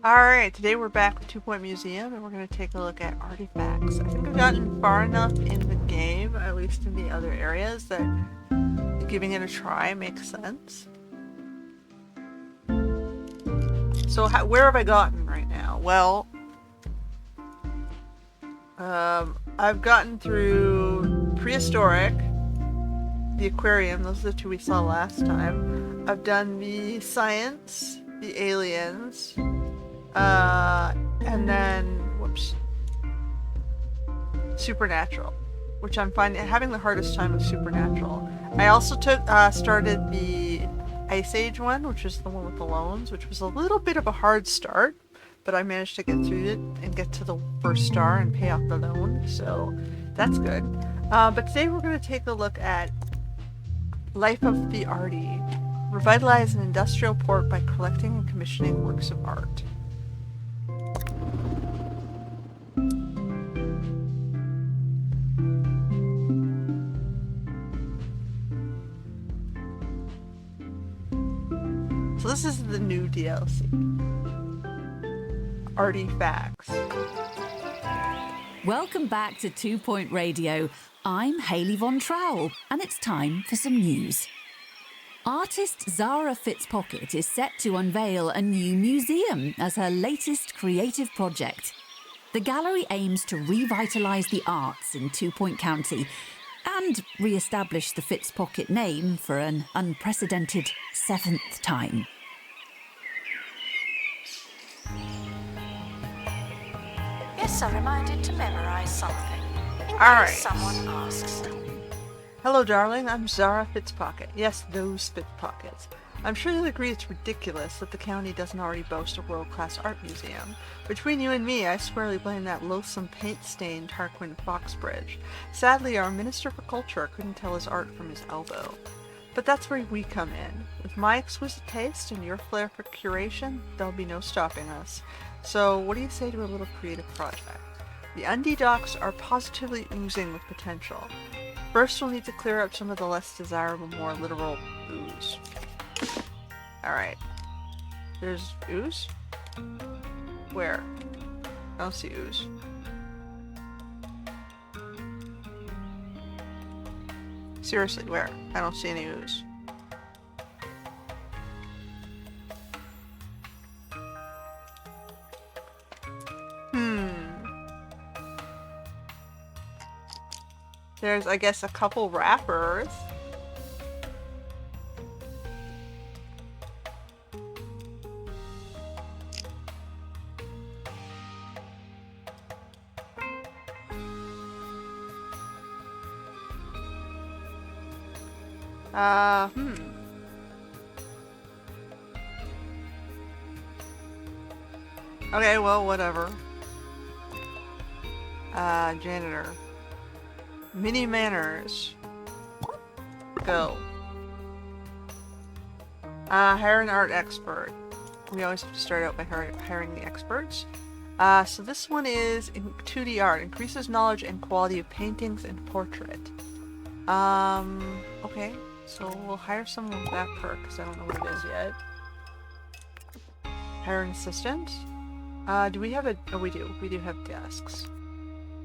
Alright, today we're back with 2 Point Museum and we're going to take a look at Arty Facts. I think I've gotten far enough in the game, at least in the other areas, that giving it a try makes sense. So where have I gotten right now? Well, I've gotten through Prehistoric, the Aquarium, those are the two we saw last time. I've done the Science, the Aliens, and then, Supernatural, which I'm having the hardest time with Supernatural. I also started the Ice Age one, which is the one with the loans, which was a little bit of a hard start, but I managed to get through it and get to the first star and pay off the loan, so that's good. But today we're going to take a look at Life of the Arty. Revitalize an industrial port by collecting and commissioning works of art. So this is the new DLC. Arty Facts. Welcome back to 2 Point Radio. I'm Hayley Von Trowell, and it's time for some news. Artist Zara Fitzpocket is set to unveil a new museum as her latest creative project. The gallery aims to revitalise the arts in 2 Point County and re-establish the Fitzpocket name for an unprecedented 7th time. Yes, I'm reminded to memorise something, in Alright. case someone asks. Hello, darling. I'm Zara Fitzpocket. Yes, those Fitzpockets. I'm sure you'll agree it's ridiculous that the county doesn't already boast a world-class art museum. Between you and me, I squarely blame that loathsome paint-stained Tarquin Foxbridge. Sadly, our Minister for Culture couldn't tell his art from his elbow. But that's where we come in. With my exquisite taste and your flair for curation, there'll be no stopping us. So, what do you say to a little creative project? The Undie docks are positively oozing with potential. First, we'll need to clear up some of the less desirable, more literal ooze. Alright. There's ooze? Where? I don't see ooze. Seriously, where? I don't see any ooze. There's, I guess, a couple wrappers. Okay, well, whatever. Janitor. Mini manners. Go. Hire an art expert. We always have to start out by hiring the experts. So this one is in 2D art. Increases knowledge and quality of paintings and portrait. Okay. So we'll hire someone with that perk, because I don't know what it is yet. Hire an assistant. Do we have a... Oh, we do. We do have desks.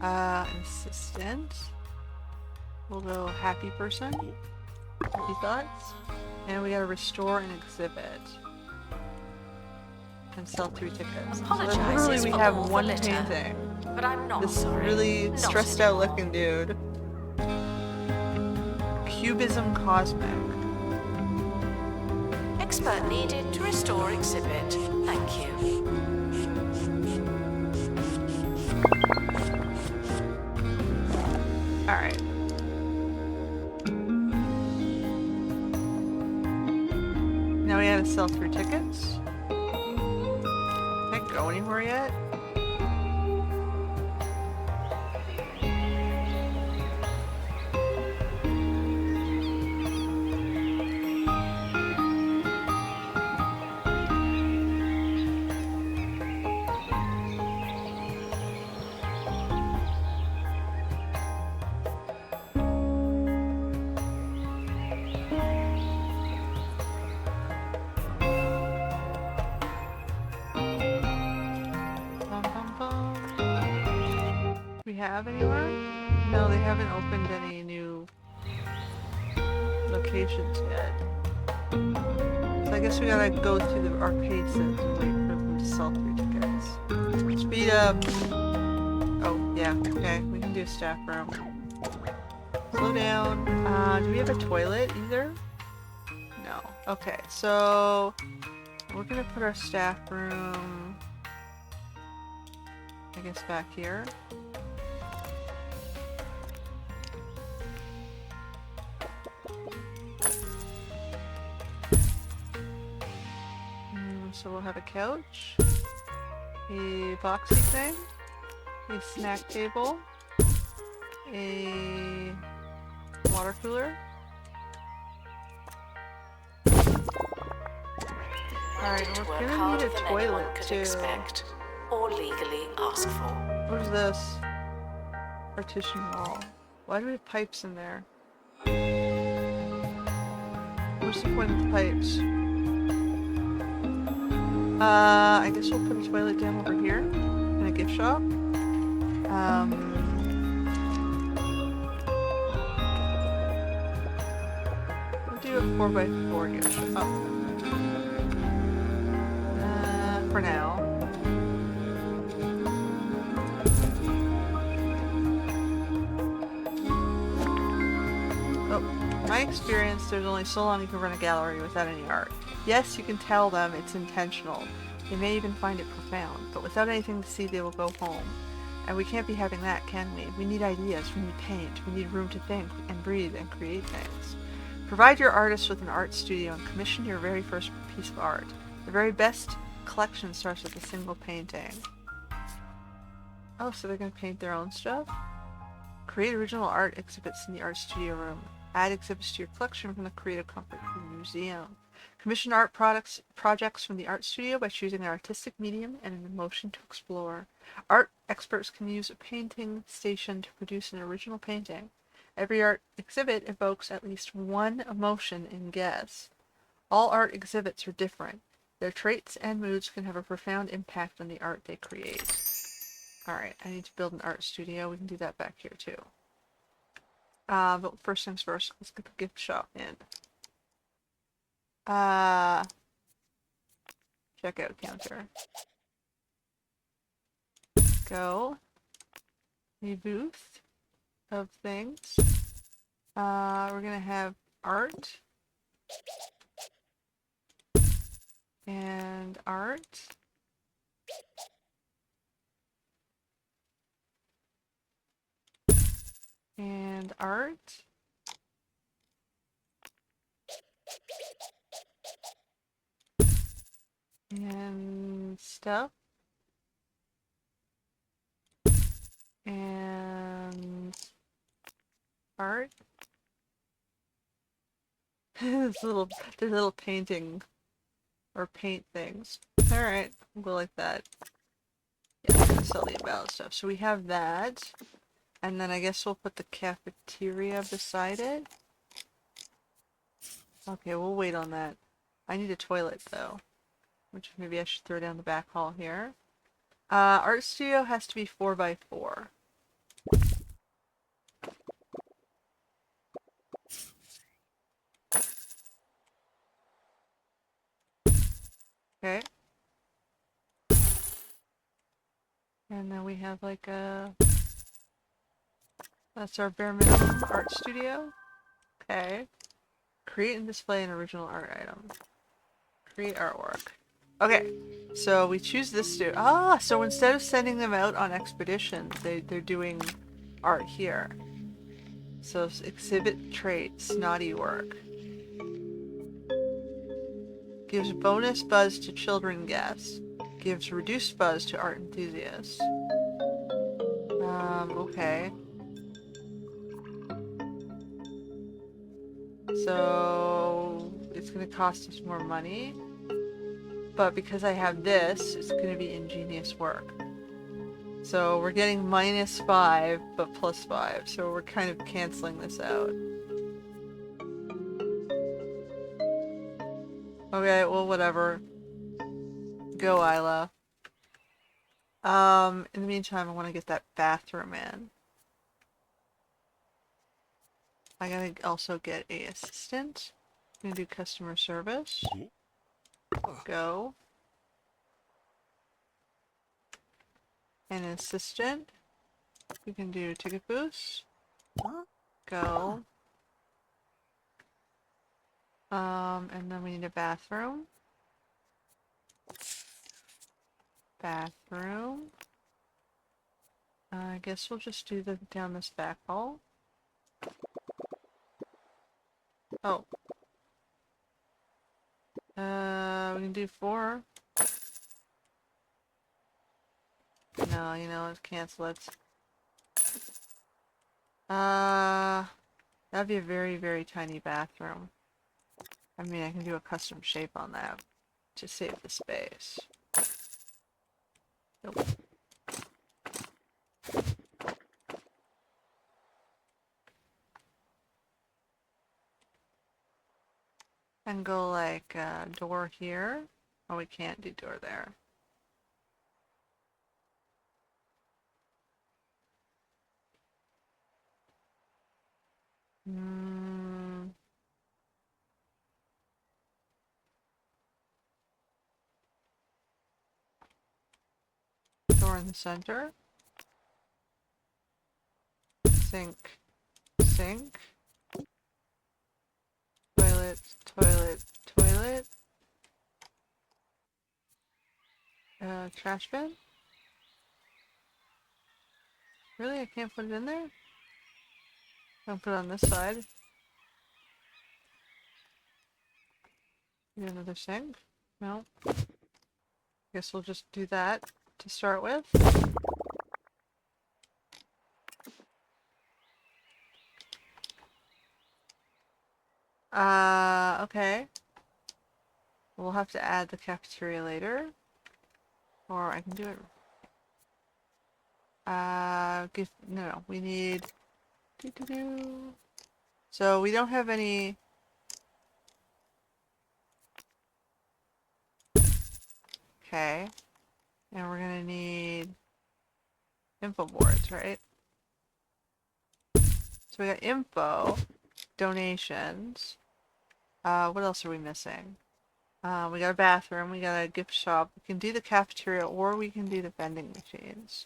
An assistant. We'll go happy person. Happy thoughts. And we gotta restore an exhibit. And sell 3 tickets. Apologizes So literally we for have all the one litter, painting. But I'm not This sorry. really Not stressed out anymore. looking dude. Cubism Cosmic. Expert needed to restore exhibit. Thank you. Alright. Now we gotta sell 3 tickets. Can't go anywhere yet. have anywhere? No, they haven't opened any new locations yet. So I guess we gotta go through the arcade sets and wait for them to sell 3 tickets. Speed up! Oh, yeah, okay, we can do a staff room. Slow down. Do we have a toilet either? No. Okay, so we're gonna put our staff room, I guess, back here. So we'll have a couch, a boxy thing, a snack table, a water cooler. Alright, we're gonna need a toilet too. Expect or legally ask for. What's this? Partition wall. Why do we have pipes in there? What's the point of the pipes? I guess we'll put a toilet down over here in a gift shop. We'll do a 4x4 gift shop. For now. Oh, in my experience, there's only so long you can run a gallery without any art. Yes, you can tell them it's intentional. They may even find it profound, but without anything to see, they will go home. And we can't be having that, can we? We need ideas, we need paint, we need room to think and breathe and create things. Provide your artist with an art studio and commission your very first piece of art. The very best collection starts with a single painting. Oh, so they're going to paint their own stuff? Create original art exhibits in the art studio room. Add exhibits to your collection from the Creative Comfort Museum. Commission art projects from the art studio by choosing an artistic medium and an emotion to explore. Art experts can use a painting station to produce an original painting. Every art exhibit evokes at least one emotion in guests. All art exhibits are different. Their traits and moods can have a profound impact on the art they create. Alright, I need to build an art studio. We can do that back here too. But first things first, let's get the gift shop in. Checkout counter. Go. A booth of things. We're gonna have art. And art. And art. And stuff. And art. There's little painting or paint things. Alright, we'll go like that. Yeah, I'm gonna sell the about stuff. So we have that. And then I guess we'll put the cafeteria beside it. Okay, we'll wait on that. I need a toilet though, which maybe I should throw down the back hall here. Art studio has to be 4x4. Okay. And then we have like a... That's our bare minimum art studio. Okay. Create and display an original art item. Create artwork. Okay. So we choose this studio. So instead of sending them out on expeditions, they're doing art here. So exhibit trait, snotty work. Gives bonus buzz to children guests. Gives reduced buzz to art enthusiasts. Okay. So it's going to cost us more money. But because I have this, it's going to be ingenious work. So we're getting -5, but +5. So we're kind of canceling this out. Okay, well, whatever. Go, Isla. In the meantime, I want to get that bathroom in. I gotta also get a assistant. I'm gonna do customer service. Go. And an assistant. We can do ticket boost. Go. And then we need a bathroom. Bathroom. I guess we'll just do the down this back hall. Oh. We can do 4. No, you know, let's cancel it. That'd be a very, very tiny bathroom. I mean, I can do a custom shape on that to save the space. Nope. And go like door here. Oh, we can't do door there. Door in the center. Sink. Sink. Toilet. Toilet. Toilet. Trash bin? Really? I can't put it in there? I'll put it on this side. Do another sink? No. Guess we'll just do that to start with. Okay. We'll have to add the cafeteria later. Or I can do it. No, we need... So we don't have any... Okay. And we're gonna need info boards, right? So we got info, donations. What else are we missing? We got a bathroom, we got a gift shop. We can do the cafeteria or we can do the vending machines.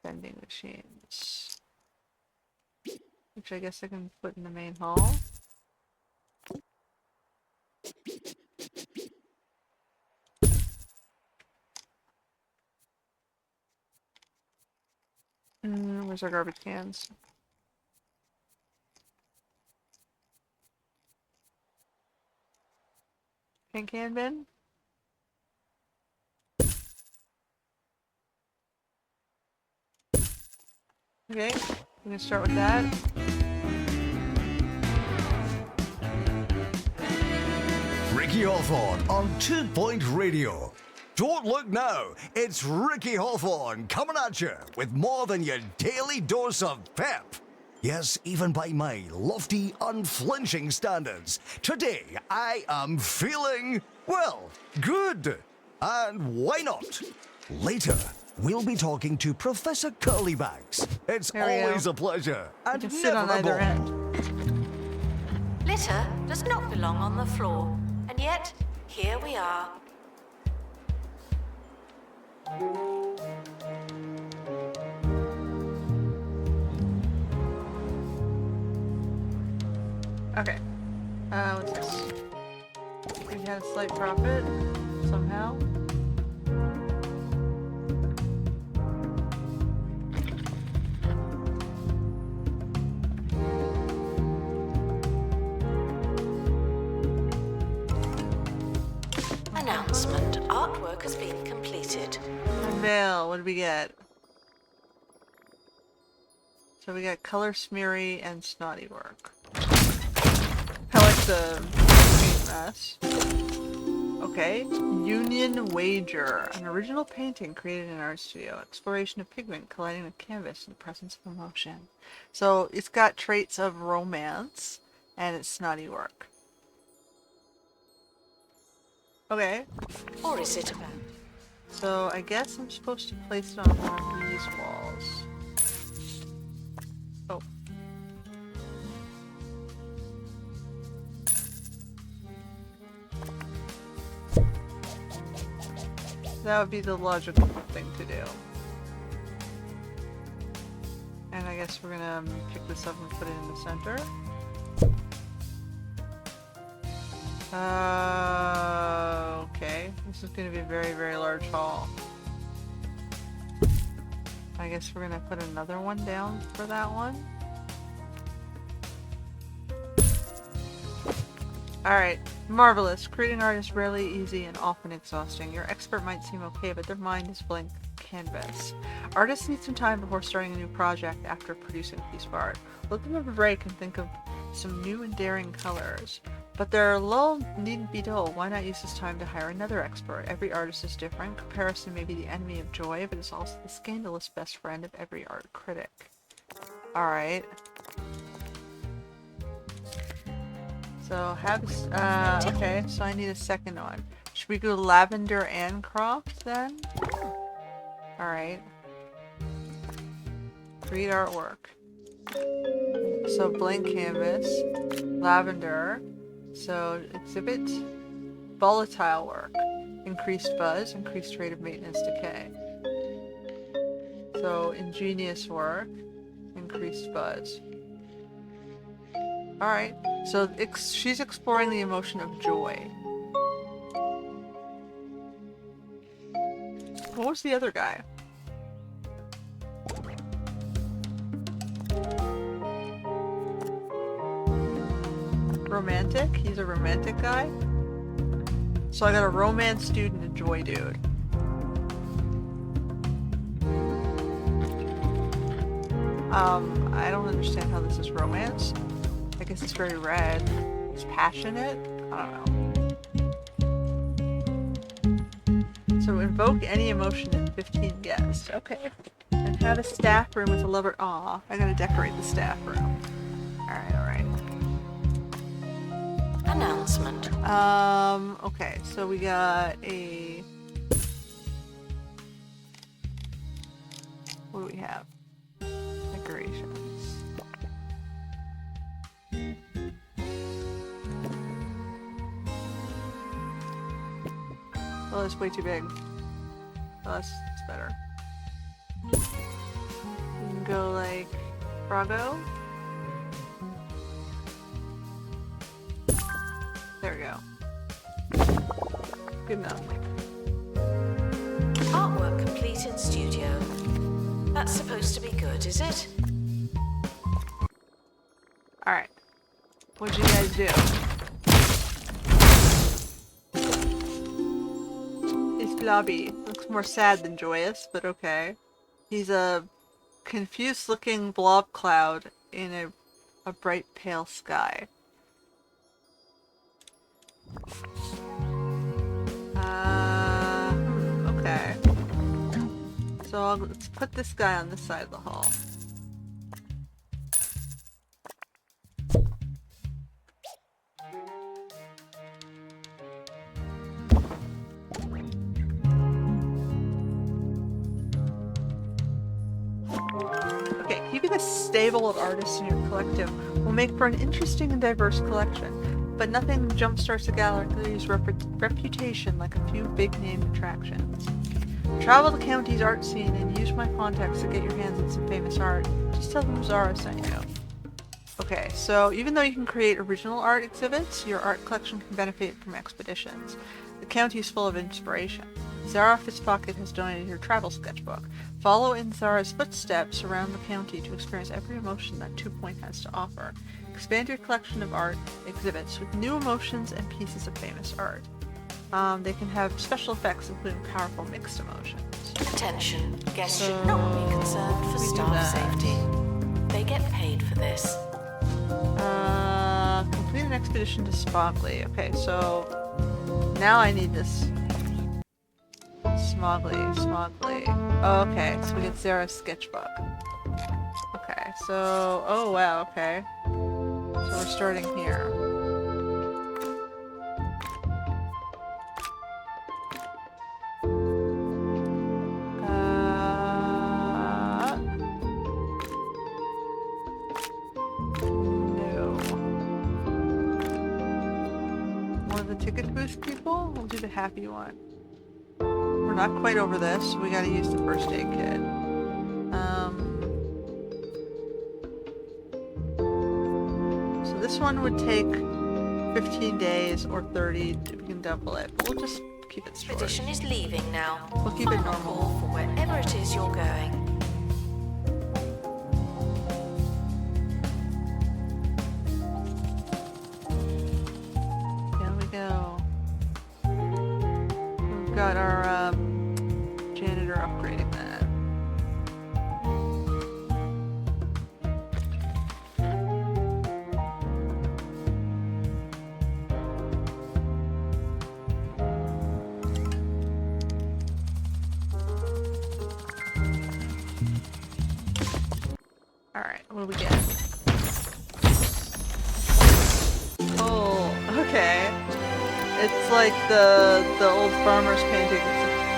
Vending machines. Which I guess I can put in the main hall. Where's our garbage cans? Paint can bin? Okay, I'm gonna start with that. Ricky Hawthorne on 2 Point Radio. Don't look now, it's Ricky Hawthorne coming at you with more than your daily dose of pep. Yes, even by my lofty, unflinching standards, today I am feeling, well, good. And why not? Later, we'll be talking to Professor Curlybags. It's always a pleasure. And You can sit on either end. Litter does not belong on the floor, and yet here we are. Okay. What's this? We had a slight profit, somehow. Announcement. Artwork has been completed. Unveil, what did we get? So we got color smeary and snotty work. I like the mess. Okay. Union Wager. An original painting created in an art studio. Exploration of pigment colliding with canvas in the presence of emotion. So it's got traits of romance and it's snotty work. Okay. Or is it about? So I guess I'm supposed to place it on one of these walls. Oh. That would be the logical thing to do. And I guess we're gonna pick this up and put it in the center. Okay. This is gonna be a very, very large hall. I guess we're gonna put another one down for that one. Alright, marvelous. Creating art is rarely easy and often exhausting. Your expert might seem okay, but their mind is blank canvas. Artists need some time before starting a new project after producing a piece of art. Let them have a break and think of some new and daring colors. But their lull needn't be dull. Why not use this time to hire another expert? Every artist is different. Comparison may be the enemy of joy, but it's also the scandalous best friend of every art critic. Alright. So have okay, so I need a second one. Should we go lavender and croft then? Alright. Read artwork. So blank canvas, lavender, so exhibit, volatile work, increased buzz, increased rate of maintenance decay. So ingenious work, increased buzz. Alright, so she's exploring the emotion of joy. What was the other guy? Romantic? He's a romantic guy? So I got a romance dude and a joy dude. I don't understand how this is romance. I guess it's very red. It's passionate? I don't know. So invoke any emotion in 15 guests. Okay. And have a staff room with a lover. Aw, I gotta decorate the staff room. Alright, alright. Announcement. Okay, so we got a... What do we have? Decorations. Oh, that's way too big. Oh, that's better. You can go like Froggo. There we go. Good enough. Artwork complete in studio. That's supposed to be good, is it? Alright. What'd you guys do? His lobby looks more sad than joyous, but okay. He's a confused looking blob cloud in a bright pale sky. Okay. So let's put this guy on this side of the hall. Okay, keeping a stable of artists in your collective will make for an interesting and diverse collection, but nothing jumpstarts a gallery's reputation like a few big-name attractions. Travel the county's art scene and use my contacts to get your hands on some famous art. Just tell them Zara sent you. Okay, so even though you can create original art exhibits, your art collection can benefit from expeditions. The county is full of inspiration. Zara Fitzpocket has donated her travel sketchbook. Follow in Zara's footsteps around the county to experience every emotion that 2 Point has to offer. Expand your collection of art exhibits with new emotions and pieces of famous art. They can have special effects, including powerful mixed emotions. Attention, guests should not be concerned for staff safety. They get paid for this. Complete an expedition to Smogley. Okay, so now I need this. Smogley. Oh, okay, so we get Zara's sketchbook. Okay, so, oh wow, okay. So we're starting here. No. One of the ticket booth people? We'll do the happy one. we're not quite over this. We gotta use the first aid kit. So this one would take 15 days or 30 to we can double it. But we'll just keep it short. Expedition is leaving now. We'll keep it Final normal. call for wherever it is you're going. There we go. We've got our janitor upgrading that. Alright, what do we get? Oh, okay. It's like the old farmer's painting.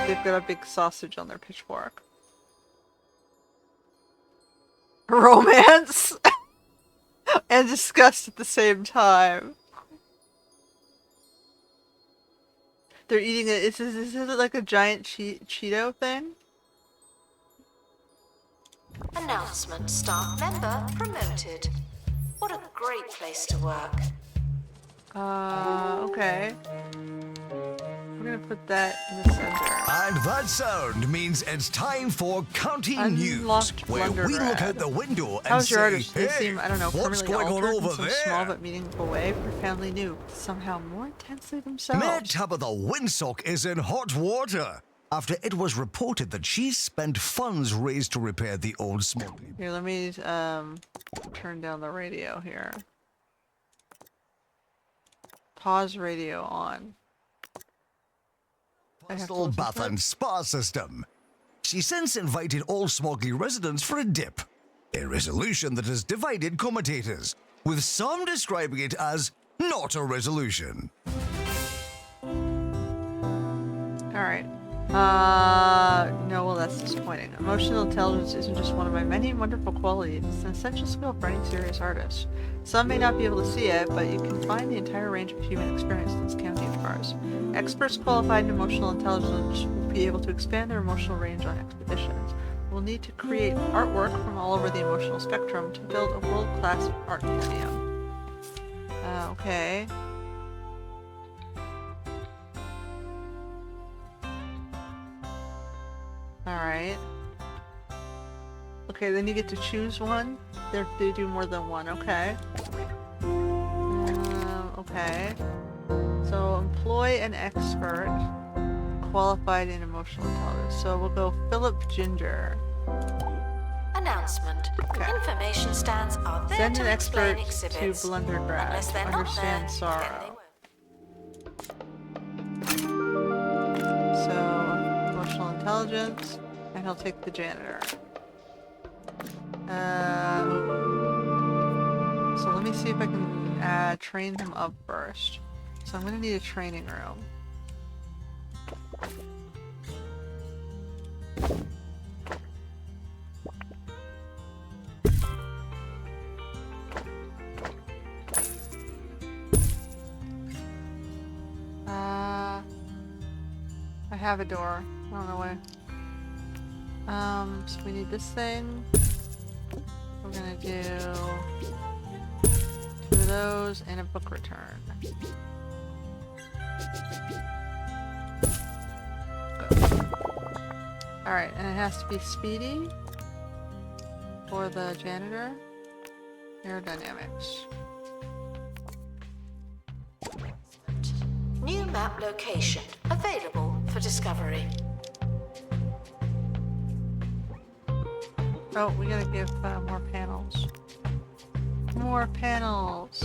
They've got a big sausage on their pitchfork. Romance and disgust at the same time. They're eating it. Is it like a giant Cheeto thing? Announcement: staff member promoted. What a great place to work. Okay. We're gonna put that in the center. And that sound means it's time for County News, Unlocked where we Blundergrad. look out the window and How's your say, artist? They hey, seem, I don't know, what's permanently going on altered in over some there? small but meaningful way, profoundly new, somehow more intensely themselves. Mayor Tabitha Windsock is in hot water after it was reported that she spent funds raised to repair the old smuggling. Here, let me turn down the radio here. Pause radio on. I have to Hostel listen Bath to it? and Spa System. She since invited all Smogley residents for a dip, a resolution that has divided commentators, with some describing it as not a resolution. Alright. No, well that's disappointing. Emotional intelligence isn't just one of my many wonderful qualities. It's an essential skill for any serious artist. Some may not be able to see it, but you can find the entire range of human experience in this county of ours. Experts qualified in emotional intelligence will be able to expand their emotional range on expeditions. We'll need to create artwork from all over the emotional spectrum to build a world-class art museum. Okay. Alright. Okay, then you get to choose one. They do more than one, okay. Okay. So, employ an expert qualified in emotional intelligence. So we'll go Philip Ginger. Announcement: Okay. information stands are there Send to an expert explain to exhibits. Blundergrad Unless to they're not understand there, sorrow. then they won't. So, emotional intelligence, and he'll take the janitor. So let me see if I can train him up first. So I'm gonna need a training room. I have a door. I don't know why. So we need this thing. We're gonna do 2 of those and a book return. Alright, and it has to be speedy for the janitor. Aerodynamics. New map location available for discovery. Oh, we gotta give more panels. More panels!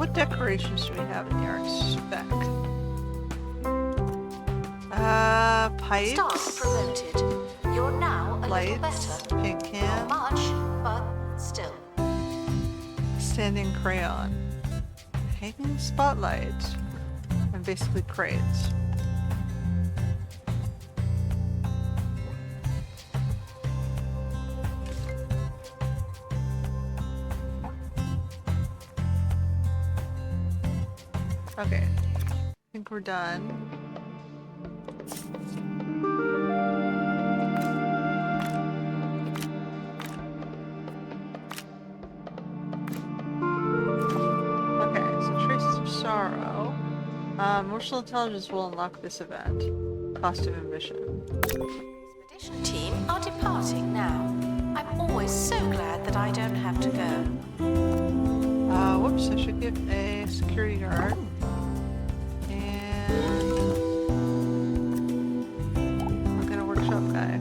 what decorations do we have in the art spec? Pipes. Staff promoted. You're now a little Lights. better. Paint can. Not much, but still. Standing crayon. Hanging spotlight. And basically crates. Okay, I think we're done. Okay, so Traces of Sorrow. Emotional Intelligence will unlock this event. Cost of admission. Expedition team are departing now. I'm always so glad that I don't have to go. Whoops, I should give a security guard. I'll get a workshop guy.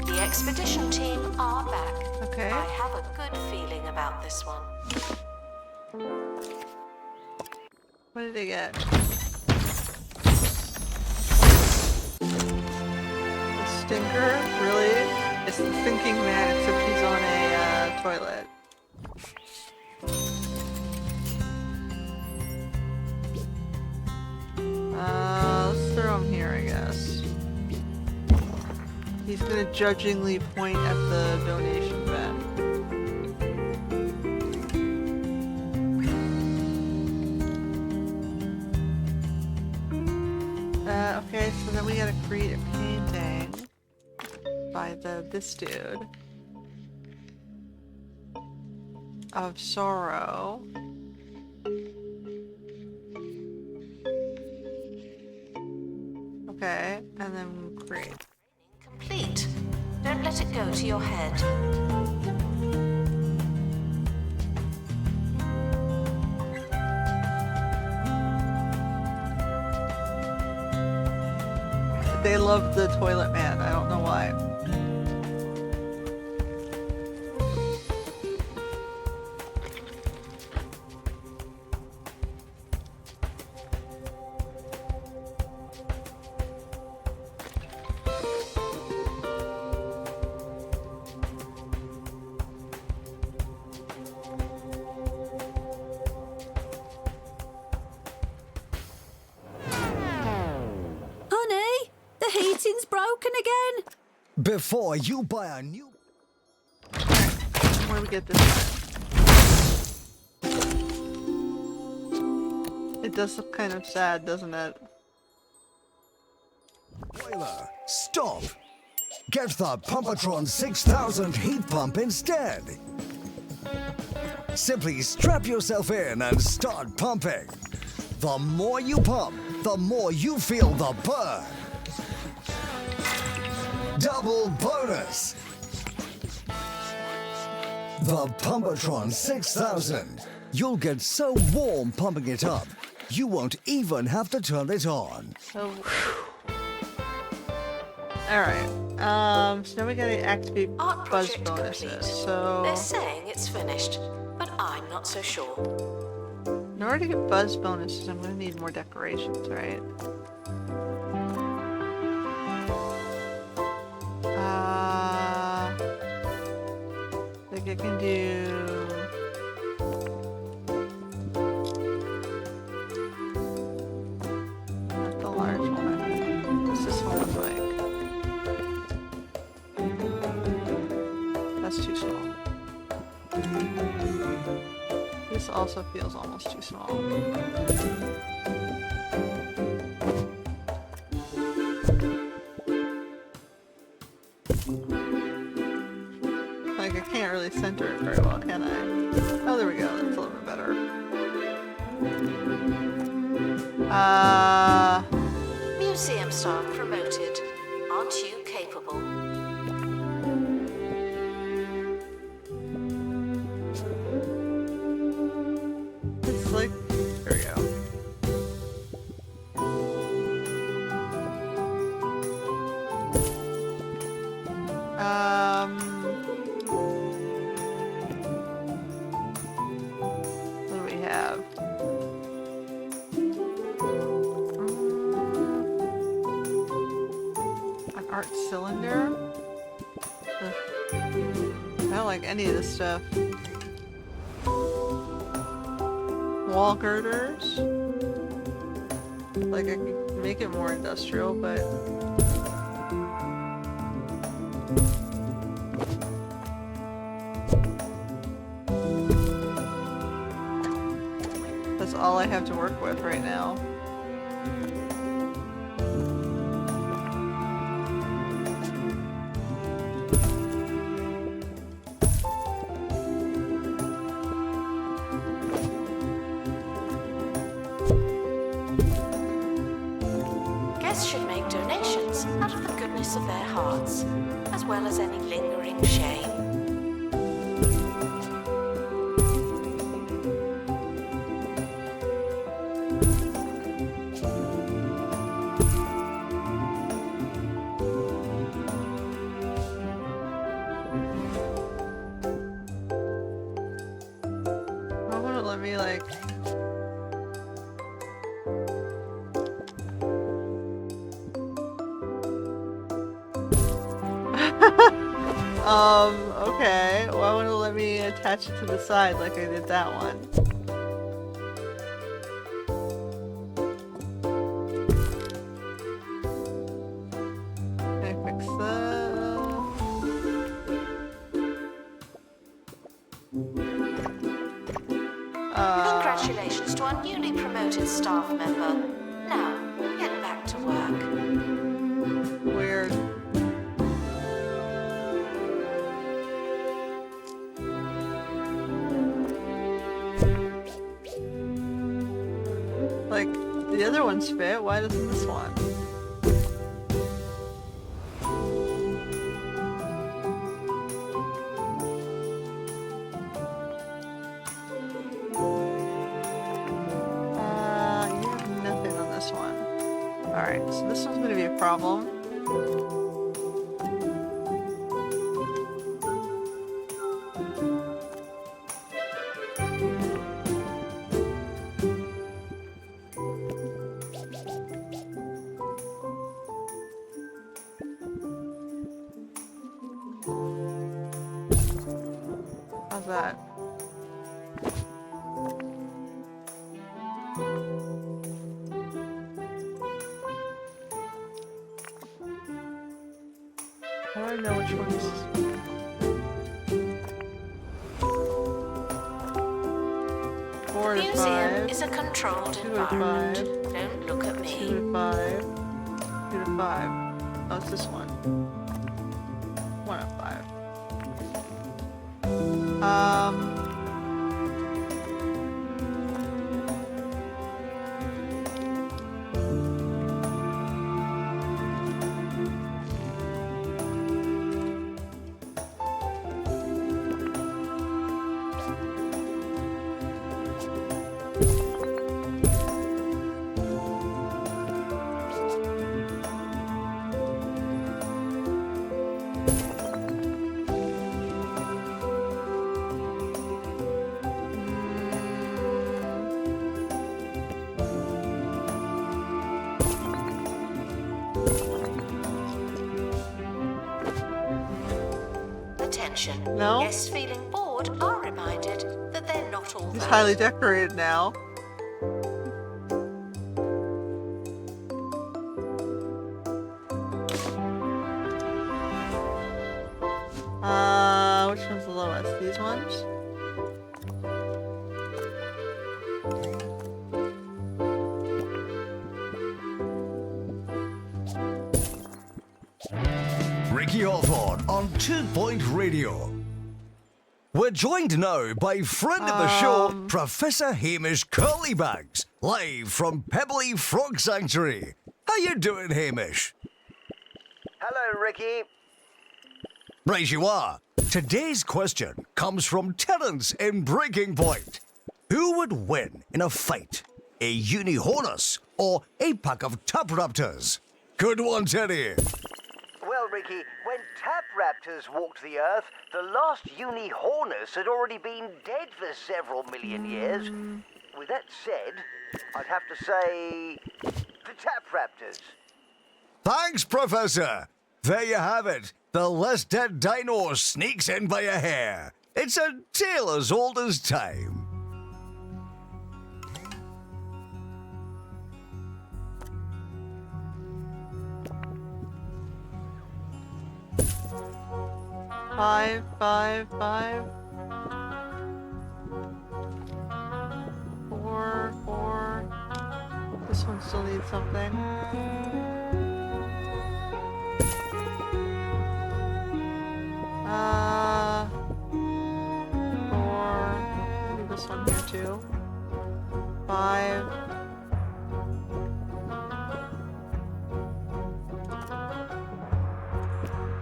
The expedition team are back. Okay. I have a good feeling about this one. What did they get? The stinker? Really? It's the thinking man, except he's on a toilet. Let's throw him here, I guess. He's gonna judgingly point at the donation bin. Okay, so then we gotta create a painting by this dude of sorrow. Okay, and then create. Complete. Don't let it go to your head. They love the toilet man. I don't know why. Honey, the heating's broken again. Before you buy a new... Where do we get this time? It does look kind of sad, doesn't it? boiler, stop! Get the Pumpatron 6000 heat pump instead. Simply strap yourself in and start pumping. The more you pump, the more you feel the burn. Double bonus! The Pumpatron 6000. You'll get so warm pumping it up, you won't even have to turn it on. So, alright. So now we gotta activate Art buzz project bonuses. complete. So, They're saying it's finished, but I'm not so sure. in order to get buzz bonuses, I'm gonna need more decorations, right? Like I can do... not the large one. What's this one look like? That's too small. This also feels almost too small. Like, I can't really center it very well, can I? Oh, there we go. That's a little bit better. Museum staff promoted. Aren't you capable? It's like, there we go. What do we have? An art cylinder? Ugh. I don't like any of this stuff. Wall girders? Like, I could make it more industrial, but... that's all I have to work with right now. Guests should make donations out of the goodness of their hearts, as well as any lingering shame. Why won't it let me, like... okay. Why won't it let me attach it to the side like I did that one? Can I fix Congratulations to our newly promoted staff member. Now, get back to work. weird. Like, the other ones fit, why doesn't this one? You have nothing on this one. Alright, so this one's gonna be a problem. How's that? How do I know which ones? Four to Museum five. is a controlled 2 to environment. 5. Don't look at 2 me. to 5. 2 to 5. Oh, it's this one. 1 to 5. Attention. No? Guests feeling bored are reminded that they're not all He's there. highly decorated now. Which one's the lowest? These ones? Ricky Hawthorne on 2 Point Radio. We're joined now by friend of the show, Professor Hamish Curlybags, live from Pebbly Frog Sanctuary. How you doing, Hamish? Hello, Ricky. Right you are. Today's question comes from Terence in Breaking Point. Who would win in a fight? A unihornus or a pack of tap raptors? Good one, Teddy. Well, Ricky, when tap raptors walked the Earth, the last unihornus had already been dead for several million years. With that said, I'd have to say the tap raptors. Thanks, Professor. There you have it. The less dead dino sneaks in by a hair. It's a tale as old as time. Five, five, five. 4, 4. This one still needs something. Four. Maybe this one here too. 5.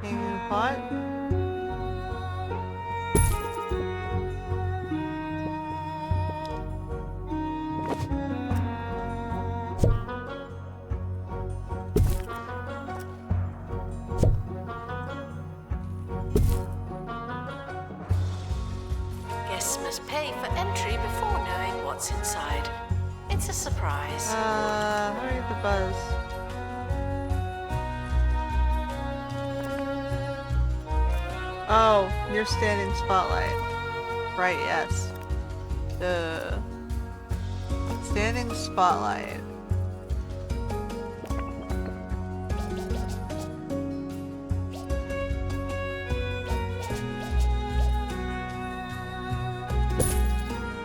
Hanging pot. Guests must pay for entry before knowing what's inside. It's a surprise. How do I get the buzz? Oh, you're standing spotlight. Right, yes. Standing spotlight.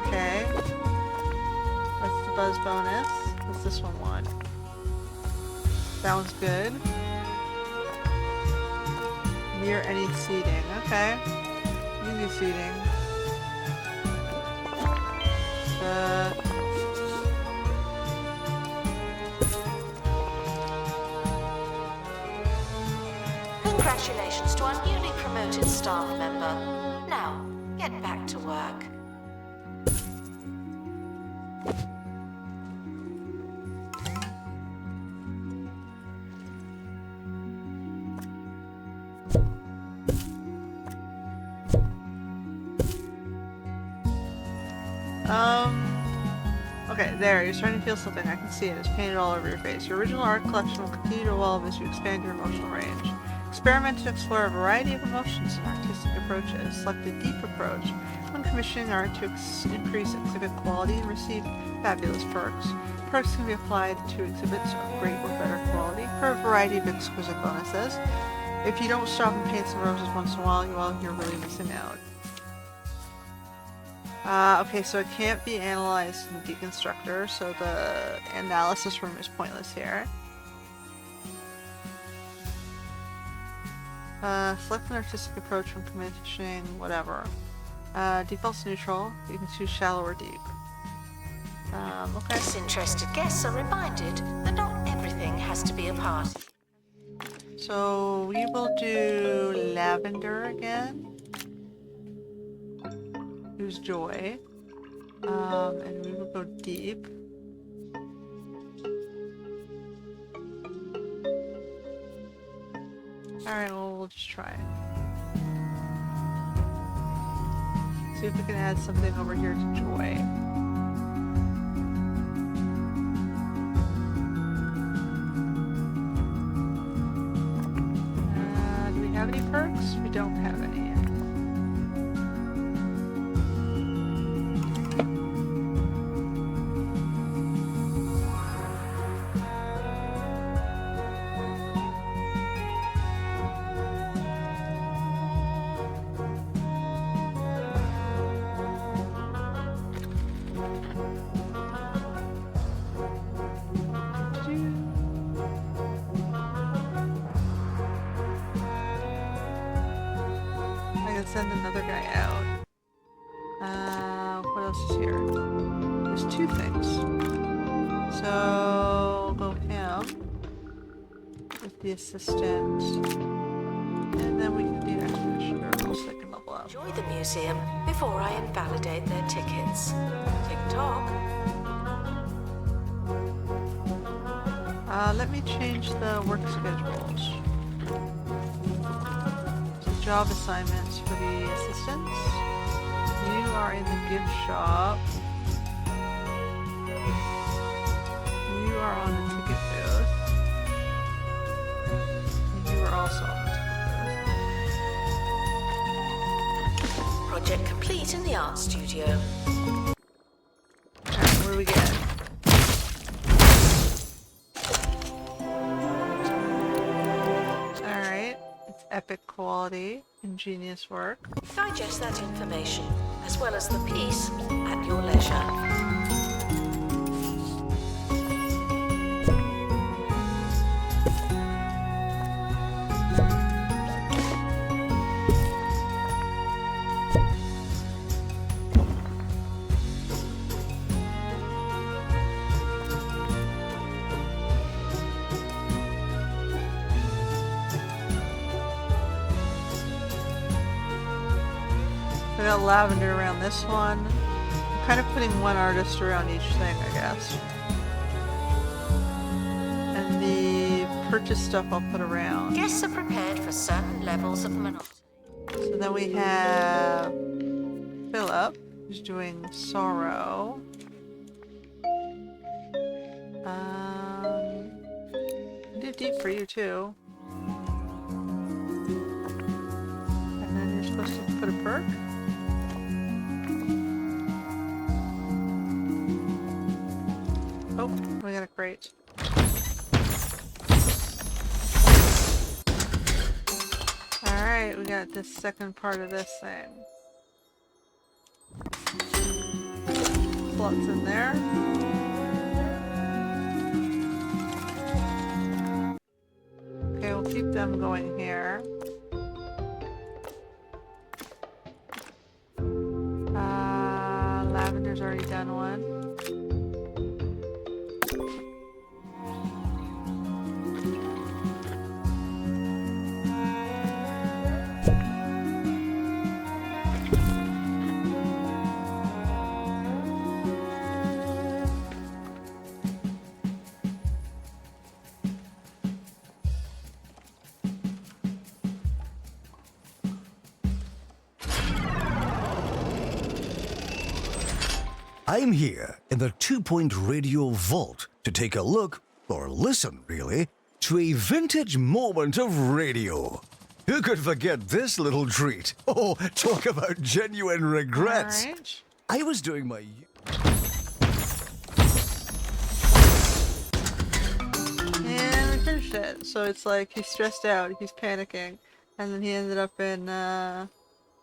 Okay. That's the buzz bonus. What's this one want? Sounds good. Near any seating. Okay. Easy seating. Congratulations to our newly promoted staff member. Now, get back to work. Okay, there, you're starting to feel something. I can see it. It's painted all over your face. Your original art collection will continue to evolve as you expand your emotional range. Experiment to explore a variety of emotions and artistic approaches. Select the deep approach when commissioning art to increase exhibit quality and receive fabulous perks. Perks can be applied to exhibits of great or better quality for a variety of exquisite bonuses. If you don't stop and paint some roses once in a while, you're really missing out. Okay, so it can't be analyzed in the deconstructor, so the analysis room is pointless here. Select an artistic approach when commissioning whatever. Default's neutral. You can choose shallow or deep. Okay. Disinterested guests are reminded that not everything has to be a party. So we will do lavender again. Who's joy? And we will go deep. Alright, well, we'll just try it. See if we can add something over here to joy. Do we have any perks? We don't have any yet. Send another guy out. else is here? There's two things. So go him with the assistant, and then we can do extra so they can level up. Enjoy the museum before I invalidate their tickets. Tick-tock. Let me change the work schedules. So job assignments for the assistants. You are in the gift shop. You are on the ticket booth. And you are also on the ticket booth. Project complete in the art studio. Alright, what do we get? Alright, it's epic quality, ingenious work. Digest that information, as well as the piece, at your leisure. I got lavender around this one. I'm kind of putting one artist around each thing, I guess. And the purchase stuff I'll put around. Guests are prepared for certain levels of monotony. So then we have Philip, who's doing sorrow. Do deep for you too. And then you're supposed to put a perk. Oh, we got a crate. Alright, we got this second part of this thing. Slots in there. Okay, we'll keep them going here. Lavender's already done one. I'm here in the 2 Point Radio Vault to take a look, or listen really, to a vintage moment of radio. Who could forget this little treat? Oh, talk about genuine regrets. Alright. I was doing my... And we finished it. So it's like he's stressed out, he's panicking, and then he ended up in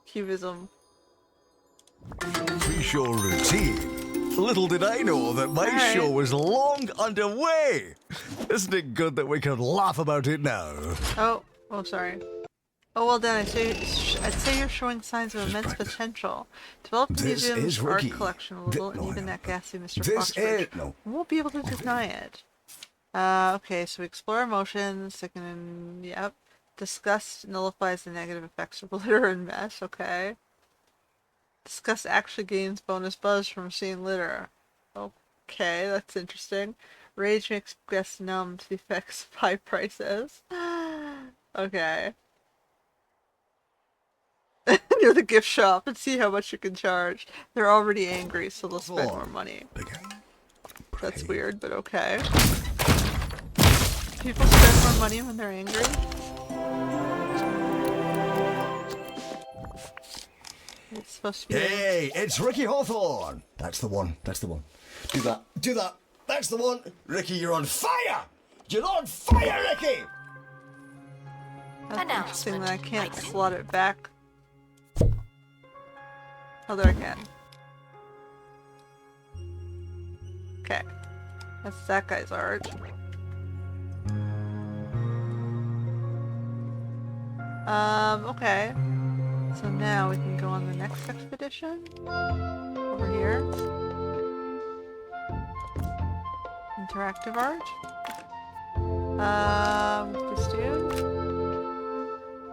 cubism. Pre-show routine. Little did I know that my Alright. show was long underway. Isn't it good that we can laugh about it now? Oh, sorry. Oh, well done. I'd say you're showing signs of immense potential. Develop the This museum's is art Ricky. collection a little, and No, even no, that ghastly Mr. This Foxbridge is... No. won't be able to deny it. Okay, so we explore emotions, second, yep. Disgust nullifies the negative effects of litter and mess, okay. Disgust actually gains bonus buzz from seeing litter. Okay, that's interesting. Rage makes guests numb to the effects of high prices. Okay. Near the gift shop and see how much you can charge. They're already angry, so they'll spend more money. That's weird, but okay. People spend more money when they're angry? It's supposed to be... Hey, it's Ricky Hawthorne. That's the one. That's the one. Do that. Do that. That's the one. Ricky, you're on fire. You're on fire, Ricky. That's interesting Announcement. that I can't slot it back. Oh, there I can. Okay. That's that guy's art. Okay. So now we can go on the next expedition. Over here. Interactive art. This dude.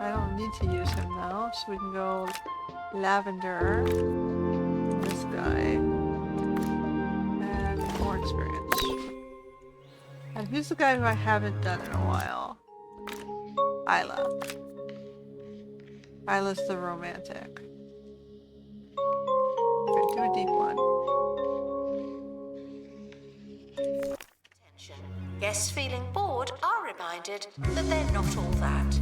I don't need to use him though, so we can go lavender. This guy. And more experience. And who's the guy who I haven't done in a while? Isla. Isla's the romantic. Okay, do a deep one. Attention. Guests feeling bored are reminded that they're not all that.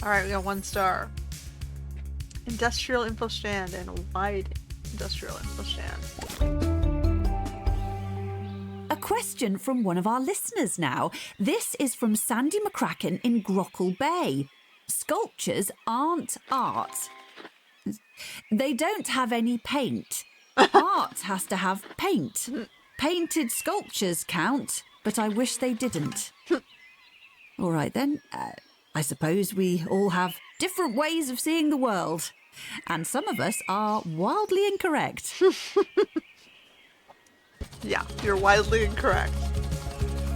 Alright, we got 1 star. Industrial info stand and a wide industrial info stand. A question from one of our listeners now. This is from Sandy McCracken in Grockle Bay. Sculptures aren't art. They don't have any paint. Art has to have paint. Painted sculptures count, but I wish they didn't. All right then. I suppose we all have different ways of seeing the world. And some of us are wildly incorrect. Yeah, you're wildly incorrect.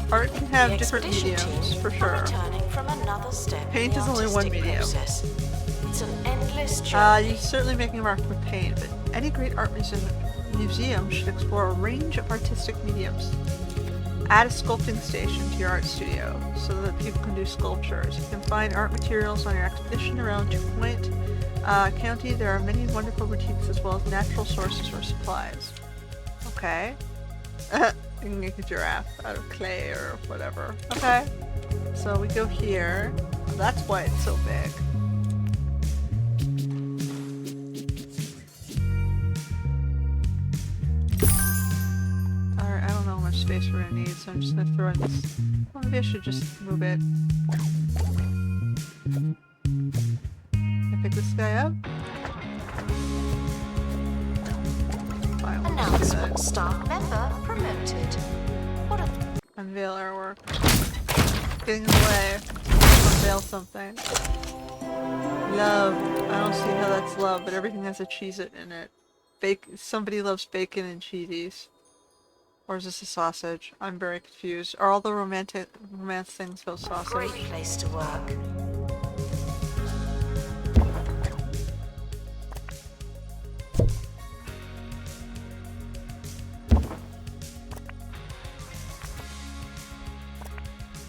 Art can have The different expedition mediums, team for are sure. returning from another step Paint in the is only one artistic medium. process. It's an endless journey. You're certainly making a mark with paint, but any great art museum should explore a range of artistic mediums. Add a sculpting station to your art studio so that people can do sculptures. You can find art materials on your expedition around 2 Point County. There are many wonderful boutiques as well as natural sources for supplies. Okay. You can make a giraffe out of clay or whatever. Okay. So we go here. That's why it's so big. Alright, I don't know how much space we're gonna need, so I'm just gonna throw in this. Well, maybe I should just move it. Can I pick this guy up? Fine, we'll just do Announcement: that. staff member promoted. What a Unveil artwork. Getting in the way. Unveil something. Love. I don't see how that's love, but everything has a Cheez-It in it. Somebody loves bacon and cheesies. Or is this a sausage? I'm very confused. Are all the romance things about sausage? great place to work.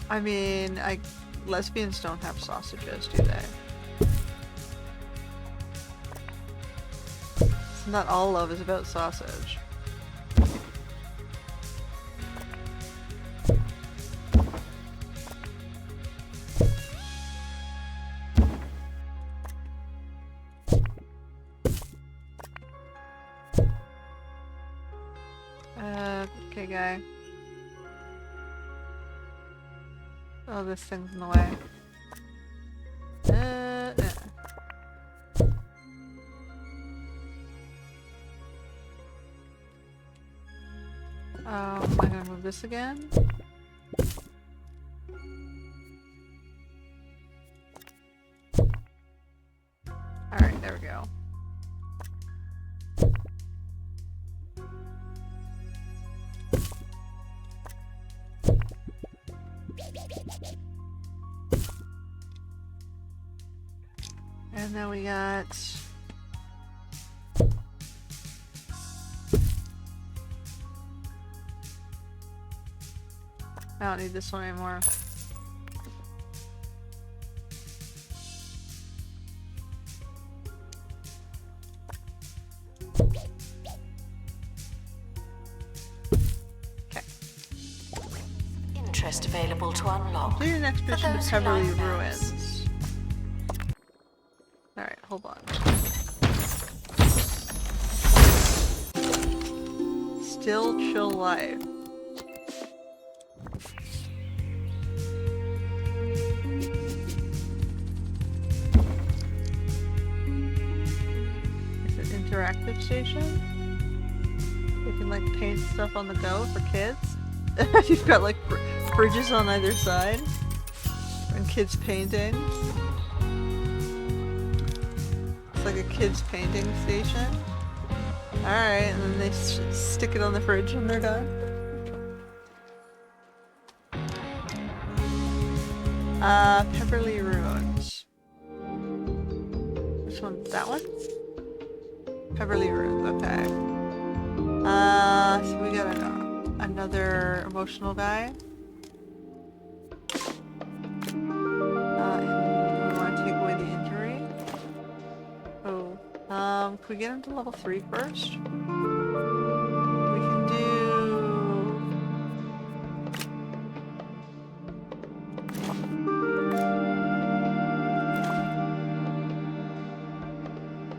I mean, lesbians don't have sausages, do they? So not all love is about sausage. Okay, guy. Oh, this thing's in the way. Am I gonna move this again? Alright, there we go. And then we got... I don't need this one anymore. Okay. Interest available to unlock. Complete an expedition to those who Peverly like maps. Ruins. Alright, hold on. Still chill life. Is it interactive station? can like paint stuff on the go for kids. You've got like fridges on either side and kids painting. It's like a kids painting station. Alright, and then they stick it on the fridge when they're done. Pepperly Ruins. Which one? That one? Pepperly Ruins, okay. So we got another emotional guy. And we want to take away the injury. Oh, can we get him to level 3 first? We can do...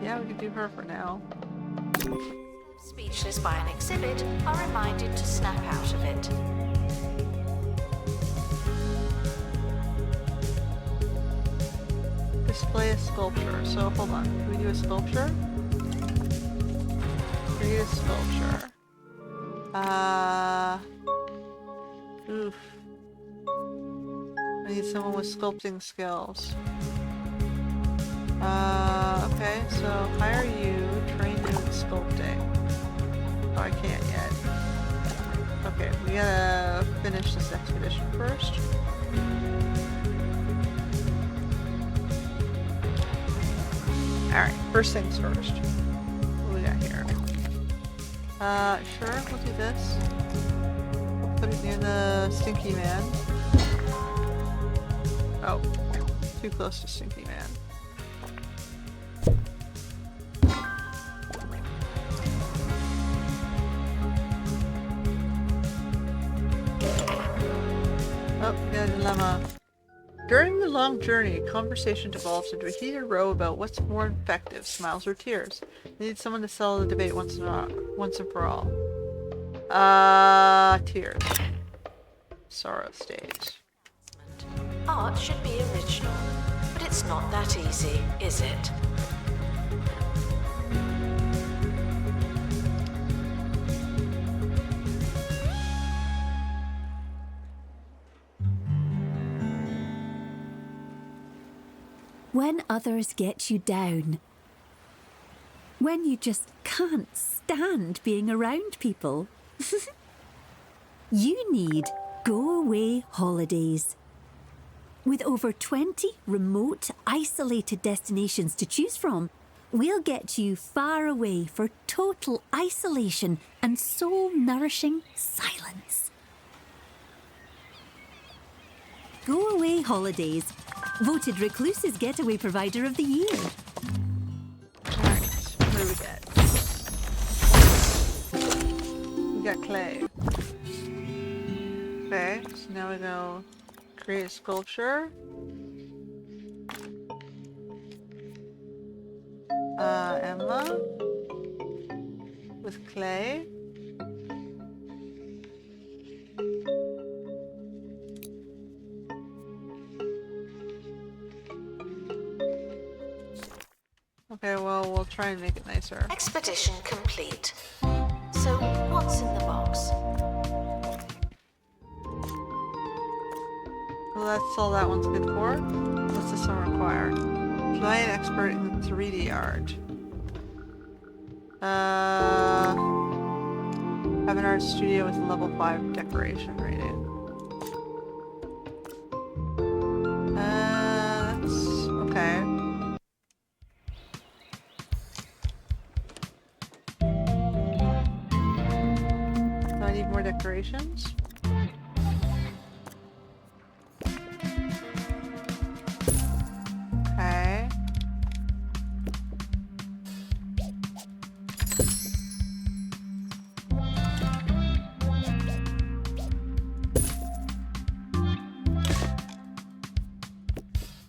Yeah, we can do her for now. Speechless by an exhibit are reminded to snap out of it. Display a sculpture. So hold on. Can we do a sculpture? Create a sculpture. Oof. I need someone with sculpting skills. Okay, so hire you, train you in sculpting. Oh, I can't yet. Okay, we gotta finish this expedition first. Alright, first things first. What do we got here? Sure, we'll do this. We'll put it near the Stinky Man. Oh, too close to Stinky Man. Oh, we got a dilemma. During the long journey, conversation devolves into a heated row about what's more effective, smiles or tears. I need someone to settle the debate once and for all. Tears. Sorrow stays. Art should be original, but it's not that easy, is it? When others get you down. When you just can't stand being around people. You need go-away holidays. With over 20 remote, isolated destinations to choose from, we'll get you far away for total isolation and soul-nourishing silence. Go-away holidays. Voted Recluse's Getaway Provider of the Year. Alright, what do we get? We got clay. Okay, so now we go create a sculpture. Emma. With clay. Okay, well, we'll try and make it nicer. Expedition complete. So, what's in the box? Well, that's all that one's good for. What's this one require? Giant expert in 3D art. Have an art studio with a level 5 decoration rating. That's okay. Do I need more decorations? Okay.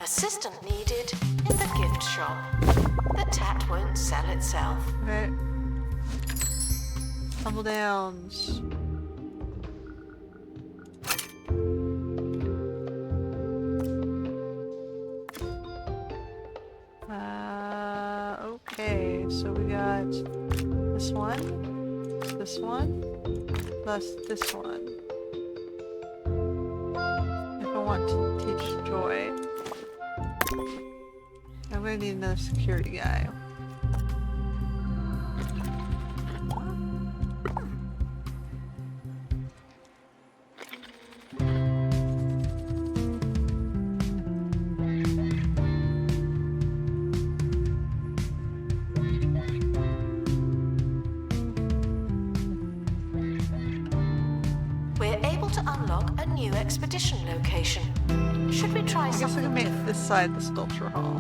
Assistant needed in the gift shop. The tat won't sell itself. Okay. Tumble downs. Okay, so we got this one, this this one, plus this one. If I want to teach Joy, I'm gonna need another security guy. Expedition location. Should we try I guess I something can make different? this side the sculpture hall.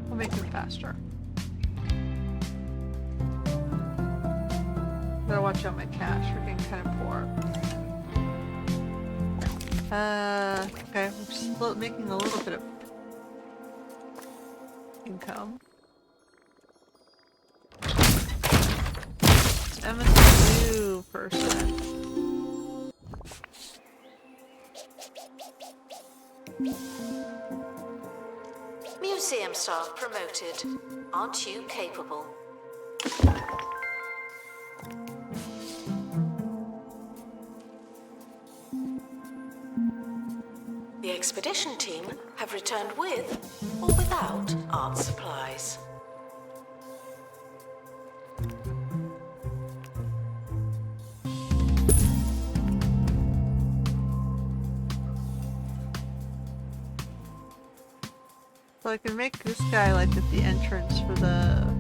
I'll make it faster. Gotta watch out my cash, we're getting kind of poor. Okay, we're still making a little bit of income. Emma's a new person. Museum staff promoted. Aren't you capable? The expedition team have returned with or without art supplies. So I can make this guy like at the entrance for the...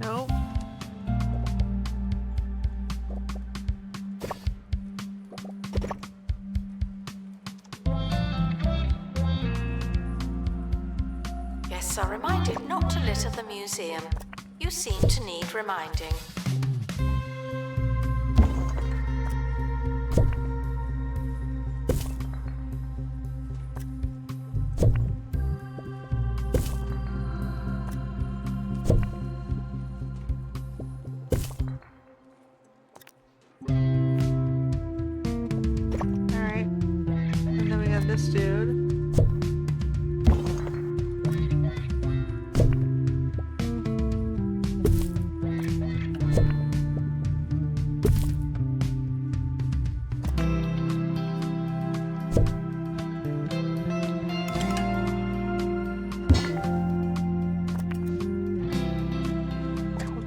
Nope. Guests are reminded not to litter the museum. You seem to need reminding. Alright. And then we have this dude.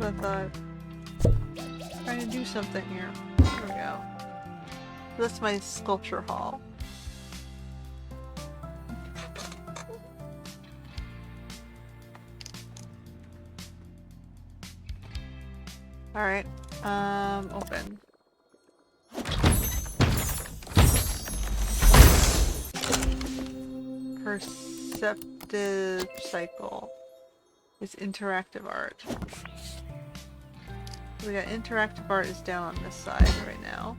I thought trying to do something here. There we go. That's my sculpture hall. Alright, open. Perceptive cycle is interactive art. We got interactive art is down on this side right now.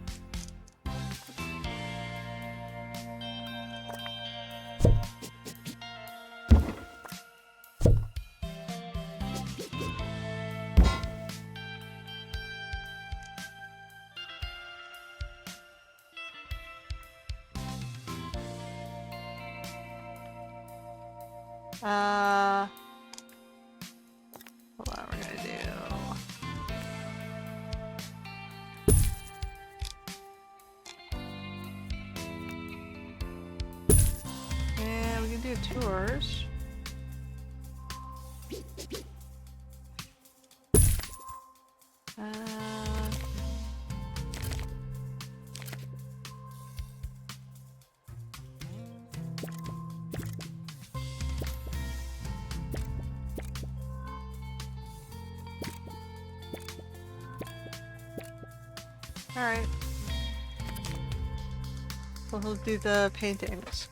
Hold on, we're gonna do... And we can do tours. Alright. Well, he'll do the paintings.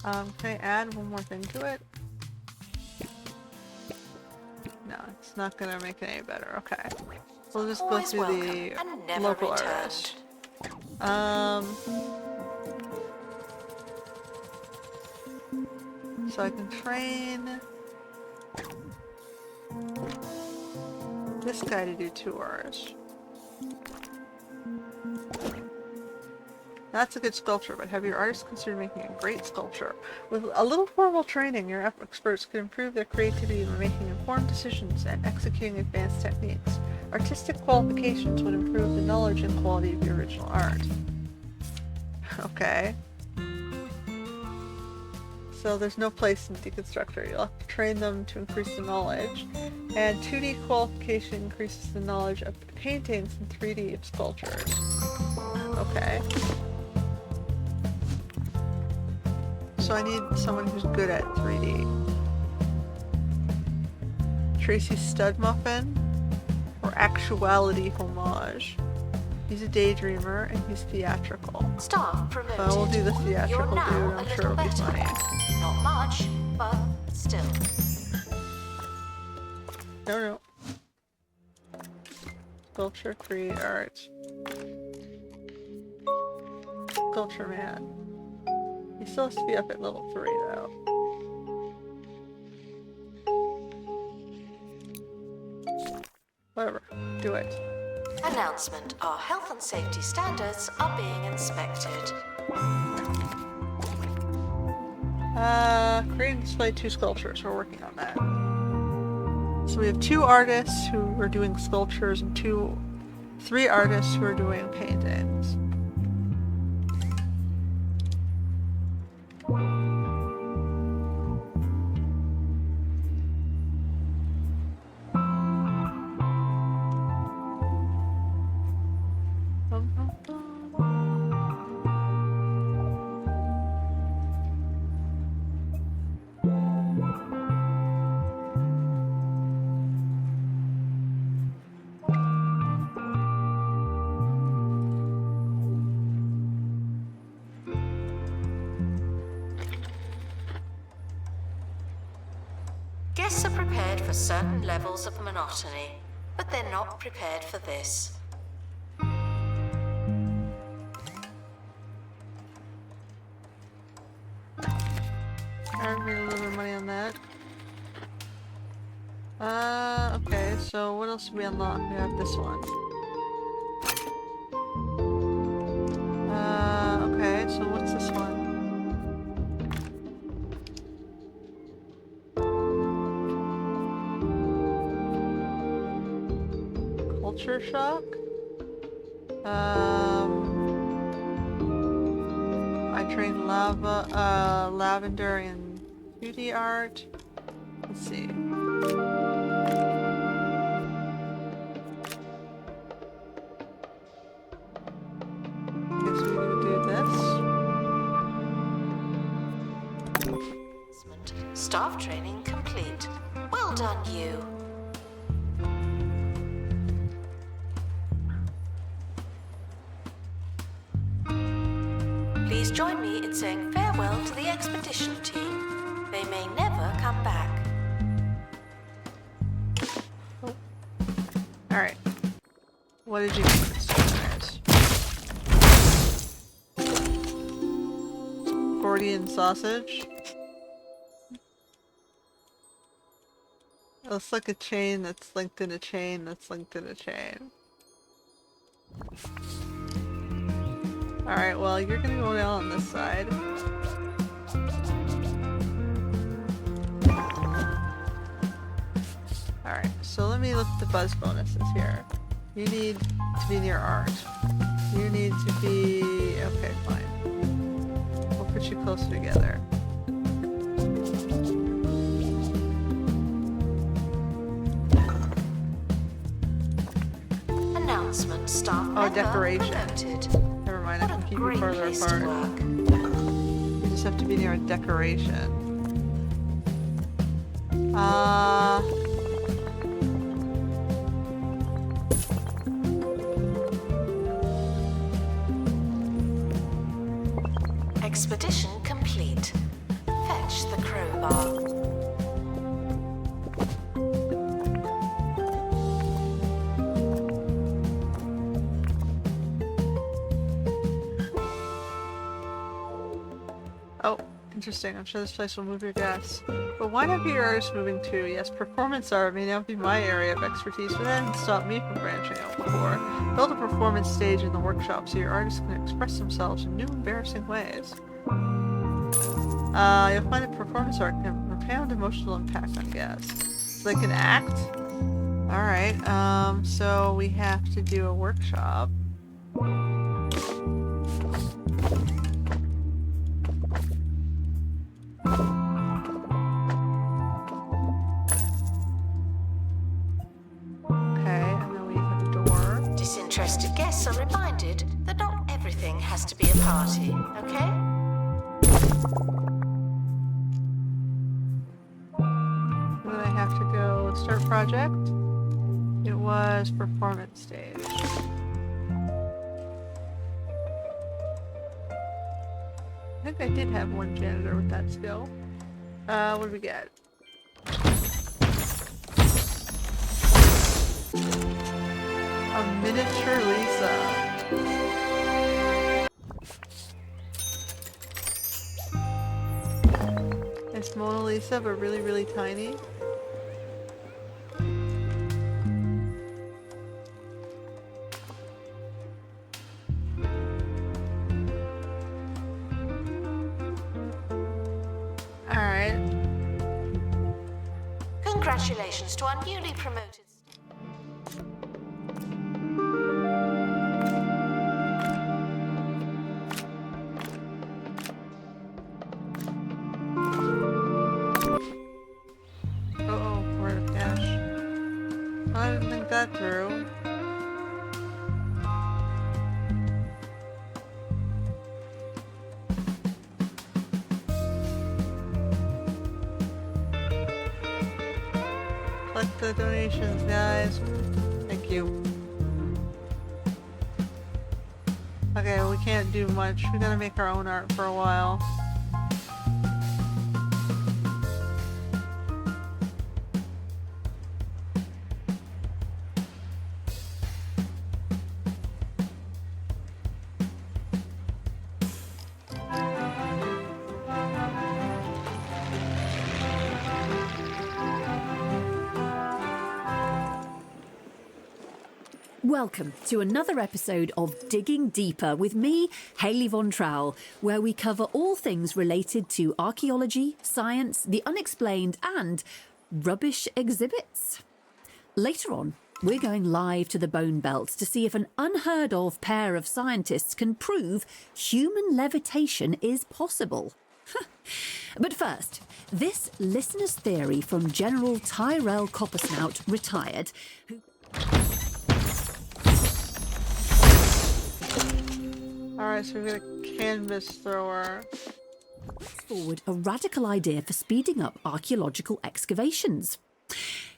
Can I add one more thing to it? No, it's not gonna make it any better. Okay. We'll just go Always through welcome the and never local returned. artist. So I can train this guy to do 2 hours. That's a good sculpture, but have your artists consider making a great sculpture? With a little formal training, your experts could improve their creativity by making informed decisions and executing advanced techniques. Artistic qualifications would improve the knowledge and quality of your original art. Okay. So there's no place in Deconstructor. You'll have to train them to increase the knowledge. And 2D qualification increases the knowledge of paintings and 3D of sculptures. Okay. So I need someone who's good at 3D. Tracy Studmuffin or Actuality Homage. He's a daydreamer and he's theatrical. Staff promoted. We'll do the theatrical You're now dude. I'm a sure little it'll be better. funny. Not much, but still. No. Sculpture, create art. Sculpture man. He still has to be up at level 3 though. Whatever. Do it. Announcement. Our health and safety standards are being inspected. Create and display 2 sculptures. We're working on that. So we have 2 artists who are doing sculptures and 3 artists who are doing paintings. Guests are prepared for certain levels of monotony, but they're not prepared for this. I made a little bit of money on that. Okay, so what else do we unlock? We have this one. Okay, so what's this one? Culture shock? I trained lavender in 2D art. Let's see. Guess we can do this. Staff training complete. Well done, you. Please join me in saying farewell to the expedition team. They may never come back. Alright. What did you notice? Gordian sausage? It looks like a chain that's linked in a chain that's linked in a chain. Alright, well, you're gonna go down on this side. Alright, so let me look at the buzz bonuses here. You need to be near art. You need to be... okay, fine. We'll put you closer together. Announcement. Staff Oh, member decoration. promoted. Never mind, I What can a keep you great farther place to apart. work. You just have to be near a decoration. Expedition complete. Fetch the crowbar. Oh, interesting. I'm sure this place will move your guests. But why not be your artist moving too? Yes, performance art may not be my area of expertise, but that didn't stop me from branching out before. Build a performance stage in the workshop so your artists can express themselves in new, embarrassing ways. You'll find that performance art can have a profound emotional impact on guests. So they can act? Alright, so we have to do a workshop. Disinterested guests are reminded that not everything has to be a party, okay? Then I have to go start project. It was performance stage. I think I did have one janitor with that skill. What did we get? A miniature Lisa. It's Mona Lisa, but really, really tiny. Alright. Congratulations to our newly promoted... Through. Collect the donations, guys. Thank you. Okay, we can't do much. We gotta make our own art for a while. Welcome to another episode of Digging Deeper with me, Hayley Von Trowell, where we cover all things related to archaeology, science, the unexplained and rubbish exhibits. Later on, we're going live to the Bone Belt to see if an unheard of pair of scientists can prove human levitation is possible. But first, this listener's theory from General Tyrell Coppersnout, retired, who... Alright, so we've got a canvas thrower. Forward a radical idea for speeding up archaeological excavations.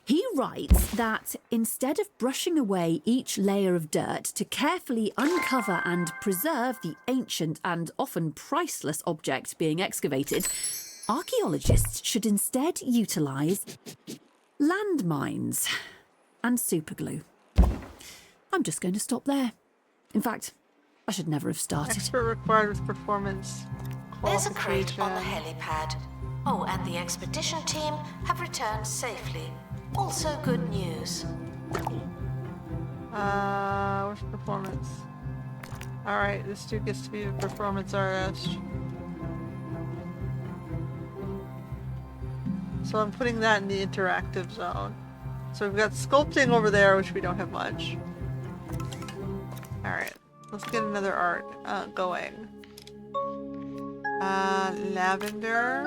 He writes that instead of brushing away each layer of dirt to carefully uncover and preserve the ancient and often priceless object being excavated, archaeologists should instead utilise landmines and superglue. I'm just going to stop there. In fact, I should never have started. Expert required with performance There's a crate qualification. on the helipad. Oh, and the expedition team have returned safely. Also good news. Where's performance? Alright, this dude gets to be a performance artist. So I'm putting that in the interactive zone. So we've got sculpting over there, which we don't have much. Alright, let's get another art going. Lavender.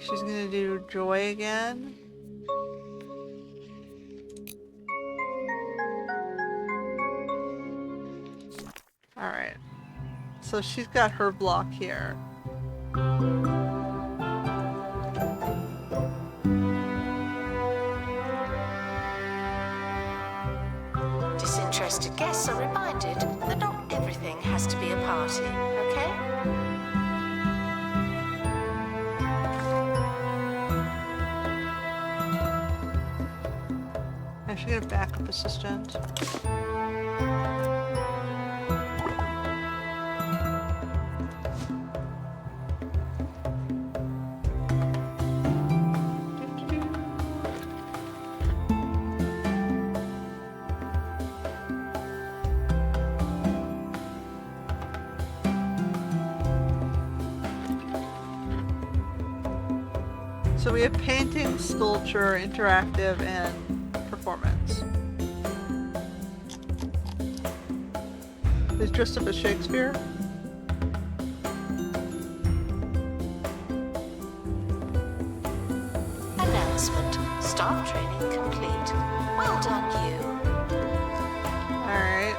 She's gonna do Joy again. Alright. So she's got her block here. Disinterested guests are reminded that not everything everything has to be a party, okay? I should get a backup assistant. So we have painting, sculpture, interactive, and performance. He's dressed up as Shakespeare. Announcement. Staff training complete. Well done, you. Alright.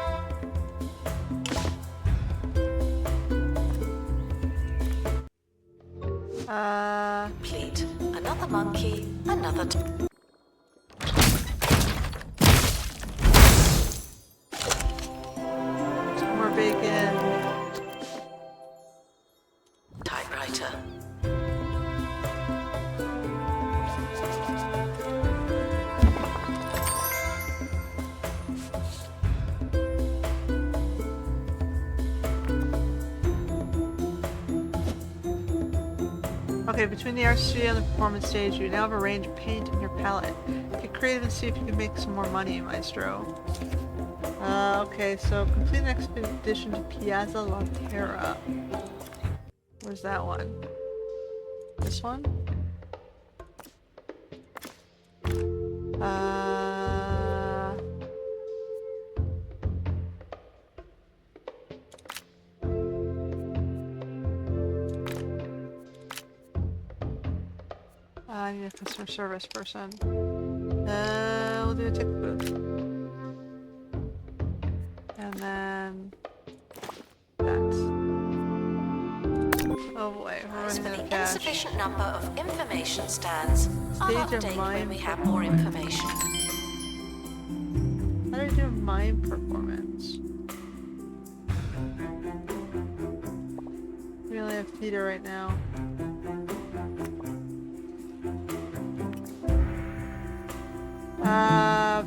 Complete. Another monkey, another... Some more bacon. typewriter. Okay, between the art studio and the performance stage, you now have a range of paint in your palette. Get creative and see if you can make some more money, Maestro. Okay, so complete an expedition to Piazza La Terra. Where's that one? This one? I need a customer service person. We'll do a ticket booth. And then that. Oh boy, we're As running for out the of cash. insufficient number of information stands, I'll Stage of update when mime we have more information. How do I do a mime performance? We only have theater right now.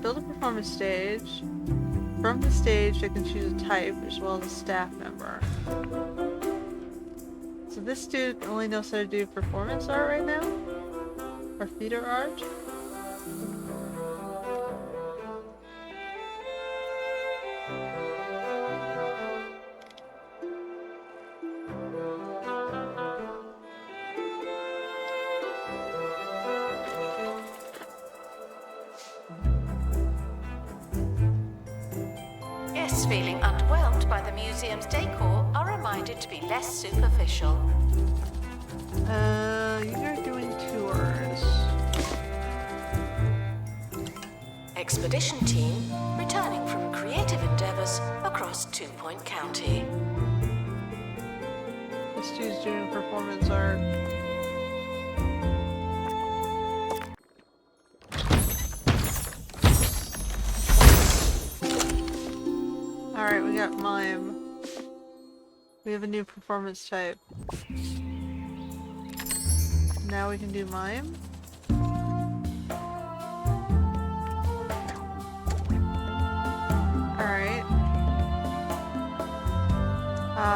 Build a performance stage. From the stage, I can choose a type as well as a staff member. So this dude only knows how to do performance art right now? Or theater art? Guests feeling underwhelmed by the museum's decor are reminded to be less superficial. You're doing tours. Expedition team returning from creative endeavors across 2 Point County. This dude's doing performance art. Alright, we got mime. We have a new performance type. Now we can do mime. Alright.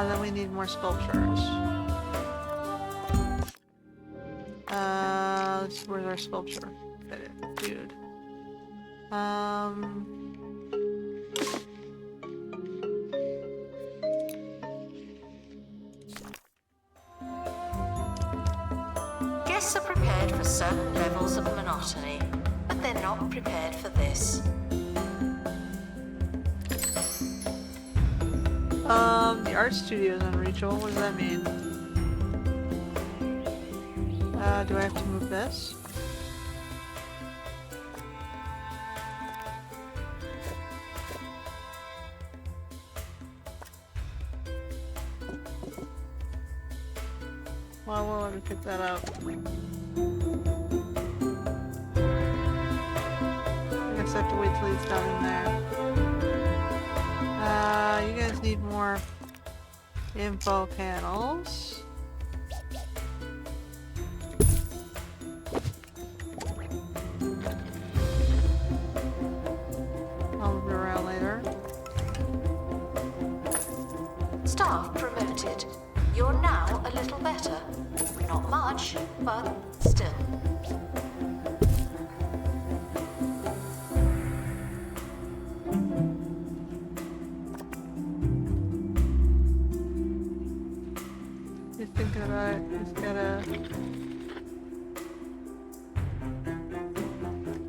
Then we need more sculptures. Where's our sculpture? Dude. Guests are prepared for certain levels of monotony, but they're not prepared for this. The art studio is unreachable. What does that mean? Do I have to move this? Well, I won't let me pick that up. I guess I have to wait till he's done in there. You guys need more Info panels. I'll move it around later. Staff promoted. You're now a little better. Not much, but still. He's thinking about it. He's gotta...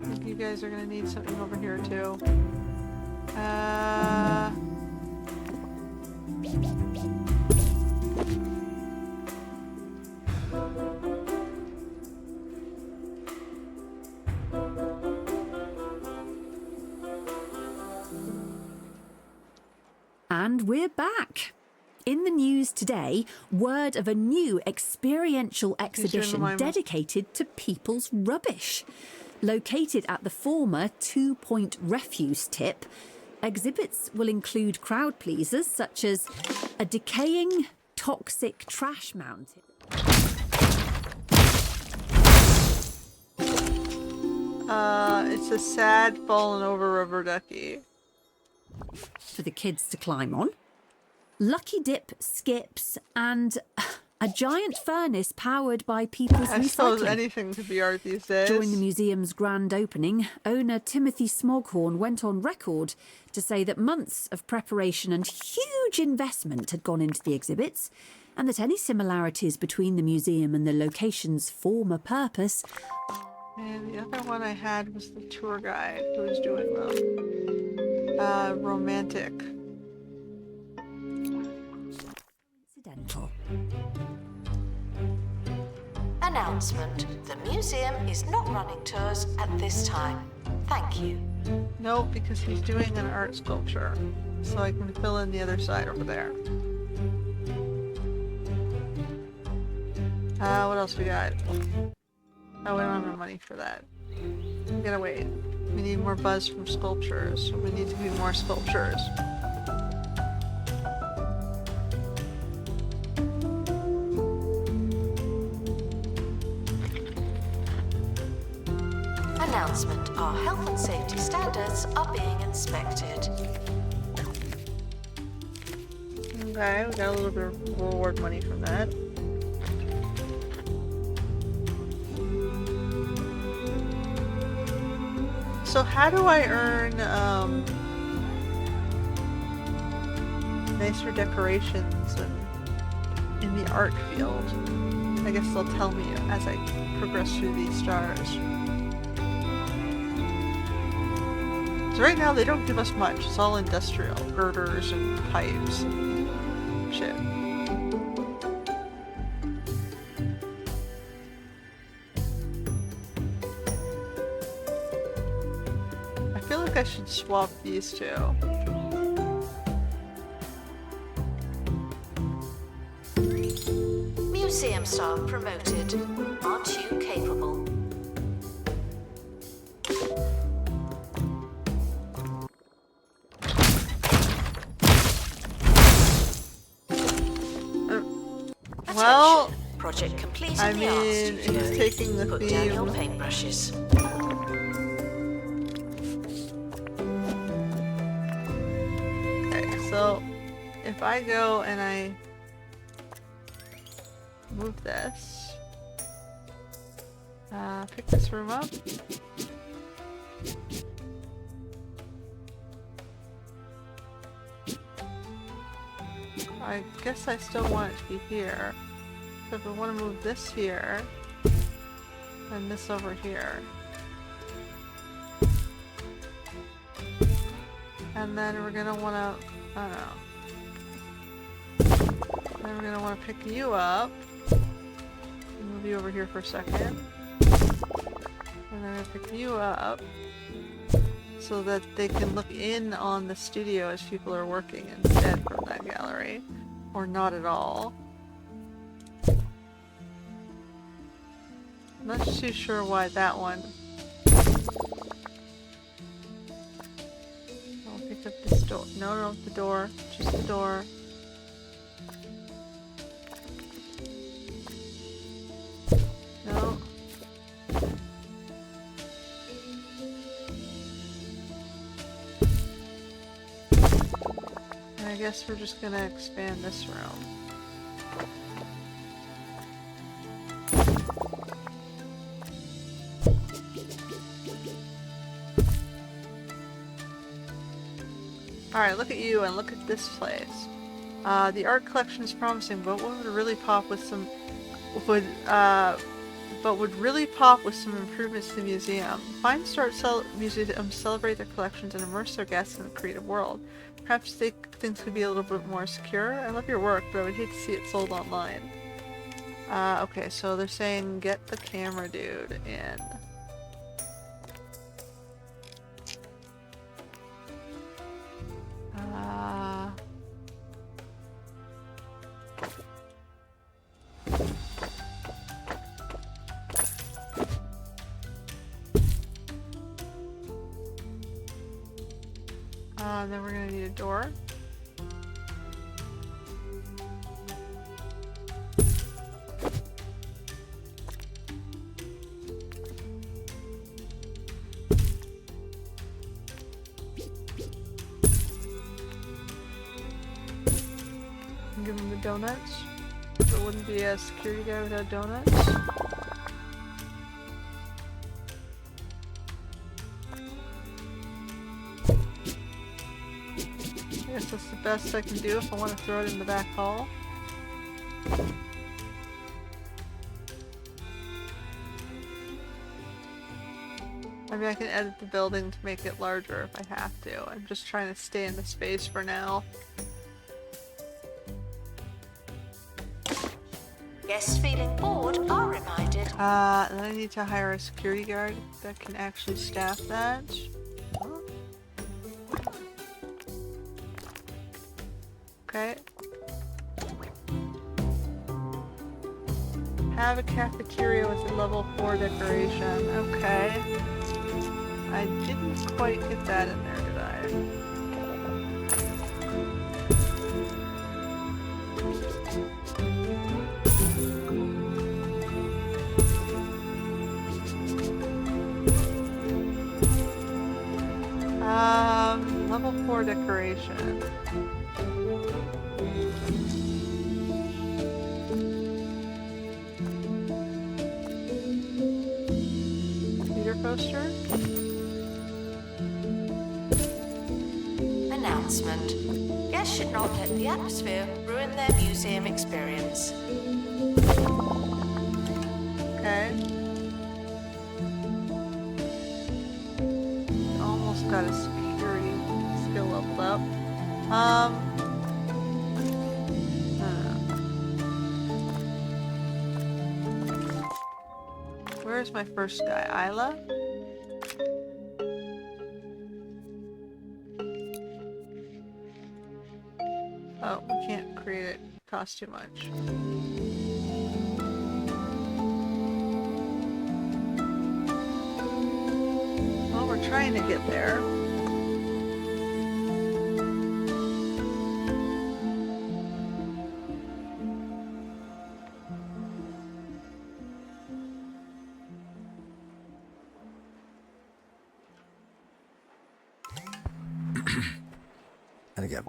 I think you guys are gonna need something over here too. And we're back. In the news today, word of a new experiential exhibition remind me. dedicated to people's rubbish. Located at the former 2 Point refuse tip, exhibits will include crowd pleasers such as a decaying, toxic trash mountain. It's a sad fallen over rubber ducky. For the kids to climb on, lucky dip skips, and a giant furnace powered by people's I suppose recycling. anything could be art these days. During the museum's grand opening, owner Timothy Smoghorn went on record to say that months of preparation and huge investment had gone into the exhibits, and that any similarities between the museum and the location's former purpose. And the other one I had was the tour guide who was doing them. Romantic. Incidental. Announcement. The museum is not running tours at this time. Thank you. No, because he's doing an art sculpture. So I can fill in the other side over there. What else we got? Oh, we don't have money for that. We gotta wait. We need more buzz from sculptures. We need to be more sculptures. Announcement. Our health and safety standards are being inspected. Okay, we got a little bit of reward money from that. So how do I earn nicer decorations in the art field? I guess they'll tell me as I progress through these stars. So right now they don't give us much. It's all industrial, girders and pipes and shit. I feel like I should swap these two. Museum staff promoted. Aren't you capable? Well, Attention. Project completed. I the art mean, studio. he's taking the Put down your theme. paintbrushes. Okay, so if I go and I move this, pick this room up. I guess I still want it to be here. So if I want to move this here, and this over here. And then we're gonna wanna, I don't know. Then we're gonna wanna pick you up. Move you over here for a second. And then I pick you up. So that they can look in on the studio as people are working instead from that gallery. Or not at all. I'm not too sure why that one. I'll pick up this door. No, the door. Just the door. guess we're just gonna expand this room. Alright, look at you and look at this place. The art collection is promising, but what would really pop with some would really pop with some improvements to the museum. Fine start museums celebrate their collections and immerse their guests in the creative world. Perhaps things could be a little bit more secure. I love your work, but I would hate to see it sold online. Okay, so they're saying get the camera dude in. Then we're gonna need a door. Give him the donuts. There wouldn't be a security guy without donuts. I guess that's the best I can do if I want to throw it in the back hall. I mean, I can edit the building to make it larger if I have to. I'm just trying to stay in the space for now. Guests feeling bored are reminded. Then I need to hire a security guard that can actually staff that. Okay. Have a cafeteria with a level 4 decoration. Okay. I didn't quite get that in there, did I? Level 4 decoration. Computer poster? Announcement. Guests should not let the atmosphere ruin their museum experience. Okay. Almost got a security skill leveled up. Where's my first guy? Isla? Oh, we can't create it. Costs too much. Well, we're trying to get there. And again.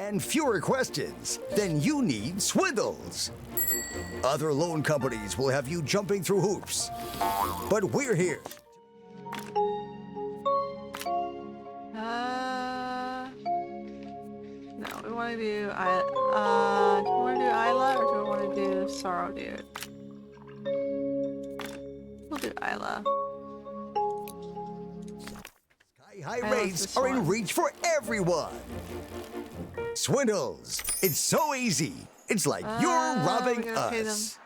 And fewer questions, then you need Swindles. Other loan companies will have you jumping through hoops, but we're here. No, we want to do do we want to do Isla or do we want to do Sorrow Dude? We'll do Isla. High rates are in reach for everyone. Swindles, it's so easy. It's like you're robbing us.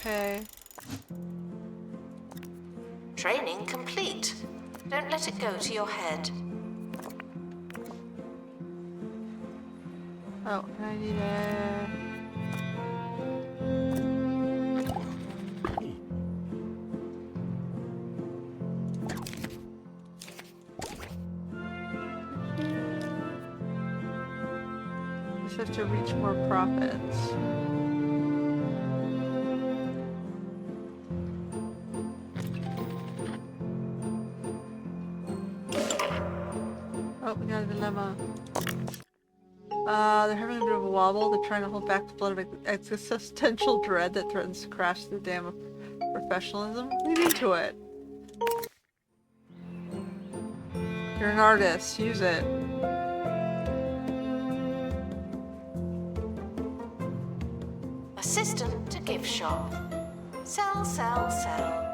Pay. Training complete. Don't let it go to your head. Oh, I need a... Just have to reach more profits. wobble. They're trying to hold back the flood of existential dread that threatens to crash the dam of professionalism. Lean into it. You're an artist. Use it. Assistant to gift shop. Sell, sell, sell.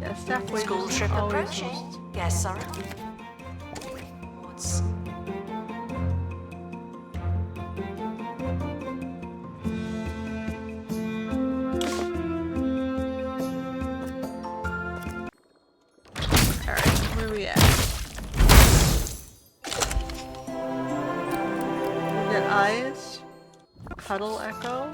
Yeah, staff wages School trip always approaching. most- Yes, sorry. What's Alright, where are we at? We got eyes. Cuddle echo.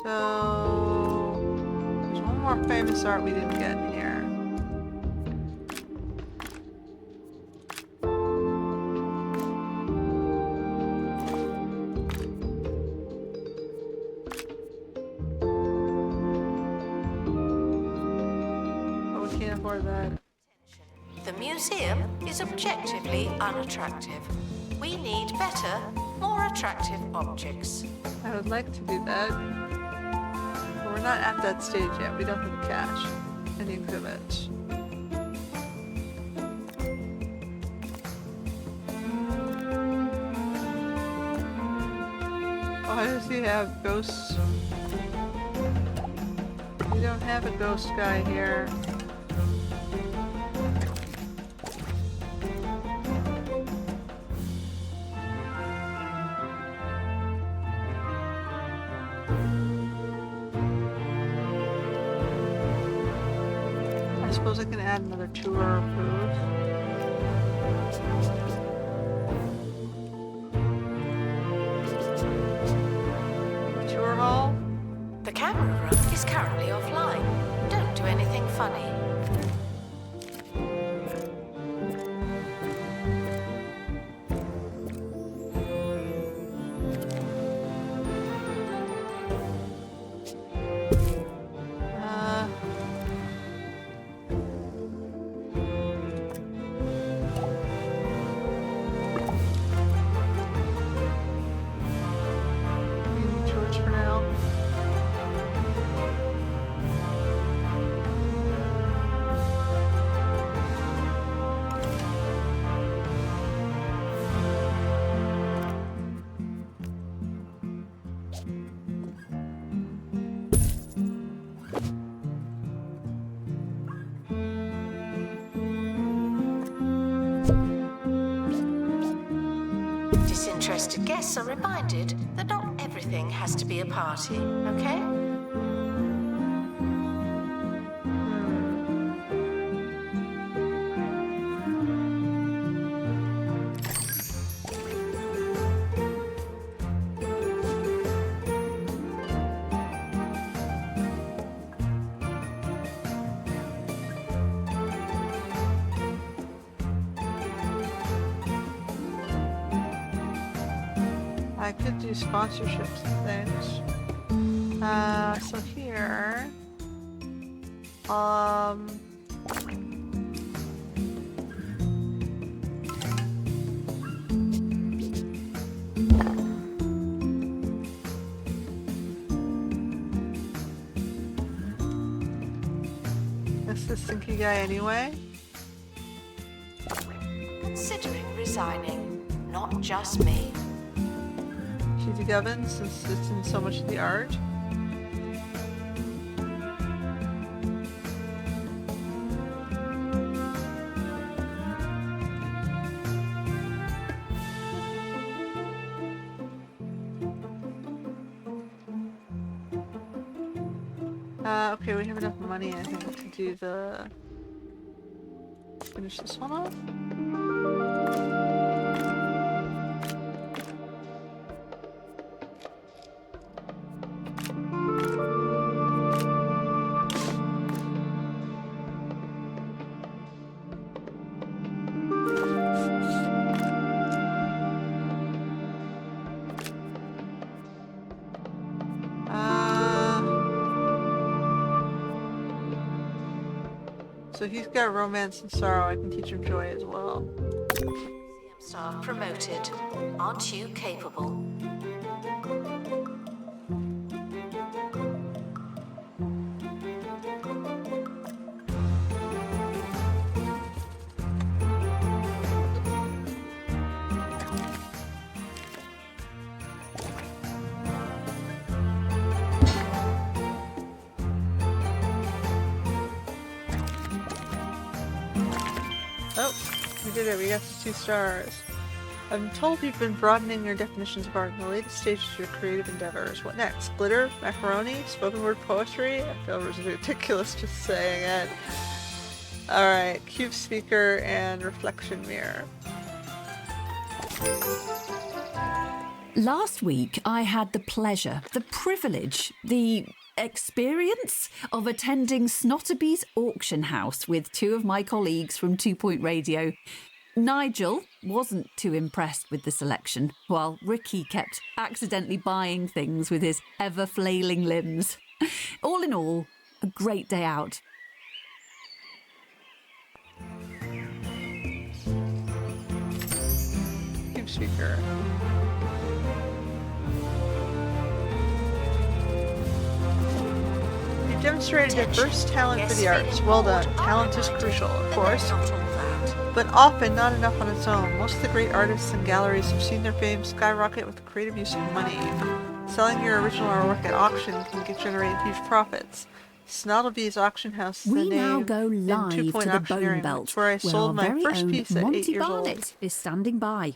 So there's one more famous art we didn't get in here. Oh, we can't afford that. The museum is objectively unattractive. We need better, more attractive objects. I would like to do that. But we're not at that stage yet. We don't have the cash and the exhibit. Why does he have ghosts? We don't have a ghost guy here. I suppose I can add another tour booth. Tour hall? The camera room is currently offline. Don't do anything funny. Uh, George for now. Disinterested guests are reminded that not everything has to be a party, okay? I could do sponsorships and things. So here, that's the stinky guy anyway. Considering resigning, not just me. Cheesy Gubbins, since it's in so much of the art. Okay, we have enough money, I think, to do the... finish this one off. So he's got romance and sorrow. I can teach him joy as well. Star promoted. Aren't you capable? Oh, we did it. We got the 2 stars. I'm told you've been broadening your definitions of art in the latest stages of your creative endeavors. What next? Glitter? Macaroni? Spoken word poetry? I feel ridiculous just saying it. Alright, cube speaker and reflection mirror. Last week, I had the pleasure, the privilege, the experience of attending Snotterby's auction house with 2 of my colleagues from 2 Point Radio. Nigel wasn't too impressed with the selection, while Ricky kept accidentally buying things with his ever-flailing limbs. All in all, a great day out. Cube speaker. You've demonstrated diverse talent for the arts. Well done. Talent is crucial, of course, but often not enough on its own. Most of the great artists and galleries have seen their fame skyrocket with the creative use of money. Selling your original artwork at auction can generate huge profits. Snottleby's auction house is We the now name go in live 2 to Point the Auctioneering, Bone Belt, which is where I where sold our my very first own piece at 8 Monty years old. Barnett is standing by.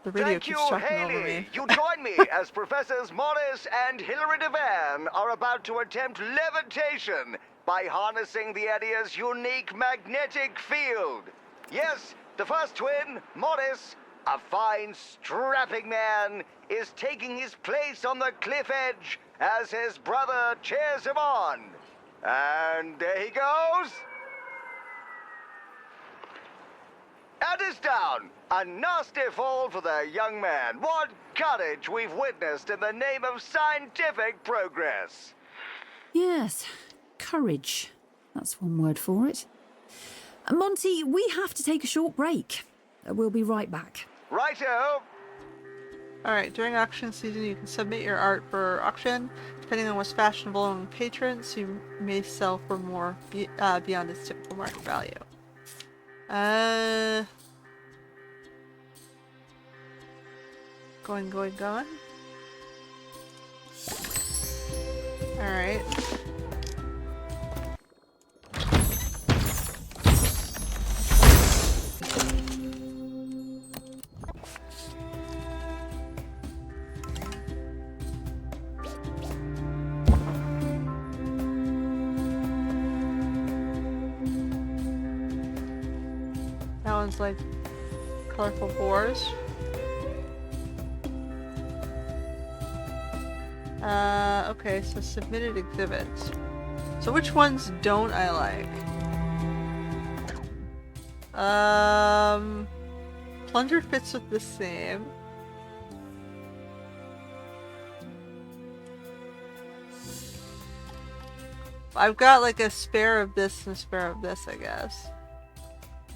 The radio Thank keeps you, talking over Haley. me. You join me as Professors Morris and Hilary Devan are about to attempt levitation by harnessing the area's unique magnetic field. Yes, the first twin, Morris, a fine, strapping man, is taking his place on the cliff edge as his brother cheers him on. And there he goes. And it's down. A nasty fall for the young man. What courage we've witnessed in the name of scientific progress. Yes, courage. That's one word for it. Monty, we have to take a short break. We'll be right back. Righto. Alright, during auction season you can submit your art for auction. Depending on what's fashionable among patrons, you may sell for more beyond its typical market value. Going. Alright. That one's like colorful boars. Okay, so submitted exhibits. So which ones don't I like? Plunger fits with the same. I've got like a spare of this and a spare of this, I guess.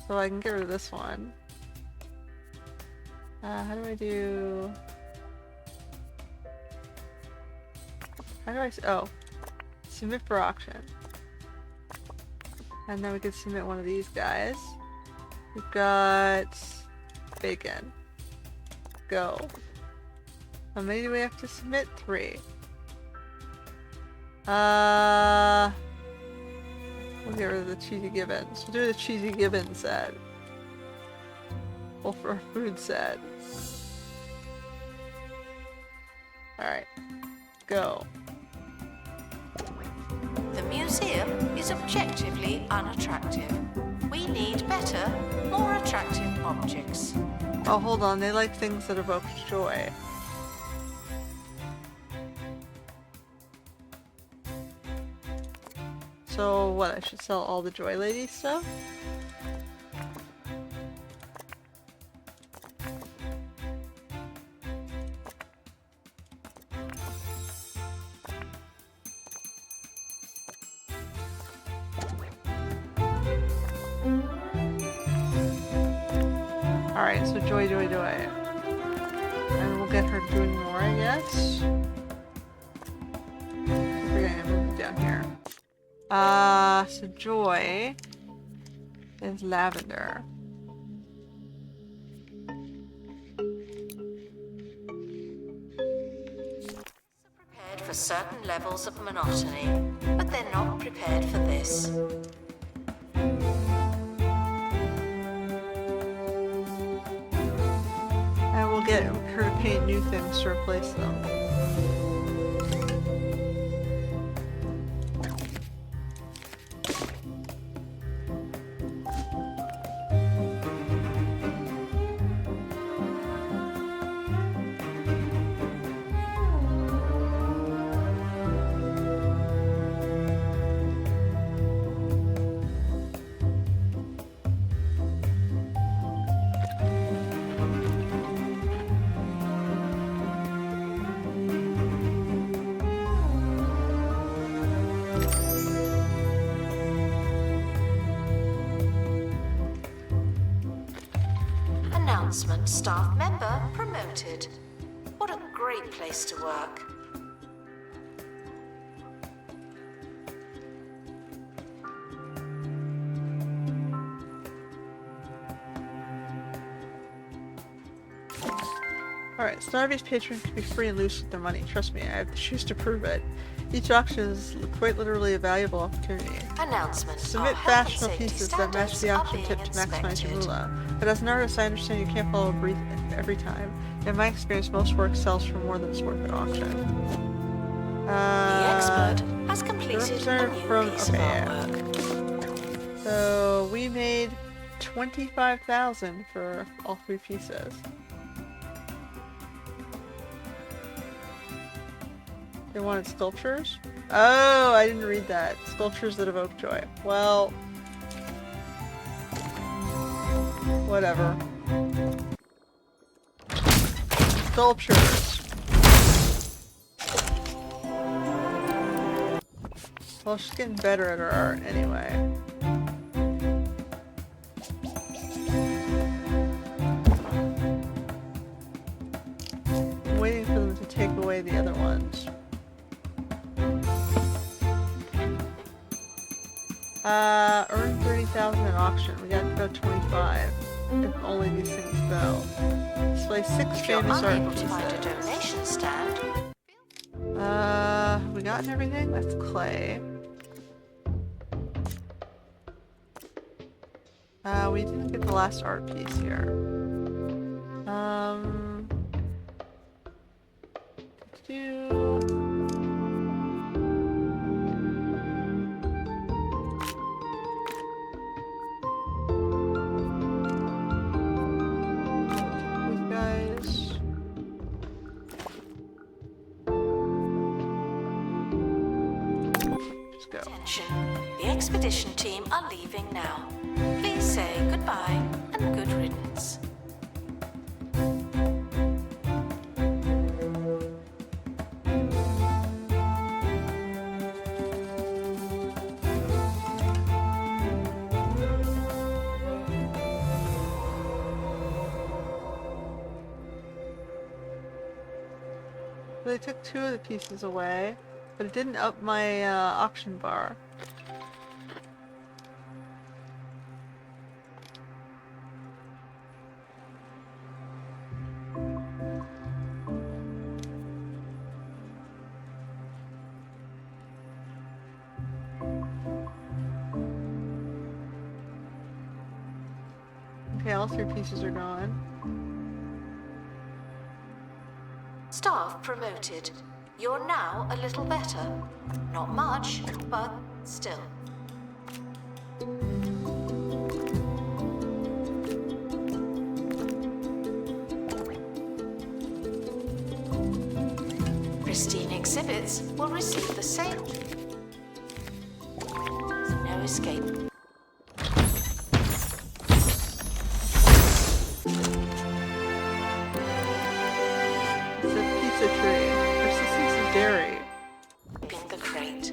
So I can get rid of this one. How do I do... How do I... Oh. Submit for auction. And then we can submit one of these guys. We've got... bacon. Go. How many do we have to submit? 3. We'll get rid of the Cheesy Gibbons. We'll do the Cheesy Gibbons set. Well, for a food set. Alright. Go. The museum is objectively unattractive. We need better, more attractive objects. Oh, hold on. They like things that evoke joy. So, what? I should sell all the Joy Lady stuff? Alright, so Joy. And we'll get her doing more, I guess. We're gonna move it down here. So Joy is lavender. Prepared for certain levels of monotony, but they're not prepared for this. And we'll get her to paint new things to replace them. Announcement, staff member promoted. What a great place to work. Alright, Snarby's patron can be free and loose with their money. Trust me, I have the shoes to prove it. Each auction is quite literally a valuable opportunity. Announcement. Submit Our health and fashionable safety pieces that match standards the are auction being tip to maximize your inspected. moolah. But as an artist, I understand you can't follow a brief every time. In my experience, most work sells for more than it's worth at auction. The expert has completed a representative new from- piece okay, of yeah. artwork. So we made 25,000 for all 3 pieces. They wanted sculptures? Oh, I didn't read that. Sculptures that evoke joy. Well, whatever. Sculptures. Well, she's getting better at her art anyway. I'm waiting for them to take away the other ones. Earn 30,000 at auction. We got to go 25. If only these things go. Display 6 If you're famous art unable to find a pieces. donation stand, Have we gotten everything? That's clay. We didn't get the last art piece here. These guys. Just go. attention. The expedition team are leaving now. Please say goodbye and good riddance. They took 2 of the pieces away, but it didn't up my auction bar. Okay, all 3 pieces are gone. Staff promoted. You're now a little better. Not much, but still. Pristine exhibits will receive the same. No escape. It's a pizza tree. Persistence of dairy. In the crate.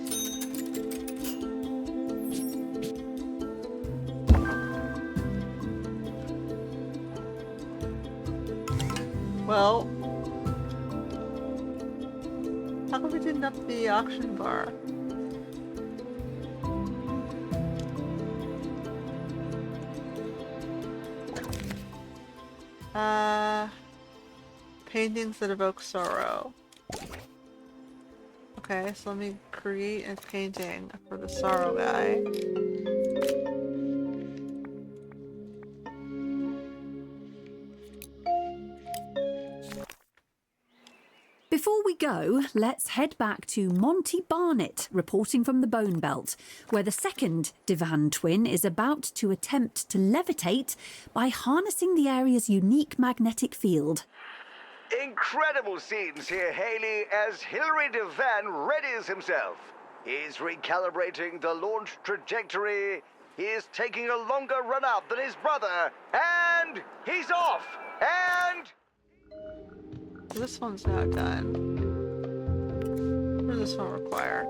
Well, how come we didn't up the auction bar? Paintings that evoke sorrow. Okay, so let me create a painting for the sorrow guy. Before we go, let's head back to Monty Barnett, reporting from the Bone Belt, where the second Divan twin is about to attempt to levitate by harnessing the area's unique magnetic field. Incredible scenes here, Haley, as Hilary Devan readies himself. He's recalibrating the launch trajectory. He is taking a longer run up than his brother. And he's off. And... This one's now done. What does this one require?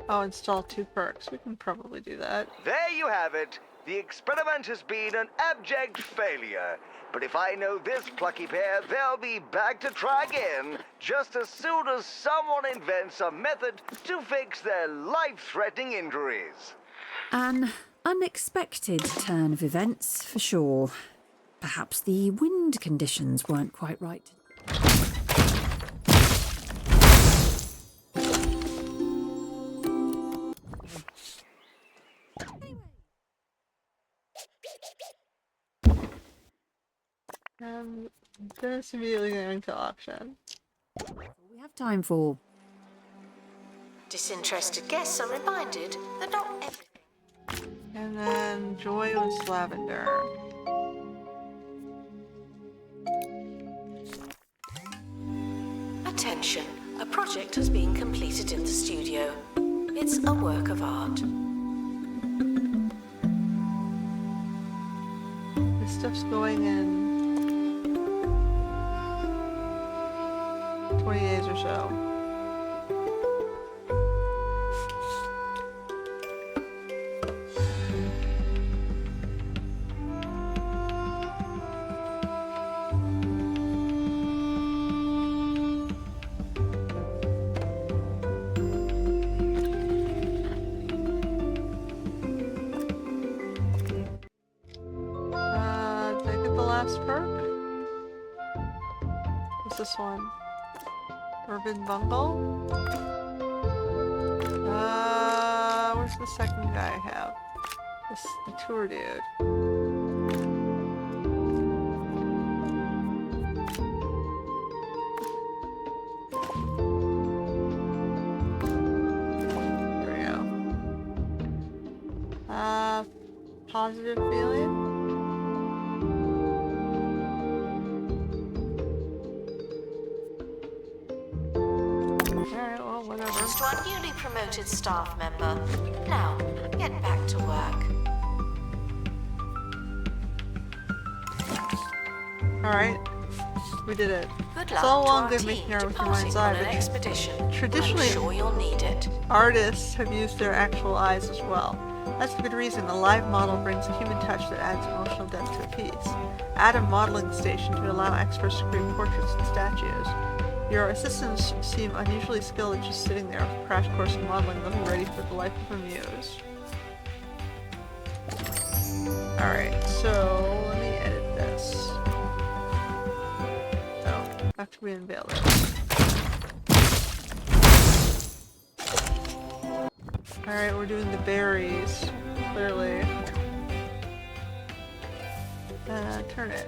Oh, install 2 perks. We can probably do that. there you have it. The experiment has been an abject failure. But if I know this plucky pair, they'll be back to try again just as soon as someone invents a method to fix their life-threatening injuries. An unexpected turn of events, for sure. Perhaps the wind conditions weren't quite right. Just immediately going to auction. We have time for. Disinterested guests are reminded that not everything. And then Joyless Lavender. Attention, a project has been completed in the studio. It's a work of art. This stuff's going in 20 days or so. Did I get the last perk? What's this one? Urban Bungle? Where's the second guy I have? The tour dude. There we go. Positive feeling? Alright, well, whatever. To our newly promoted staff member. Now, get back to work. Alright. We did it. Good It's luck all to well our good team making art with your departing mind's on eye, an but expedition. traditionally- I'm sure you'll need it. artists have used their actual eyes as well. That's a good reason. A live model brings a human touch that adds emotional depth to a piece. Add a modeling station to allow experts to create portraits and statues. Your assistants seem unusually skilled at just sitting there with a crash course in modeling, looking ready for the life of a muse. Alright, so let me edit this. Oh, after we unveil it. Alright, we're doing the berries, clearly. Turn it.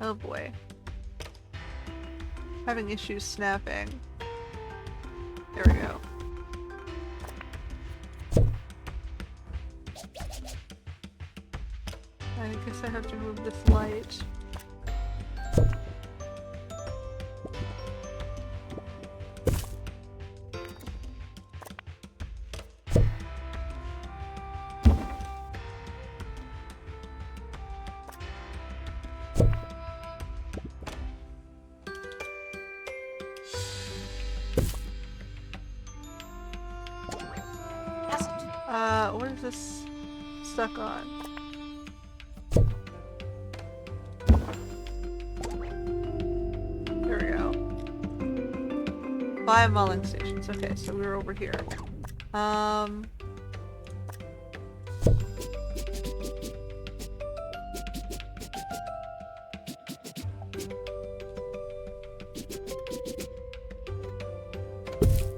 Oh boy. Having issues snapping. There we go. I guess I have to move this light. stuck on? There we go. 5 modeling stations. Okay, so we were over here.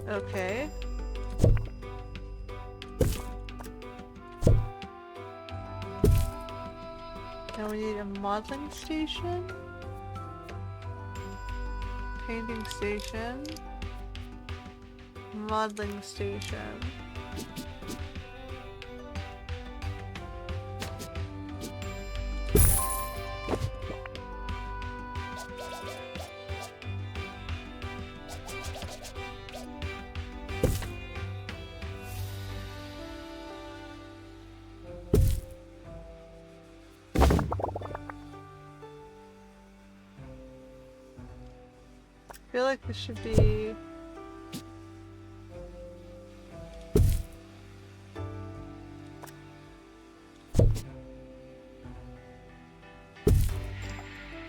Okay. Now we need a modeling station. Painting station. Modeling station. I feel like this should be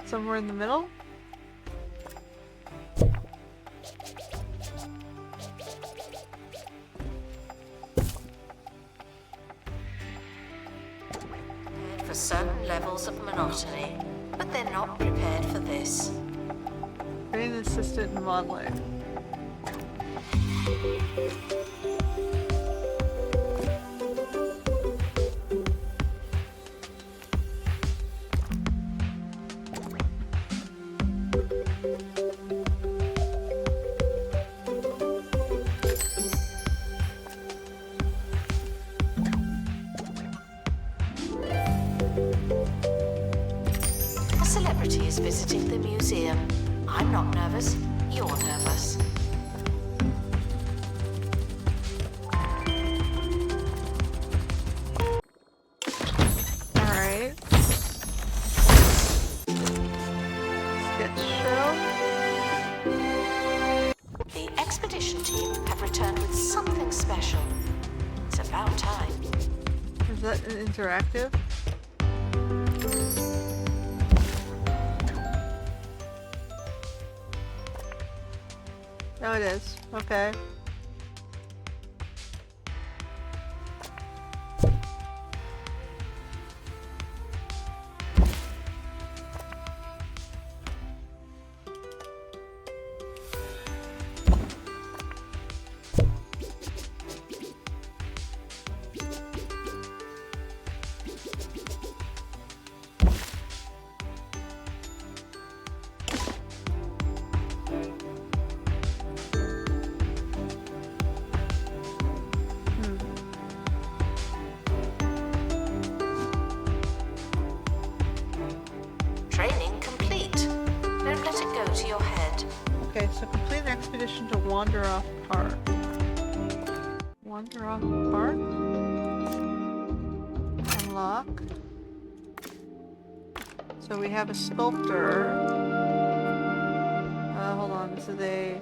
somewhere in the middle. For certain levels of monotony, but they're not prepared for this. Brain assistant in modeling. A celebrity is visiting the museum. I'm not nervous, you're nervous. Alright. Sketch show. The expedition team have returned with something special. It's about time. Is that an interactive? Oh, it is. Okay. Training complete. Don't let it go to your head. Okay, so complete an expedition to wander off park. Wander off park? Unlock. So we have a sculptor. Hold on, this is a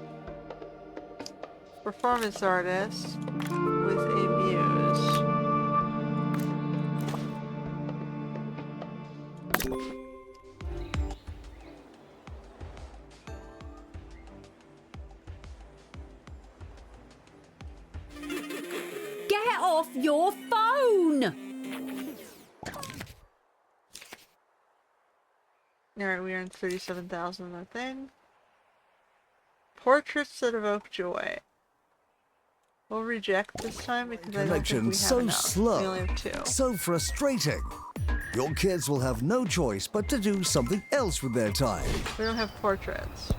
performance artist with a muse. Get off your phone! Alright, we earned 37,000 on that thing. Portraits that evoke joy. We'll reject this time because I don't think we Connection have so enough. slow, We only have 2. so frustrating. Your kids will have no choice but to do something else with their time. We don't have portraits.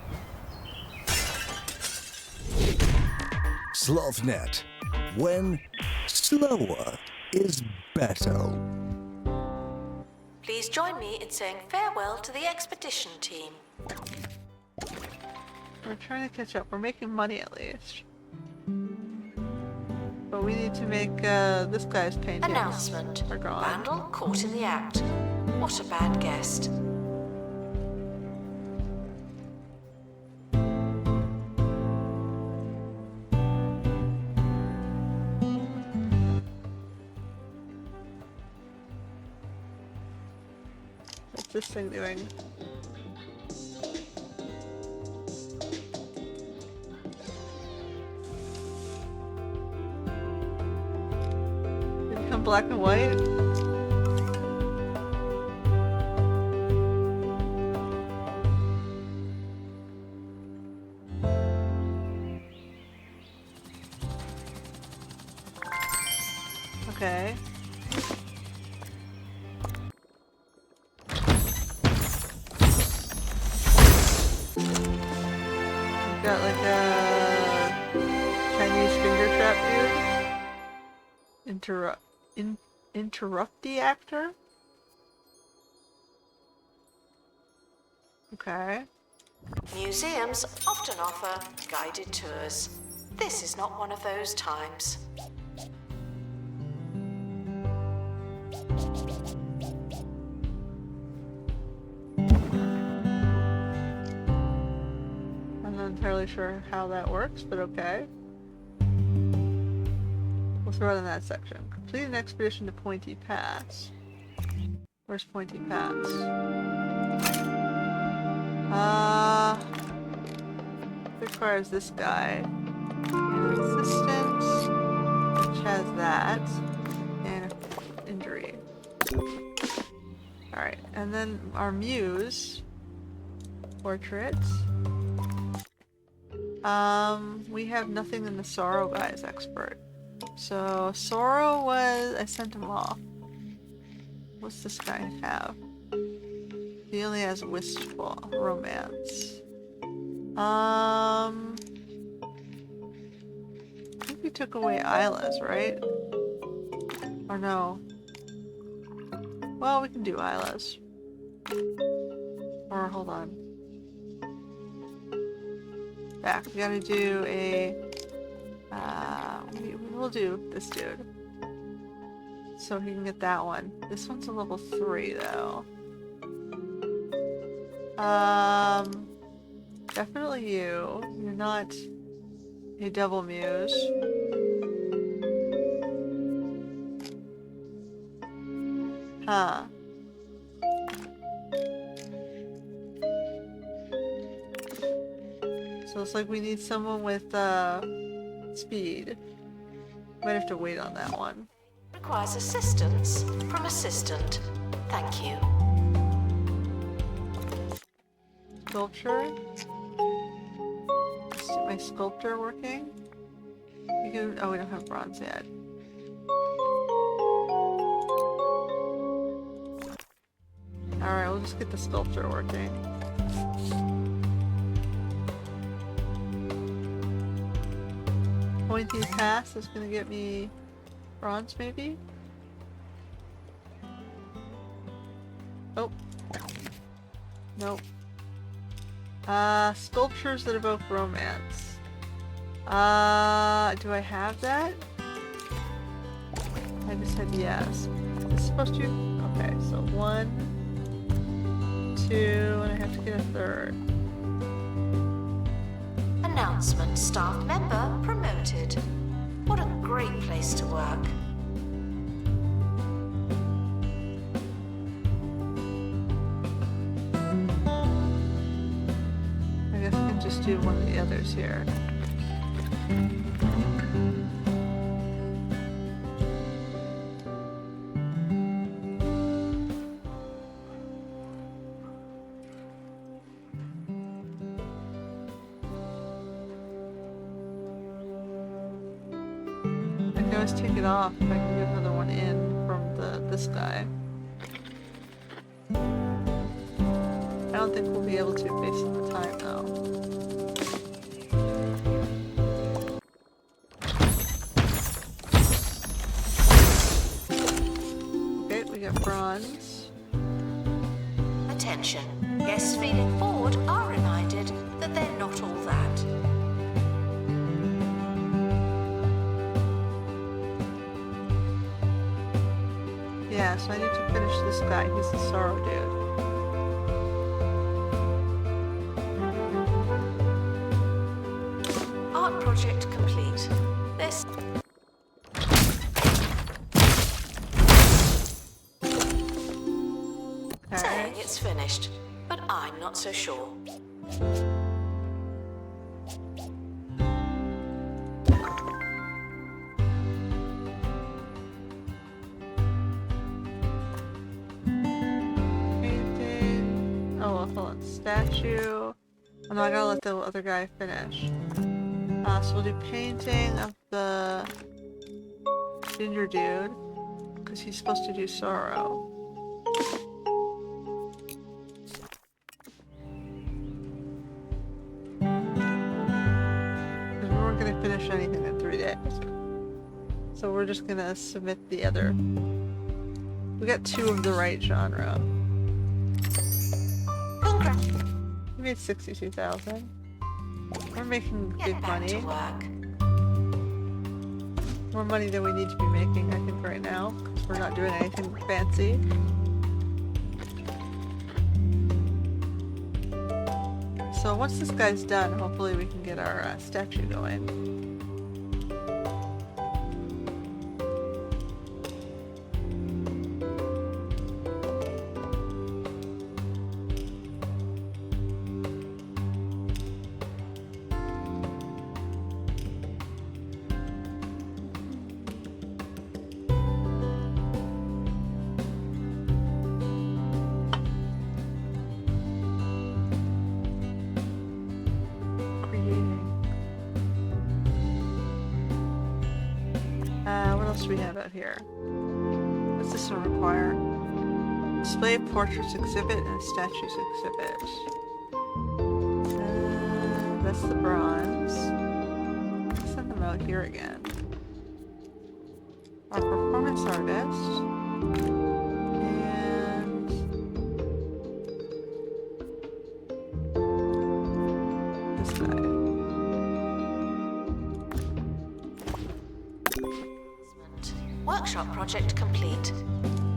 SlothNet. When slower is better. Please join me in saying farewell to the expedition team. We're trying to catch up. We're making money at least. But we need to make this guy's paintings. Announcement. Are gone. Vandal caught in the act. What a bad guest. this thing doing? Did it become black and white? Okay. We've got like a Chinese finger trap dude. Interrupt the actor? Okay. Museums often offer guided tours. This is not one of those times. I'm not entirely sure how that works, but okay. We'll throw it in that section. Complete an expedition to Pointy Pass. Where's Pointy Pass? Requires this guy. An assistant, which has that. And an injury. Alright, and then our muse portrait. We have nothing in the Sorrow guy's expert. So Sorrow was, I sent him off. What's this guy have? He only has wistful romance. I think we took away Isla's, right? Or no? Well, we can do Isla's. Or hold on. Back. We gotta do a. We'll do this dude. So he can get that one. This one's a level 3 though. Definitely you. You're not a double muse. Huh. So it's like we need someone with speed. Might have to wait on that one. Requires assistance from assistant. Thank you. Sculpture. Is my sculptor working? We can, oh, we don't have bronze yet. Alright, we'll just get the sculpture working. Pointy Pass is gonna get me bronze, maybe? Oh. Nope. Sculptures that evoke romance. Do I have that? I just said yes. It's supposed to... Okay, so 1, 2, and I have to get a third. Announcement: staff member promoted. What a great place to work. I guess I can just do one of the others here. I can always take it off if I can get another one in from this guy. I don't think we'll be able to based on the time though. Okay, we got bronze. Attention. Guests feeling bored are reminded that they're not all that. Yeah, so I need to finish this guy. He's the Sorrow dude. Art project complete. This saying Alright. it's it's finished, but I'm not so sure. Painting. Oh, well, hold on. Statue. Oh no, I gotta let the other guy finish. So we'll do painting of the ginger dude, because he's supposed to do sorrow. Because we weren't gonna finish anything in 3 days. So we're just gonna submit the other. We got 2 of the right genre. Congrats. We made 62,000. We're making Get big back money. to work. More money than we need to be making, I think, right now, because we're not doing anything fancy. So once this guy's done, hopefully we can get our statue going. What else do we have out here? What's this one require? Display of portraits exhibit and a statues exhibit. That's the bronze. Let's send them out here again. Our performance artist. And this guy. Workshop project complete.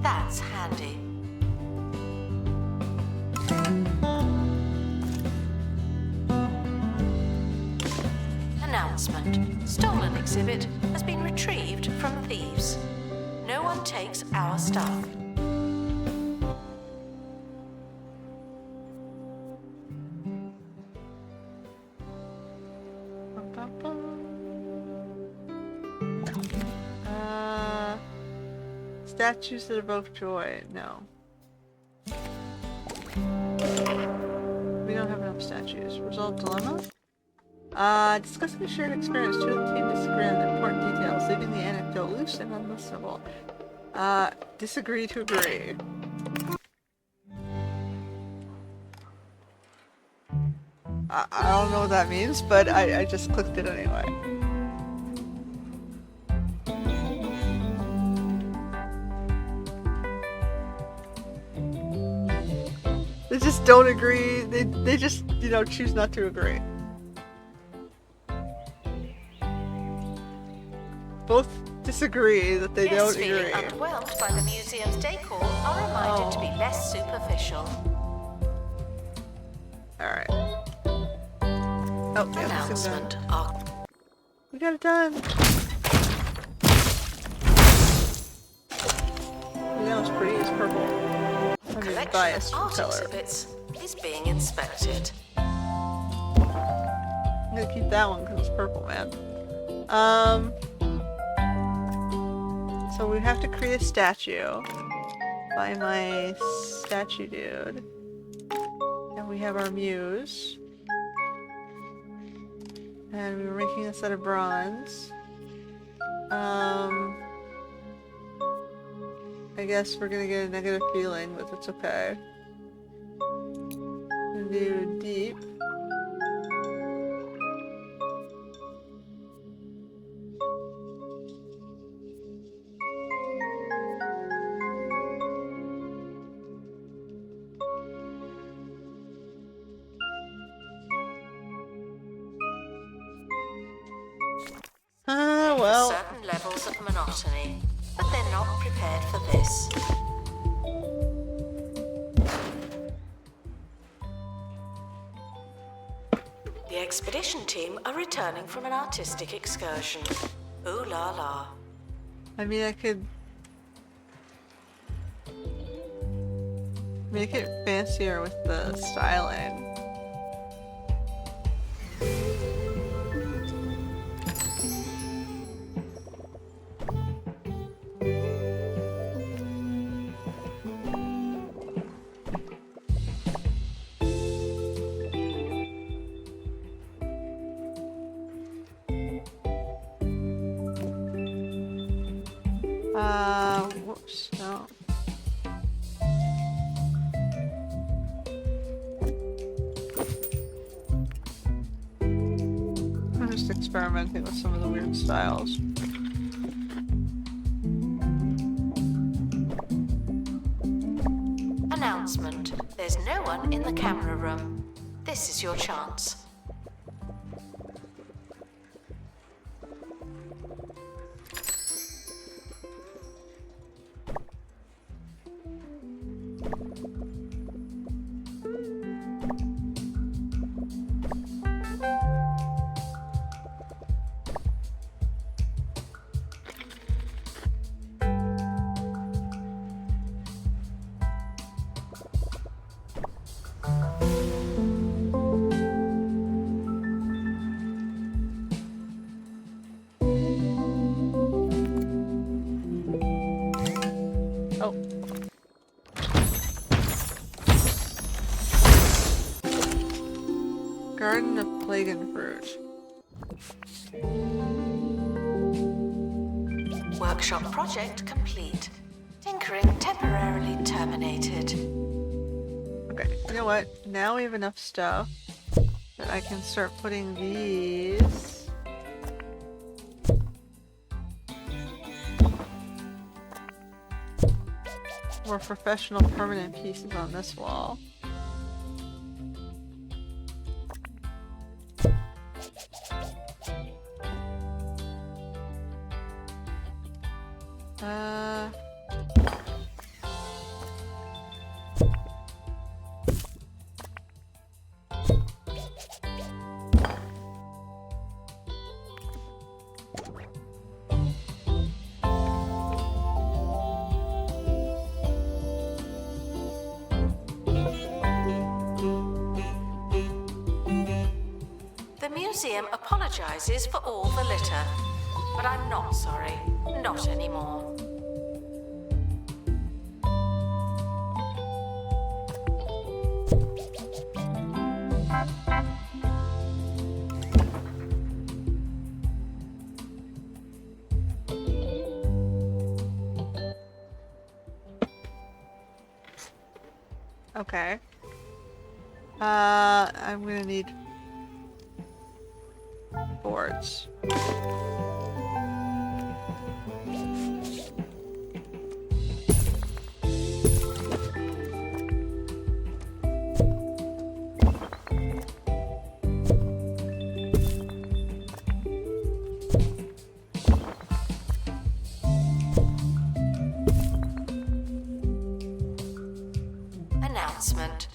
That's handy. Announcement. Stolen exhibit has been retrieved from thieves. No one takes our stuff. Statues that evoke joy. No. We don't have enough statues. Resolve dilemma? Discussing a shared experience. Two of the team disagree on the important details, leaving the anecdote loose and unlistenable. Disagree to agree. I don't know what that means, but I just clicked it anyway. They just don't agree. They just, you know, choose not to agree. Both disagree that they don't Guests agree. feeling underwhelmed by the museum's decor are reminded to be less superficial. Alright. Oh, yeah, this is done. Announcement. We got it done. You know, it's pretty. It's purple. I'm being Collection biased of from art color. exhibits is being inspected. I'm gonna keep that one because it's purple, man. So we have to create a statue by my statue dude. And we have our muse. And we were making a set of bronze. I guess we're gonna get a negative feeling, but it's okay. We're gonna do deep. Well. Certain levels of monotony, but they're not prepared for this. The expedition team are returning from an artistic excursion. Ooh la la. I mean, I could Make it fancier with the styling. Whoops, no. I'm just experimenting with some of the weird styles. Announcement. There's no one in the camera room. This is your chance. Oh. Garden of Plague and Fruit. Workshop project complete. Tinkering temporarily terminated. Okay, you know what? Now we have enough stuff that I can start putting these. More professional permanent pieces on this wall. The museum apologizes for all the litter, but I'm not sorry. Not anymore. Okay. I'm gonna need boards. Announcement.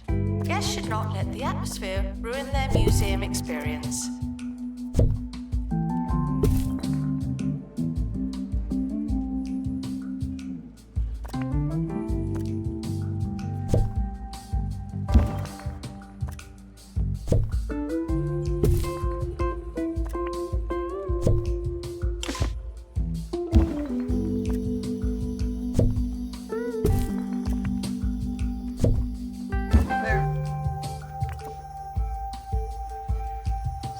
Guests should not let the atmosphere ruin their museum experience.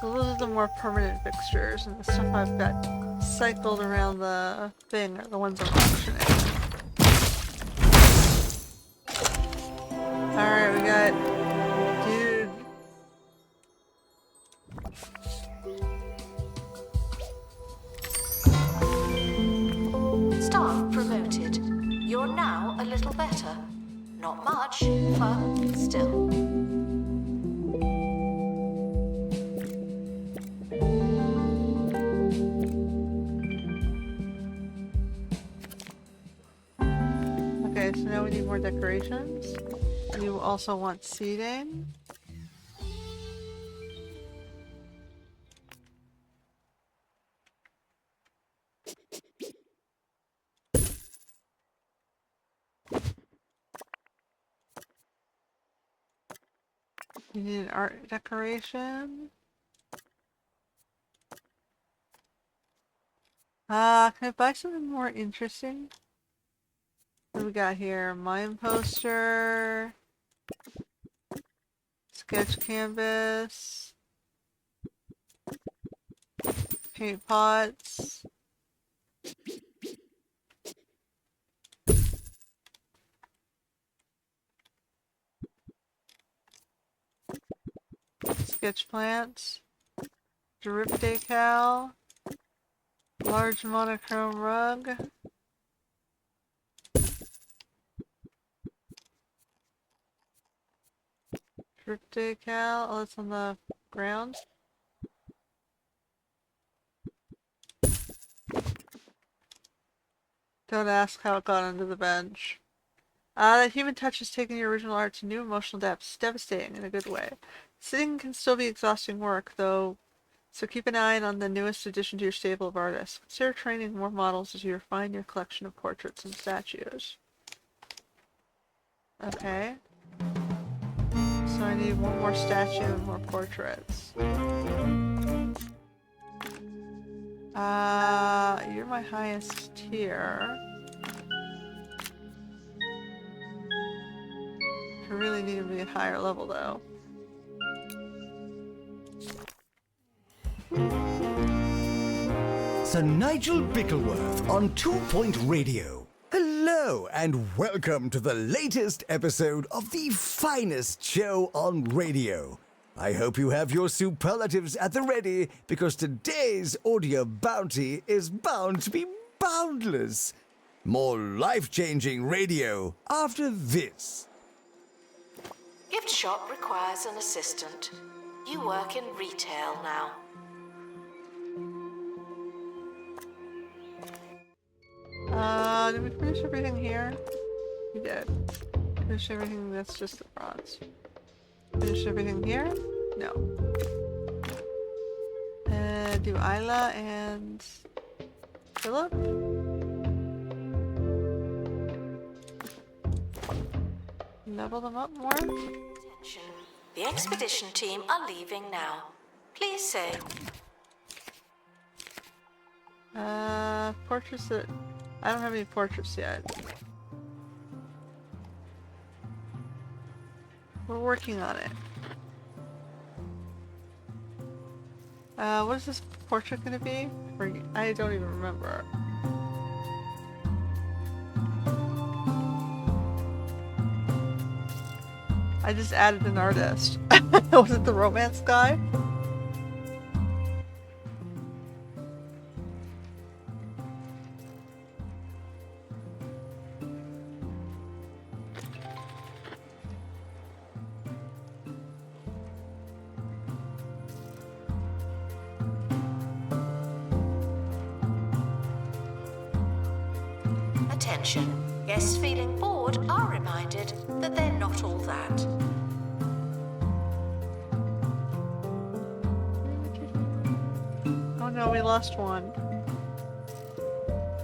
So those are the more permanent fixtures, and the stuff I've got cycled around the thing are the ones I'm auctioning. Alright, we got... Dude. Staff promoted. You're now a little better. Not much, but still. Okay, so now we need more decorations. You also want seating. You need an art decoration. Can I buy something more interesting? What do we got here? Mime poster. Sketch canvas. Paint pots. Sketch plants. Drip decal. Large monochrome rug. Drip decal. Oh, it's on the ground. Don't ask how it got under the bench. That human touch has taken your original art to new emotional depths. Devastating in a good way. Sitting can still be exhausting work, though, so keep an eye on the newest addition to your stable of artists. Consider training more models as you refine your collection of portraits and statues. Okay. So I need one more statue and more portraits. You're my highest tier. I really need to be at higher level though. Sir Nigel Bickleworth on 2 Point Radio. Hello and welcome to the latest episode of the finest show on radio. I hope you have your superlatives at the ready because today's audio bounty is bound to be boundless. More life-changing radio after this. Gift shop requires an assistant. You work in retail now. Did we finish everything here? We did. Finish everything that's just the bronze. Finish everything here? No. Do Isla and Philip? Level them up more? Attention. The expedition team are leaving now. Please say. Portraits that... I don't have any portraits yet. We're working on it. What is this portrait gonna be? I don't even remember. I just added an artist. Was it the romance guy? Attention. Guests feeling bored are reminded that they're not all that. Oh no, we lost one.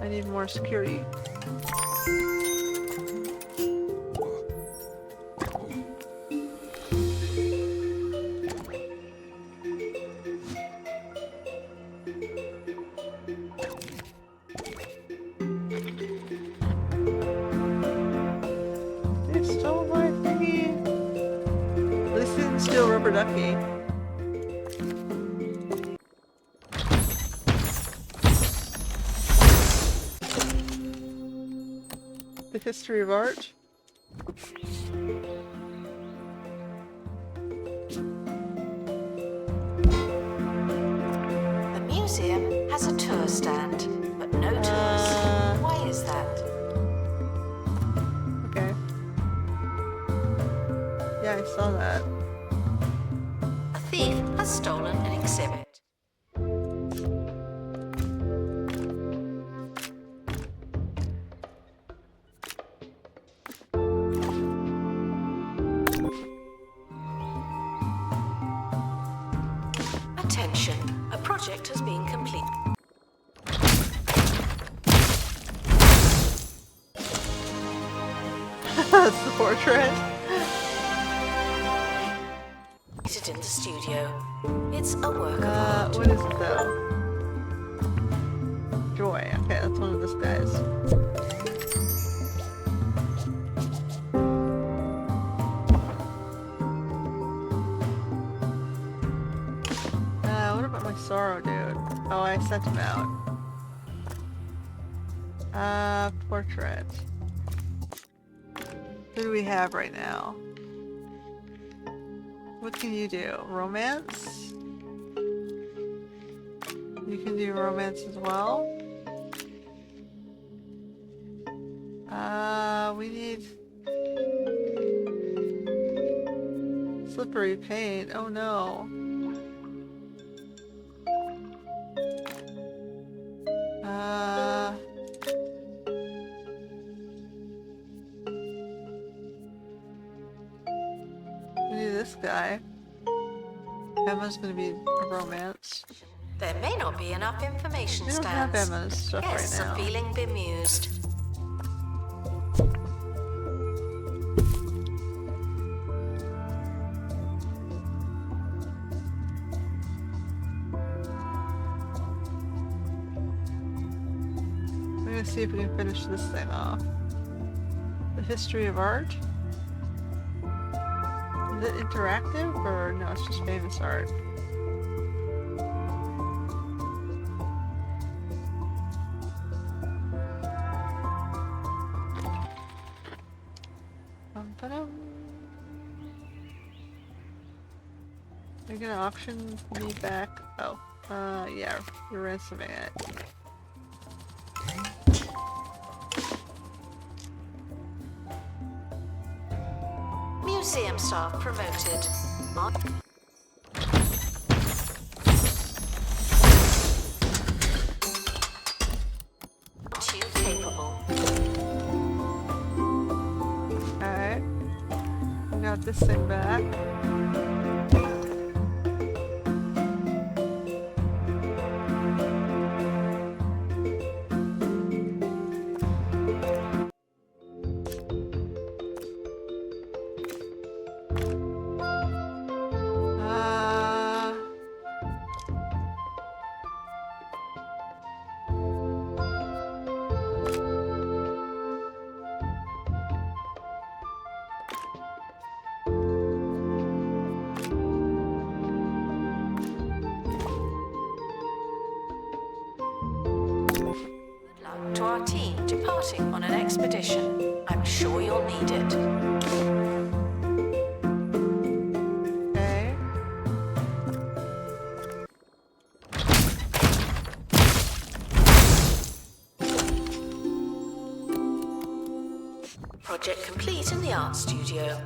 I need more security. They stole my thingy. At least they didn't steal Rubber Ducky. The history of art. The museum has a tour stand, but no tours. Why is that? Okay. Yeah, I saw that. A thief has stolen an exhibit. Attention, a project has been completed. That's the portrait. It in the studio. It's a work of art. What is it though? Joy. Okay, that's one of this guy's. What about my sorrow dude? Oh, I sent him out. Portrait. Who do we have right now? What can you do? Romance? You can do romance as well? We need... Slippery paint. Oh no. We need this guy. Emma's gonna be a romance. There may not be enough information We don't have stands. Emma's stuff Guests right now. are feeling bemused. We're gonna see if we can finish this thing off. The history of art? Is it interactive or no, it's just famous art? Bum-ba-dum. Are you gonna auction me back? Oh, yeah, you're ransoming it. Museum staff promoted. Too capable. Alright. We got this thing back. To our team departing on an expedition. I'm sure you'll need it. Okay. Project complete in the art studio.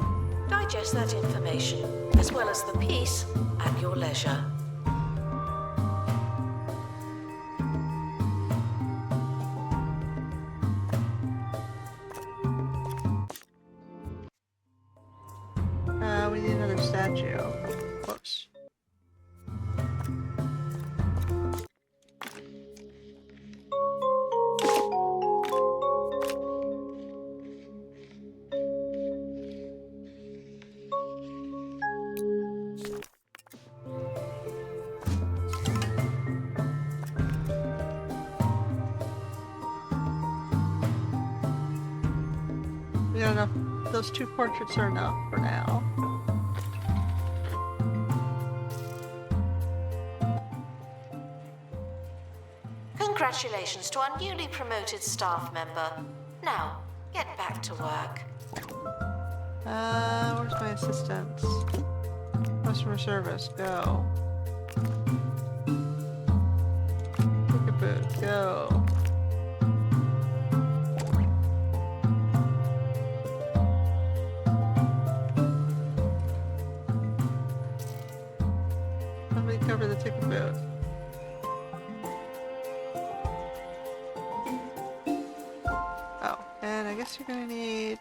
Digest that information, as well as the piece, at your leisure. We need another statue. Whoops. We got enough. Those two portraits are enough for now. Congratulations to our newly promoted staff member. Now, get back to work. Where's my assistants? Customer service, go. Take a boot, go. Somebody cover the ticket booth. Oh, and I guess you're gonna need...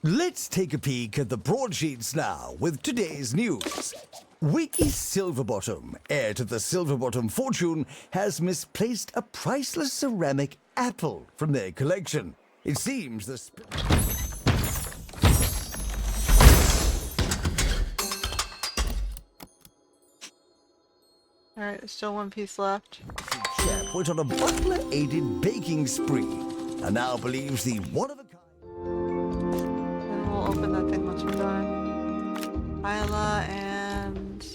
Let's take a peek at the broadsheets now with today's news. Wiki Silverbottom, heir to the Silverbottom fortune, has misplaced a priceless ceramic apple from their collection. It seems the Alright, there's still one piece left. The chap went on a butler-aided baking spree and now believes the one-of-a-kind. And we'll open that thing once we're done. Isla and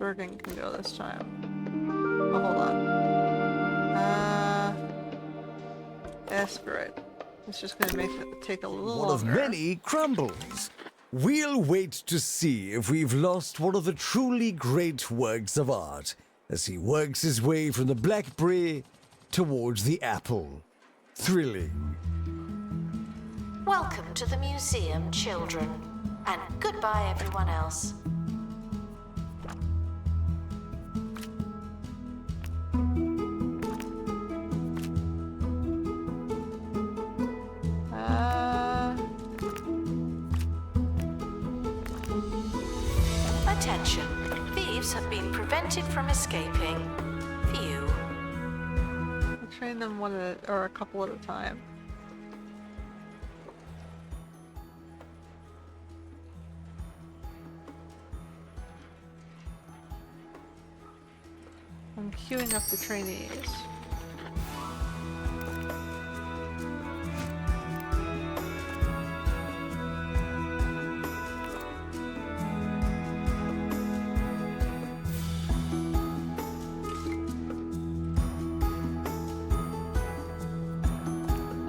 Bergen can go this time. Oh, hold on. Aspirate. It's just gonna make it take a little One of longer. many crumbles. We'll wait to see if we've lost one of the truly great works of art as he works his way from the blackberry towards the apple. Thrilling. Welcome to the museum, children. And goodbye, everyone else. Attention. Thieves have been prevented from escaping. Phew. We'll train them one at or a couple at a time. I'm queuing up the trainees.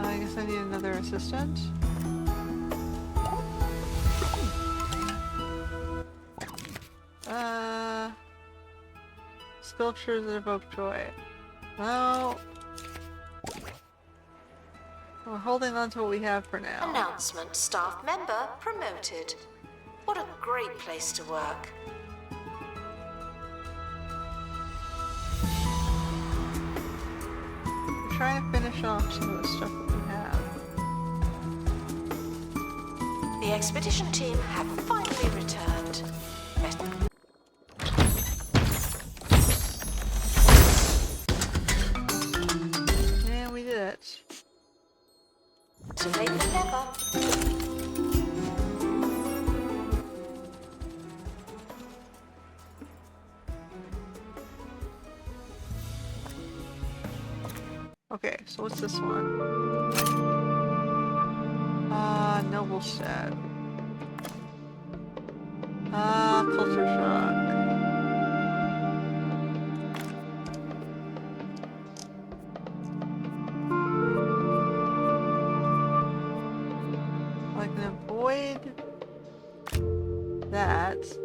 I guess I need another assistant. Sculptures that evoke joy. No. We're holding on to what we have for now. Announcement: staff member promoted. What a great place to work. We're trying to finish off some of the stuff that we have. The expedition team have finally returned. And we did it. Too late than never. Okay, so what's this one? Noblestead. Culture shock. I can avoid that. It's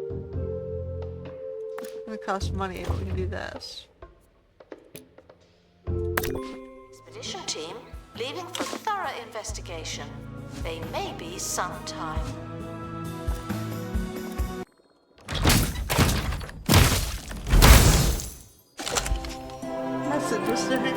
gonna cost money, but we can do this. Expedition team leaving for thorough investigation. They may be some time. That's interesting.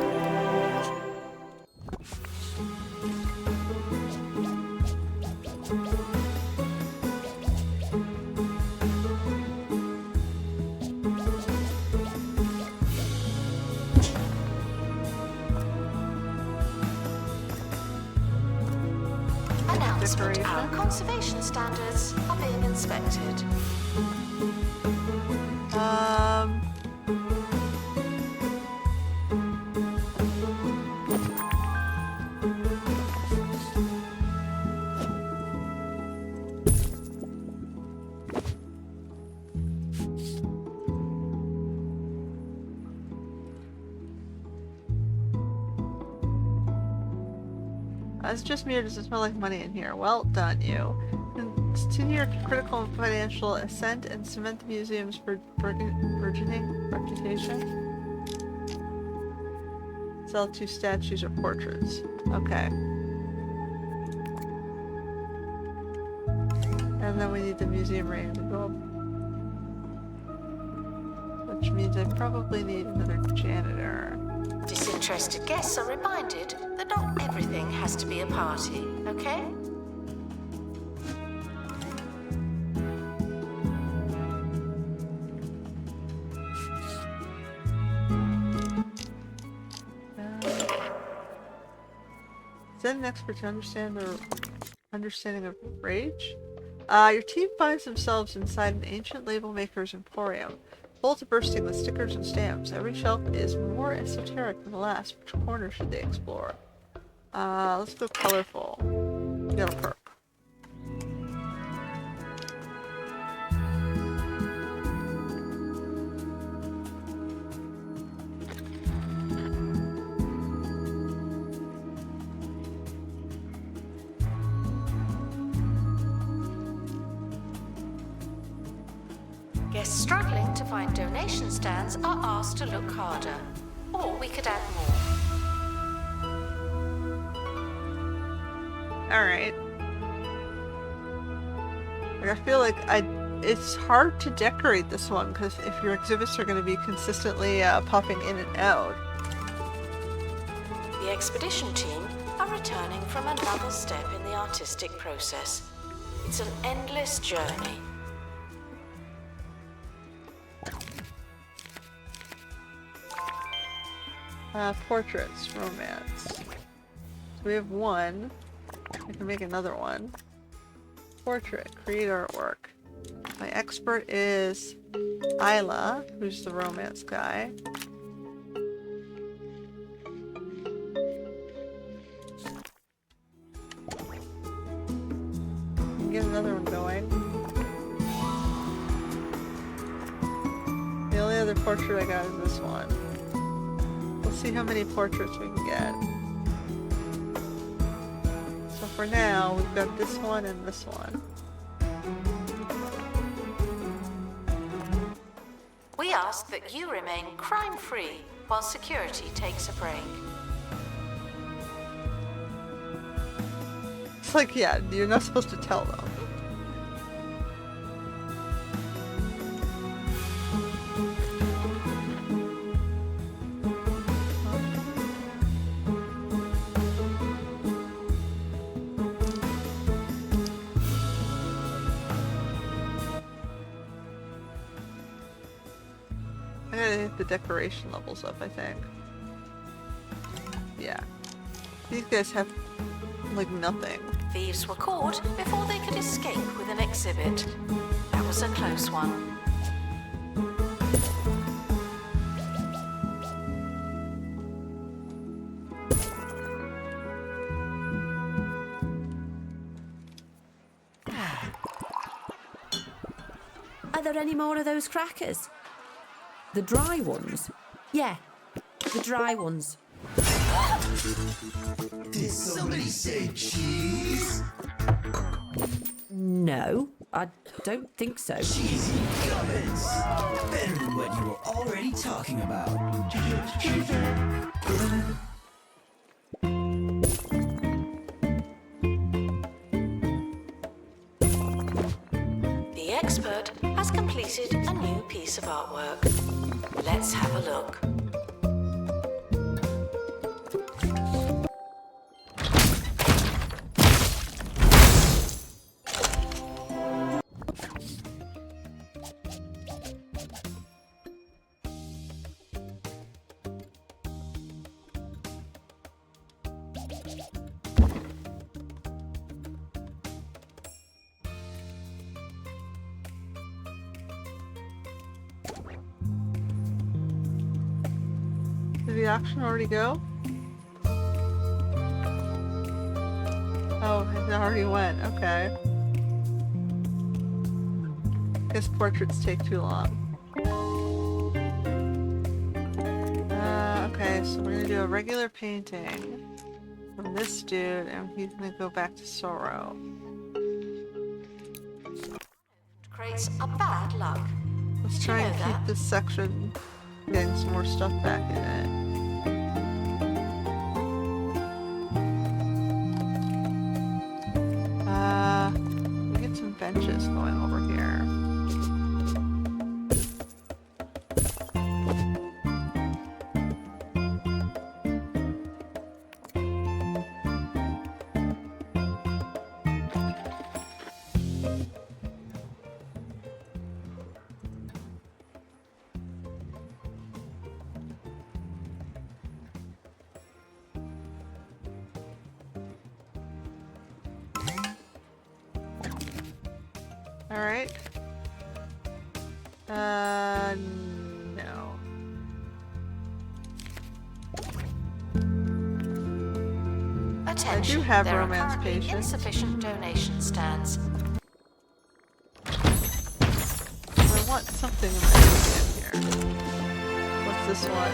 Announcement: Decoration. our conservation standards are being inspected. It's just me, or does it smell like money in here? Well done, you. Continue your critical and financial ascent and cement the museum's burgeoning reputation. Sell 2 statues or portraits. Okay. And then we need the museum rating to go up. Which means I probably need another janitor. Disinterested guests are reminded that not everything has to be a party, okay? Is that an expert to understand the understanding of rage? Your team finds themselves inside an ancient label maker's emporium. full to bursting with stickers and stamps. Every shelf is more esoteric than the last. Which corner should they explore? Let's go colorful. Got a perk. Guests struggling to find donation stands are asked to look harder. Or we could add more. Alright. Like, I feel like it's hard to decorate this one because if your exhibits are going to be consistently popping in and out. The expedition team are returning from another step in the artistic process. It's an endless journey. Portraits, romance. So we have one. I can make another one. Portrait, create artwork. My expert is Isla, who's the romance guy. Can get another one going. The only other portrait I got is this one. We'll see how many portraits we can get. So for now, we've got this one and this one. We ask that you remain crime-free while security takes a break. It's like, yeah, you're not supposed to tell them. I gotta hit the decoration levels up, I think. Yeah. These guys have, like, nothing. Thieves were caught before they could escape with an exhibit. That was a close one. Are there any more of those crackers? The dry ones? Yeah, the dry ones. Did somebody say cheese? No, I don't think so. Cheesy gummins. Better than what you were already talking about. The expert has completed a new piece of artwork. Let's have a look. Did the auction already go? Oh, it already went. Okay. Guess portraits take too long. Okay, so we're gonna do a regular painting from this dude, and he's gonna go back to Sorrow. Creates a bad luck. Let's try and You know keep that. this section getting some more stuff back in it. We get some benches going over here. Alright. No. Attention, have there romance are currently patience. insufficient donation stands. I want something in my museum here. What's this one?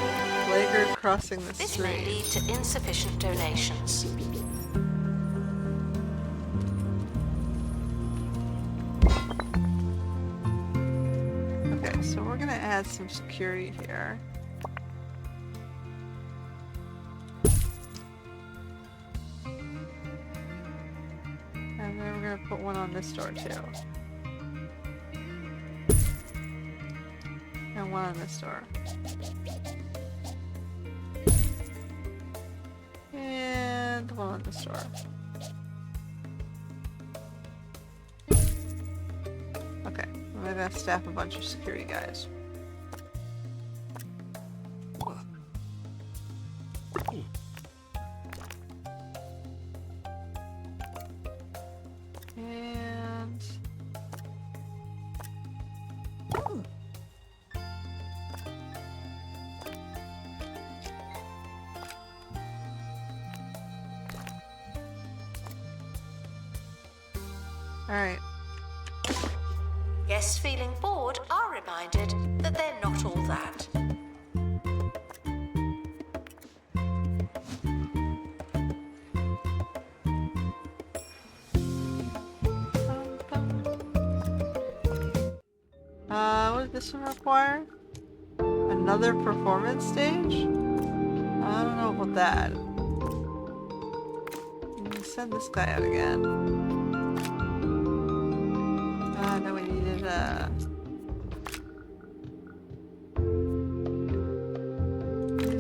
Laggard crossing the This may street. lead to insufficient donations. Okay, so we're gonna add some security here. And then we're gonna put one on this door too. And one on this door. And one on this door. Okay, I'm gonna staff a bunch of security guys. And all right. Guests feeling bored are reminded that they're not all that. What does this one require? Another performance stage? I don't know about that. Send this guy out again. No, we needed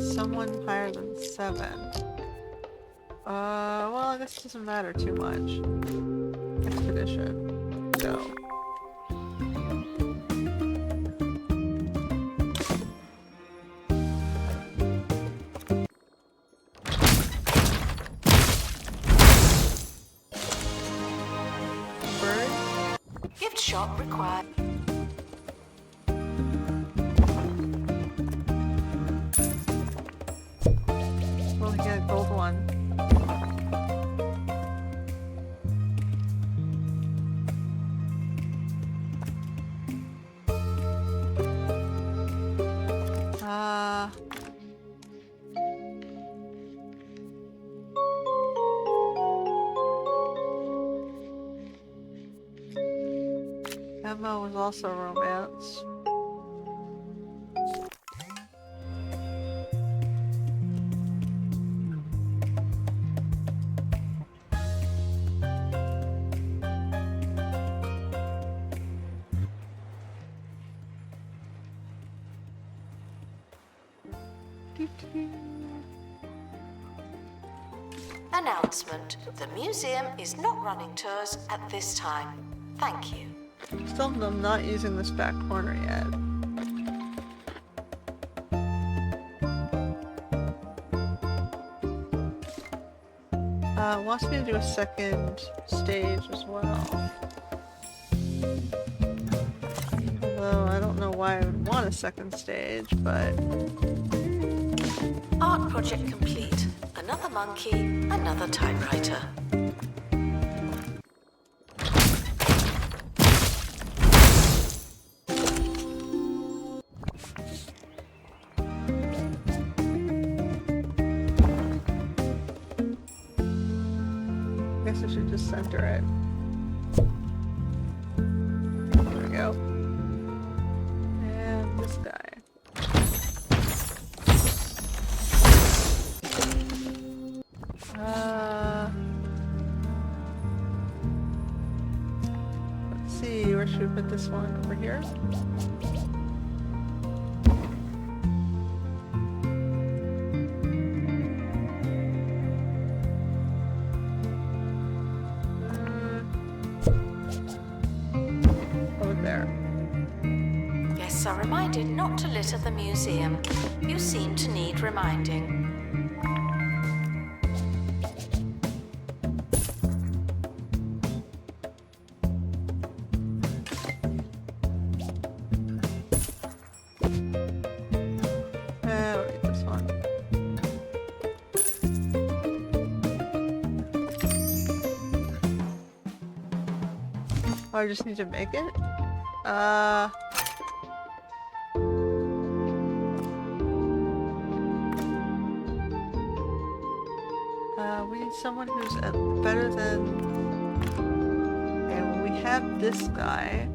someone higher than 7. Well, I guess it doesn't matter too much. Expedition. Go. Gift shop required. We'll get a gold one. Emma was also romance. Announcement. The museum is not running tours at this time. Thank you. Still, I'm not using this back corner yet. Wants me to do a second stage as well. Although I don't know why I would want a second stage, but Art project complete. Another monkey, another typewriter. I guess I should just center it. There we go. And this guy. Let's see, where should we put this one? Over here? Over there. Guests are reminded not to litter the museum. You seem to need reminding. I just need to make it? We need someone who's better than... Okay, well we have this guy.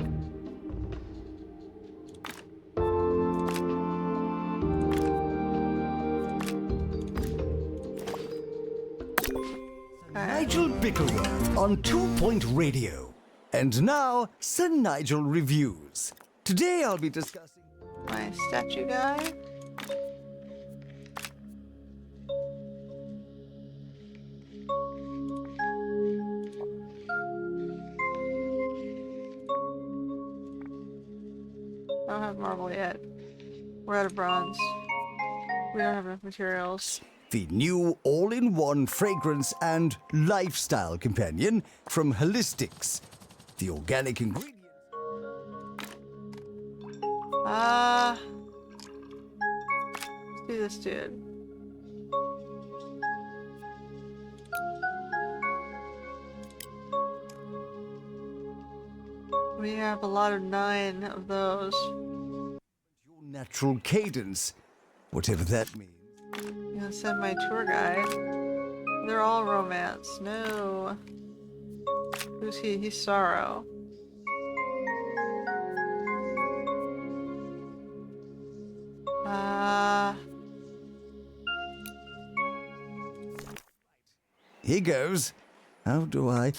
Nigel Bickleworth on 2 Point Radio. And now, Sir Nigel Reviews. Today I'll be discussing... My statue guy. I don't have marble yet. We're out of bronze. We don't have enough materials. the new all-in-one fragrance and lifestyle companion from Holistics. The organic ingredients... Let's do this, dude. We have a lot of 9 of those. Your natural cadence, whatever that means. I'm gonna send my tour guide. They're all romance. No. Who's he? He's Sorrow. Here goes. How do I...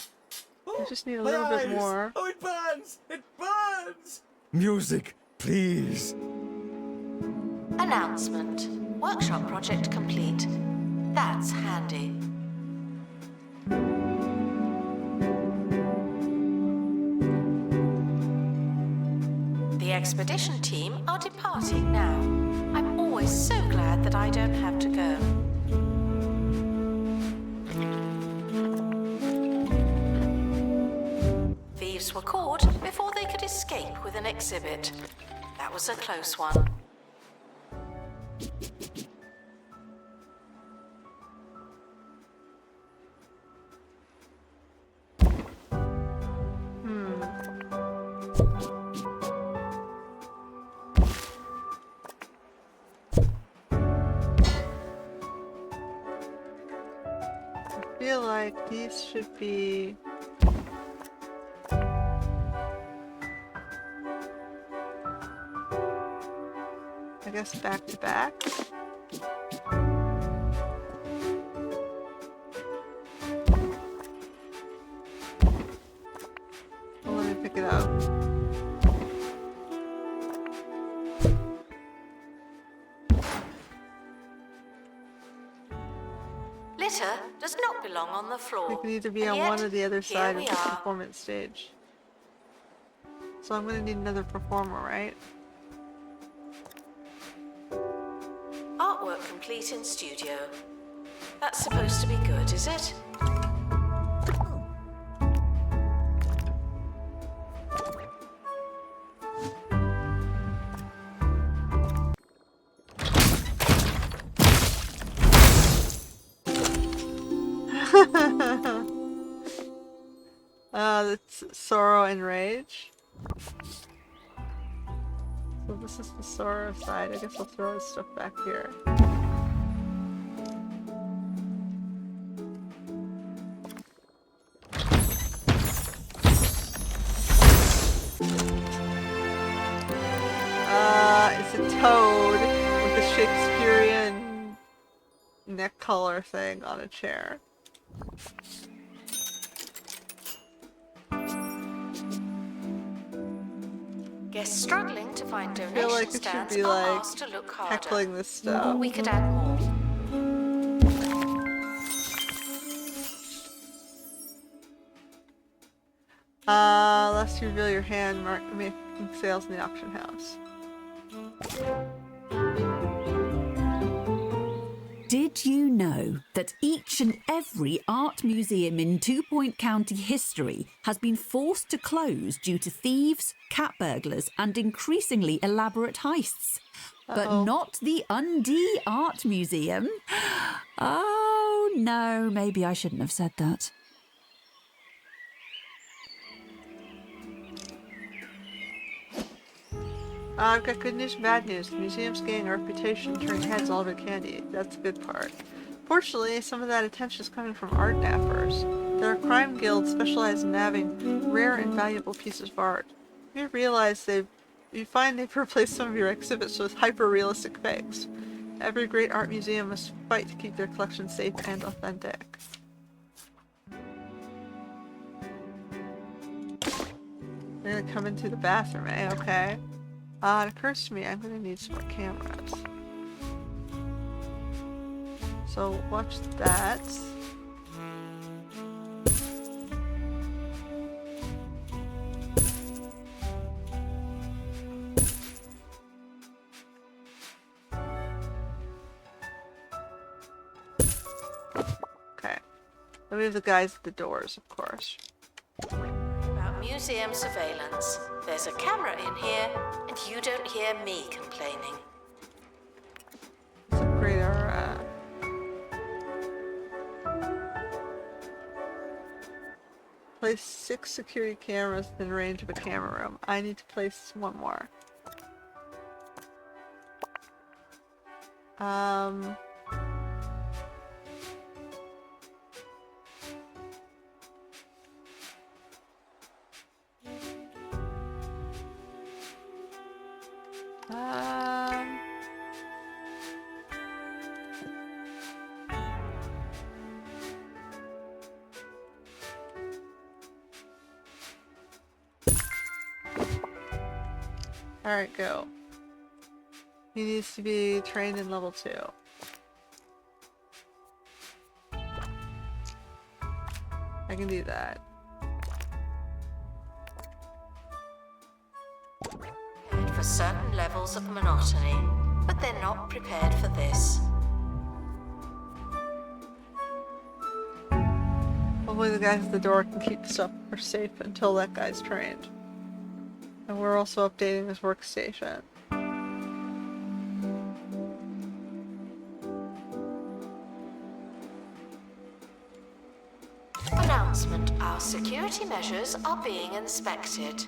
I just need a little bit more. Oh, it burns! It burns! Music, please. Announcement. Workshop project complete. That's handy. The expedition team are departing now. I'm always so glad that I don't have to go. Thieves were caught before they could escape with an exhibit. That was a close one. I feel like these should be... I guess back to back. Well, let me pick it up. Litter does not belong on the floor. It can either be And on yet, one or the other here side of we the are. performance stage. So I'm gonna need another performer, right? Artwork complete in studio. That's supposed to be good, is it? That's Sorrow and Rage. So this is the Sorrow side. I guess I'll throw this stuff back here. It's a toad with a Shakespearean neck collar thing on a chair. Guess struggling to find feel donation like it should stands be, are like, asked to look harder. Heckling this Or stuff. we could add more. Lest you reveal your hand, making sales in the auction house. Did you know that each and every art museum in 2 Point County history has been forced to close due to thieves, cat burglars, and increasingly elaborate heists? But not the Undie Art Museum. Oh, no, maybe I shouldn't have said that. I've got good news and bad news. The museum's gaining a reputation for turning heads all over candy. That's the good part. Fortunately, some of that attention is coming from art nappers. They're a crime guild specialized in nabbing rare and valuable pieces of art. You realize you find they've replaced some of your exhibits with hyper-realistic fakes. Every great art museum must fight to keep their collection safe and authentic. They're gonna come into the bathroom, eh? Okay. It occurs to me I'm gonna need some more cameras. So watch that. Okay. Then we have the guys at the doors, of course. About museum surveillance. There's a camera in here, and you don't hear me complaining. Let's upgrade our, place 6 security cameras within range of a camera room. I need to place one more. Alright, go. He needs to be trained in level 2. I can do that. Prepared for certain levels of monotony, but they're not prepared for this. Hopefully the guys at the door can keep stuff safe until that guy's trained. And we're also updating his workstation. Announcement. Our security measures are being inspected.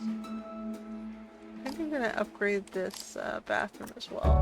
I think I'm gonna upgrade this bathroom as well.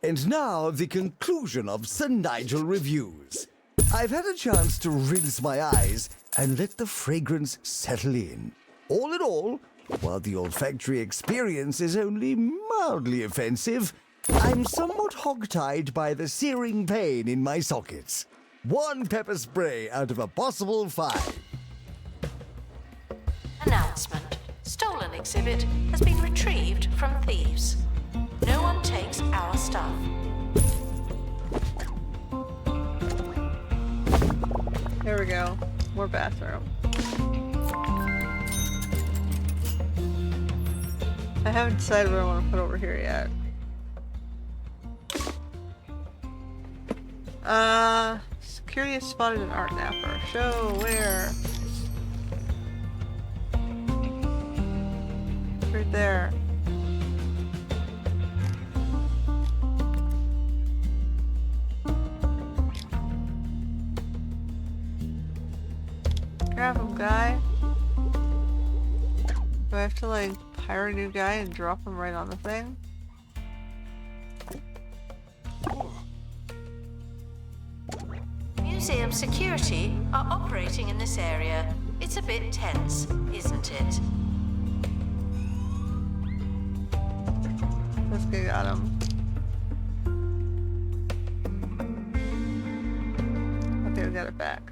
And now the conclusion of Sir Nigel Reviews. I've had a chance to rinse my eyes and let the fragrance settle in. All in all, while the olfactory experience is only mildly offensive, I'm somewhat hogtied by the searing pain in my sockets. 1 pepper spray out of a possible 5. Announcement. Stolen exhibit has been retrieved from thieves. No one takes our stuff. There we go. More bathroom. I haven't decided what I want to put over here yet. Security has spotted an art napper. Show where? Right there. Grab him, guy. Do I have to, like, hire a new guy and drop him right on the thing? Museum security are operating in this area. It's a bit tense, isn't it? Let's get at him. Okay, we got it back.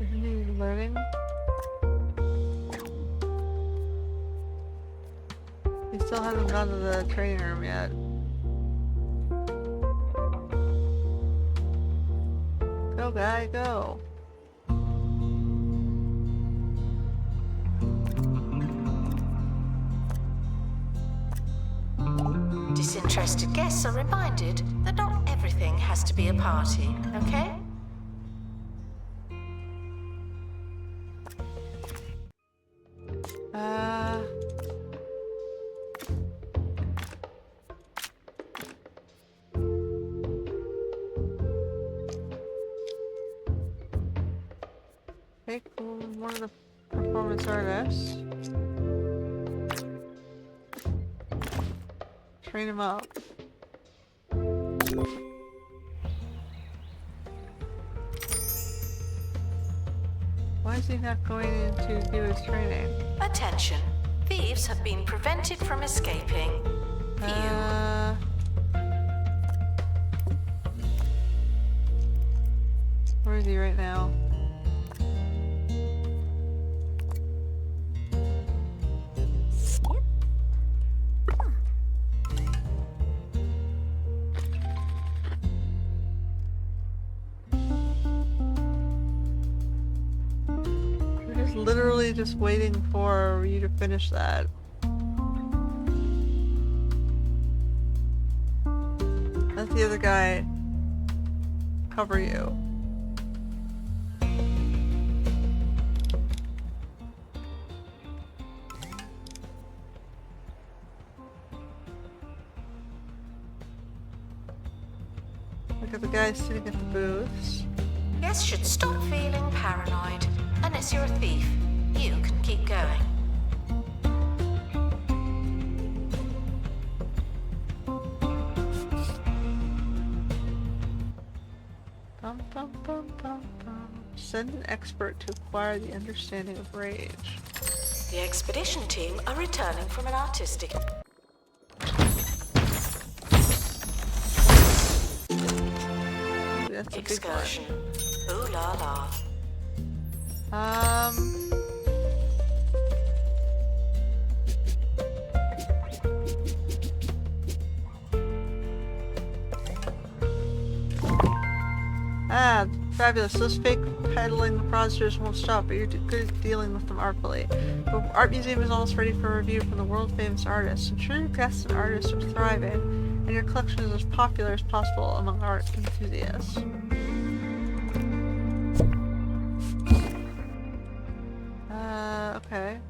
Isn't he learning? He still hasn't gone to the training room yet. Go, guy, go. interested guests are reminded that not everything has to be a party, okay? Okay, cool. One of the performance artists. Train him up. Why is he not going in to do his training? Attention. Thieves have been prevented from escaping. Where is he right now? Literally just waiting for you to finish that. Let the other guy cover you. Look at the guy sitting at the booths. Guests should stop feeling paranoid. Unless you're a thief, you can keep going. Bum, bum, bum, bum, bum. Send an expert to acquire the understanding of rage. The expedition team are returning from an artistic Ooh, that's a excursion. big one. Ooh la la. Fabulous. Those fake peddling fraudsters won't stop, but you're good at dealing with them artfully. The art museum is almost ready for review from the world-famous artists. Ensure your guests and artists are thriving, and your collection is as popular as possible among art enthusiasts. Okay.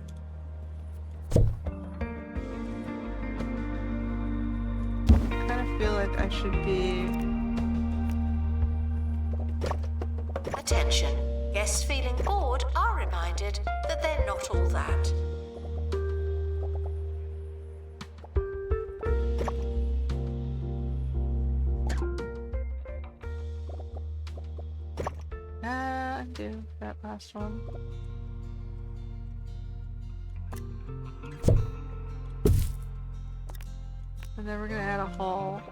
I kind of feel like I should be... Attention. Guests feeling bored are reminded that they're not all that. Undo that last one. And then we're gonna add a hall.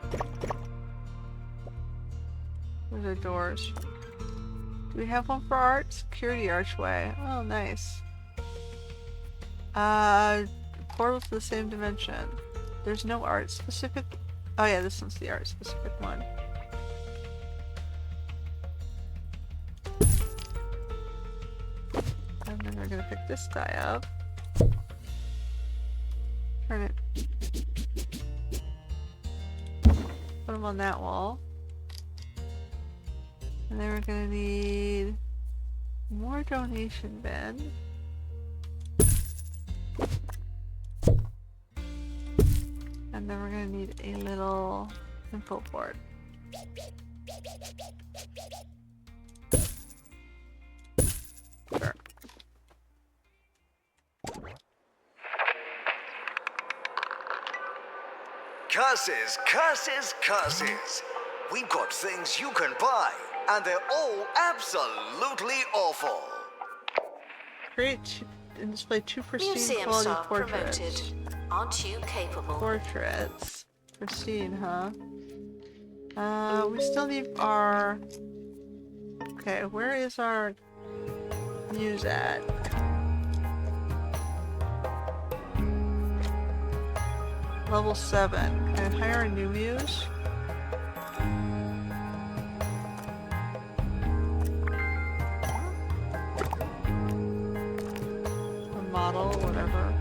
Where's our doors? Do we have one for art? Security archway. Oh, nice. Portal to the same dimension. There's no art specific. Oh yeah, this one's the art specific one. And then we're gonna pick this guy up. Turn it. Put him on that wall. And then we're gonna need more donation bin. And then we're gonna need a little info board. Sure. Curses, curses, curses. We've got things you can buy, and they're all absolutely awful. Create and display 2 pristine Museum quality staff portraits. promoted. Aren't you capable? Portraits. Pristine, huh? We still need our... Okay, where is our muse at? Level 7. Can I hire a new muse? A model, whatever.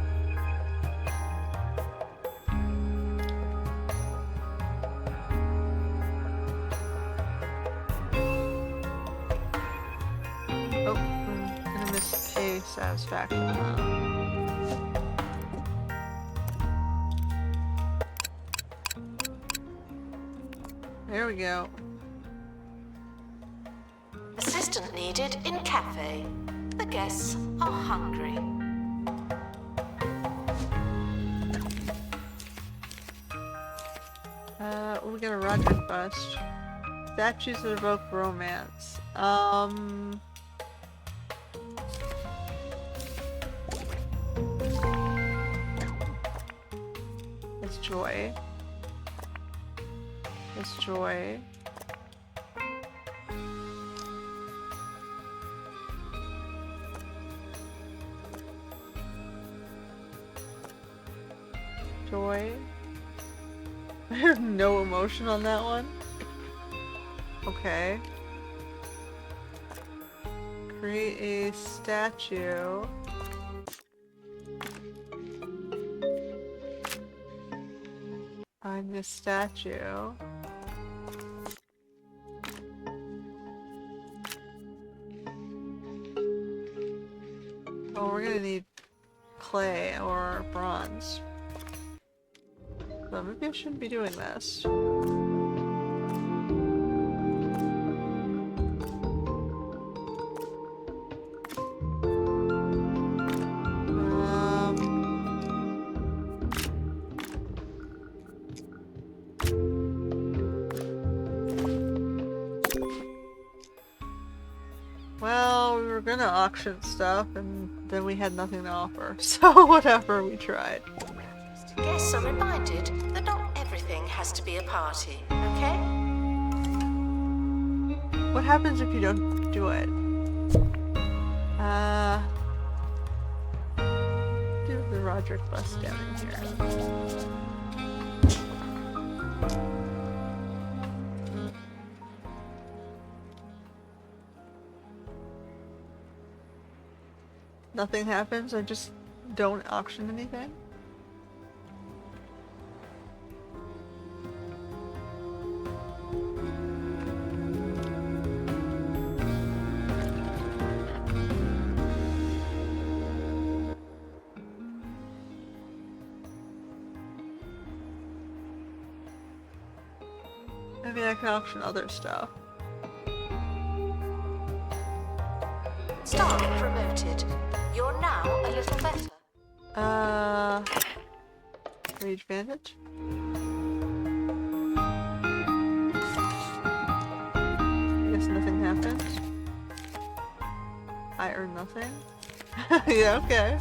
satisfaction, huh? There we go. Assistant needed in cafe. The guests are hungry. We got a Roger bust. Statues that evoke romance. It's joy. It's joy. Joy. I have no emotion on that one. Okay. Create a statue. Find this statue. Oh, we're gonna need clay or bronze. So maybe I shouldn't be doing this. Well, we were gonna auction stuff and then we had nothing to offer. So whatever, we tried. Guests are reminded that not everything has to be a party, okay? What happens if you don't do it? Do the Roderick bus down in here. Nothing happens, I just don't auction anything? Maybe I can auction other stuff. Star promoted. You're now a little better. Rage Bandage? I guess nothing happens. I earn nothing? Yeah, okay.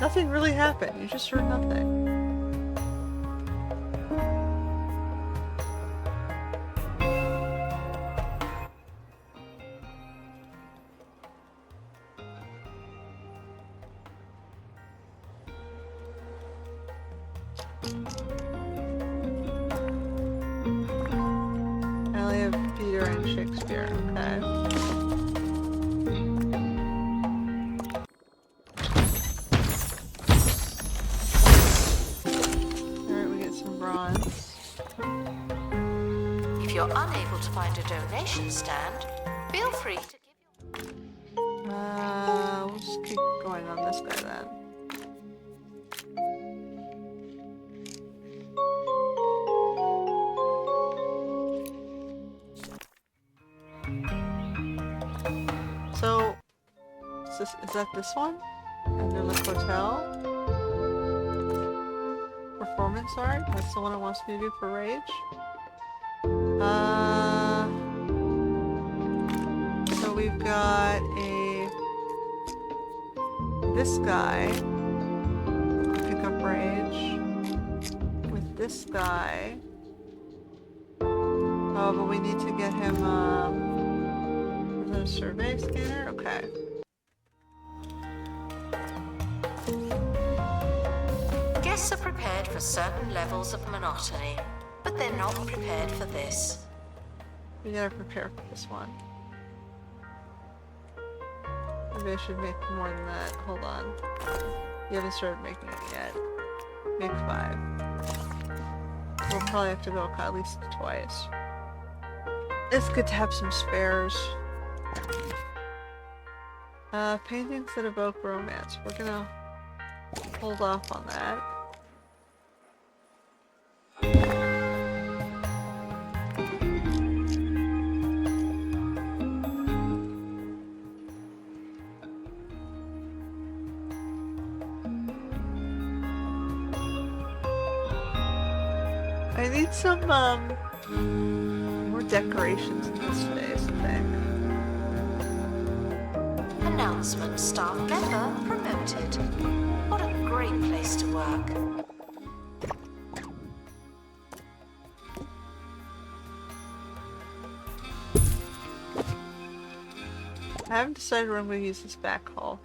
Nothing really happened, you just earned nothing. I only have Peter and Shakespeare, okay. Alright, we get some bronze. If you're unable to find a donation stand, feel free to give your... We'll just keep going on this guy then. So, is that this one? Under the hotel? Performance art? That's the one it wants me to do for Rage? So we've got this guy. Pick up Rage. With this guy. Oh, but we need to get him, is that a survey scanner? Okay. Guests are prepared for certain levels of monotony, but they're not prepared for this. We gotta prepare for this one. Maybe I should make more than that. Hold on. You haven't started making it yet. Make 5. We'll probably have to go at least twice. It's good to have some spares. Paintings that evoke romance. We're gonna hold off on that. I need some, more decorations in this space, I think. Announcement staff member promoted. What a great place to work. I haven't decided where I'm going to use this back hall.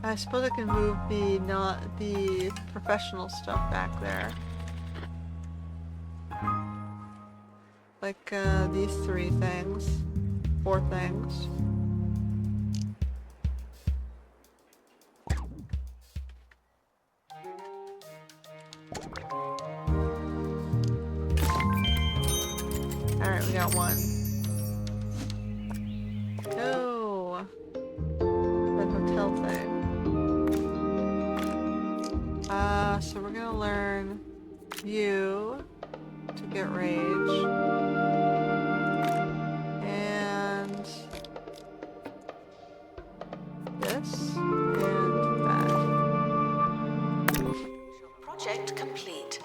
I suppose I can move the professional stuff back there. Like these 3 things. 4 things. Alright, we got 1. Oh! That hotel thing. So we're gonna learn you to get rage. And this and that. Project complete.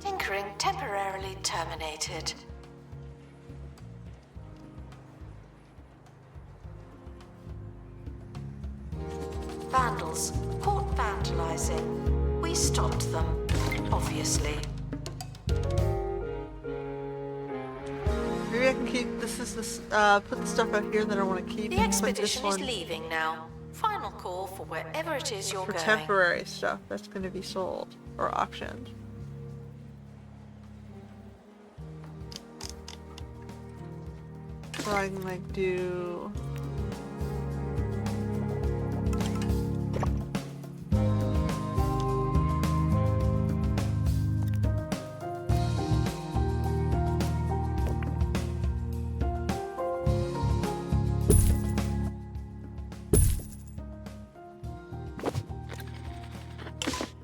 Tinkering temporarily terminated. Vandals caught vandalizing. We stopped them, obviously. Maybe I can keep this put the stuff out here that I want to keep. The And put this expedition is one leaving now. Final call for wherever it is you're for going. temporary stuff that's going to be sold or auctioned. So I can like do.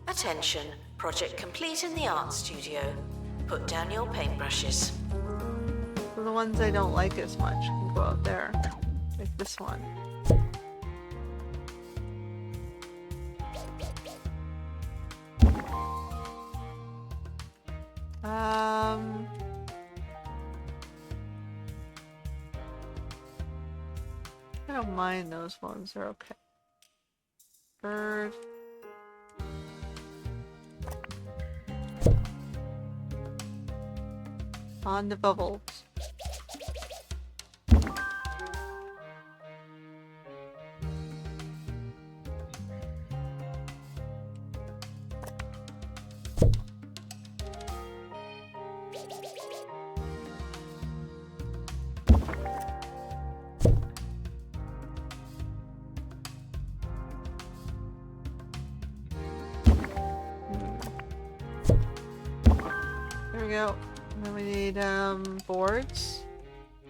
Attention, project complete in the art studio. Put down your paintbrushes. So the ones I don't like as much can go out there. Like this one. I don't mind those ones, they're okay. Bird. On the bubbles. There we go. And then we need boards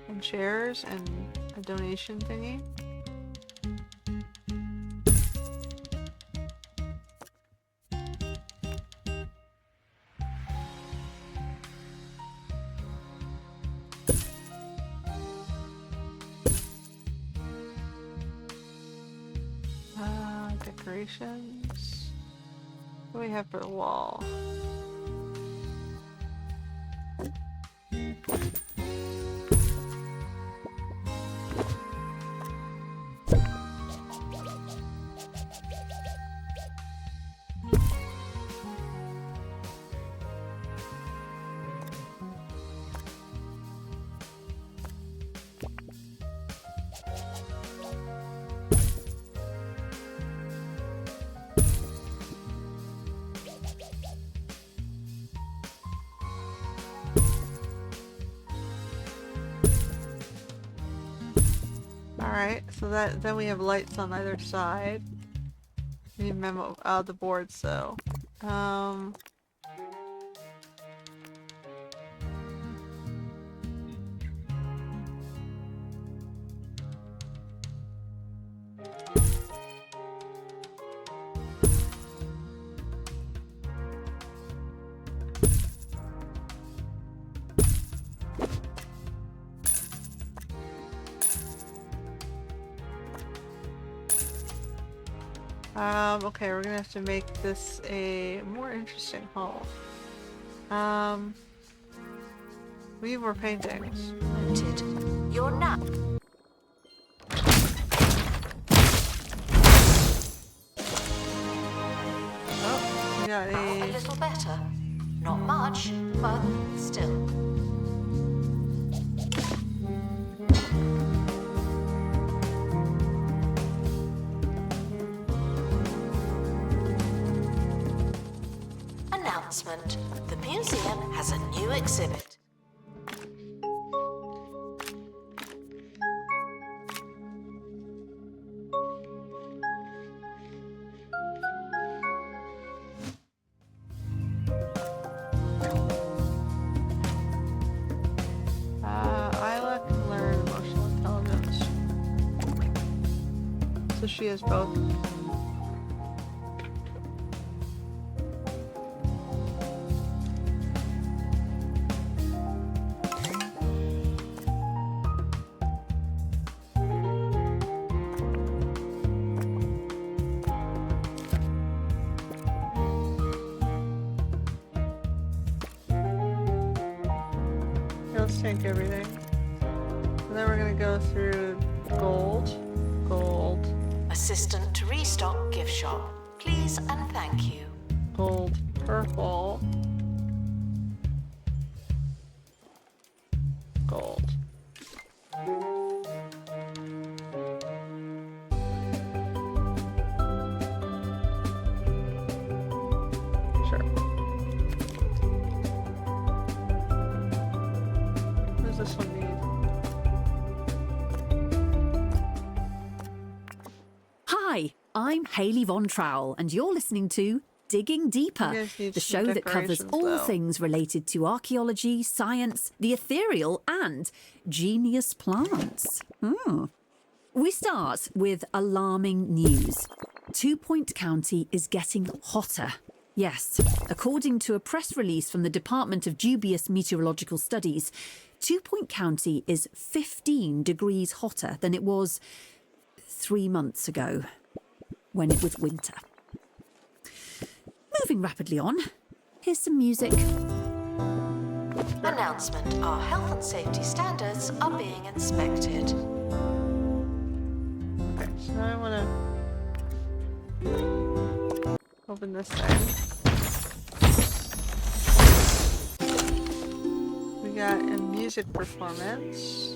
and chairs and a donation thingy. Decorations. What do we have for the wall? Alright, so then we have lights on either side. We need memo the boards though. Okay, we're gonna have to make this a more interesting hall. We need more paintings. Noted. You're not. Oh, we got A a... little better. Not much, but still. Announcement. The museum has a new exhibit. Isla can learn emotional intelligence. So she has both. Let's take everything. And then we're gonna go through gold. Assistant to restock gift shop. Please and thank you. Gold, purple. Gold. Sure. What does this one need? Hi, I'm Hayley Von Trowell, and you're listening to Digging Deeper, You guys need the some show that covers decorations, all though. things related to archaeology, science, the ethereal, and genius plants. We start with alarming news. 2 Point County is getting hotter. Yes, according to a press release from the Department of Dubious Meteorological Studies, 2 Point County is 15 degrees hotter than it was 3 months ago, when it was winter. Moving rapidly on, here's some music. Announcement. Our health and safety standards are being inspected. Okay, so now I wanna open this thing. We got a music performance.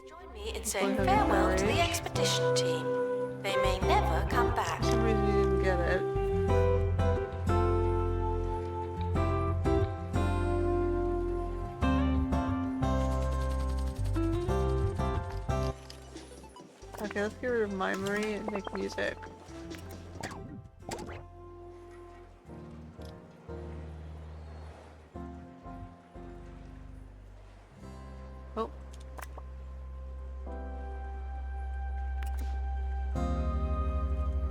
Join me in saying farewell to the expedition team. They may never come back. For some reason you didn't get it. Okay, let's get rid of Mimery and make music. Oh.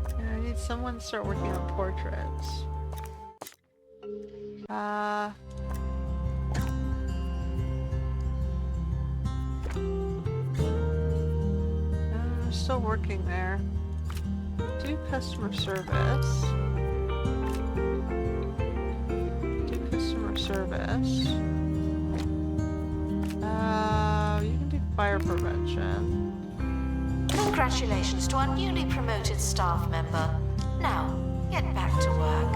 Yeah, I need someone to start working on portraits. I'm still working there. Do customer service. Do customer service. You can do fire prevention. Congratulations to our newly promoted staff member. Now, get back to work.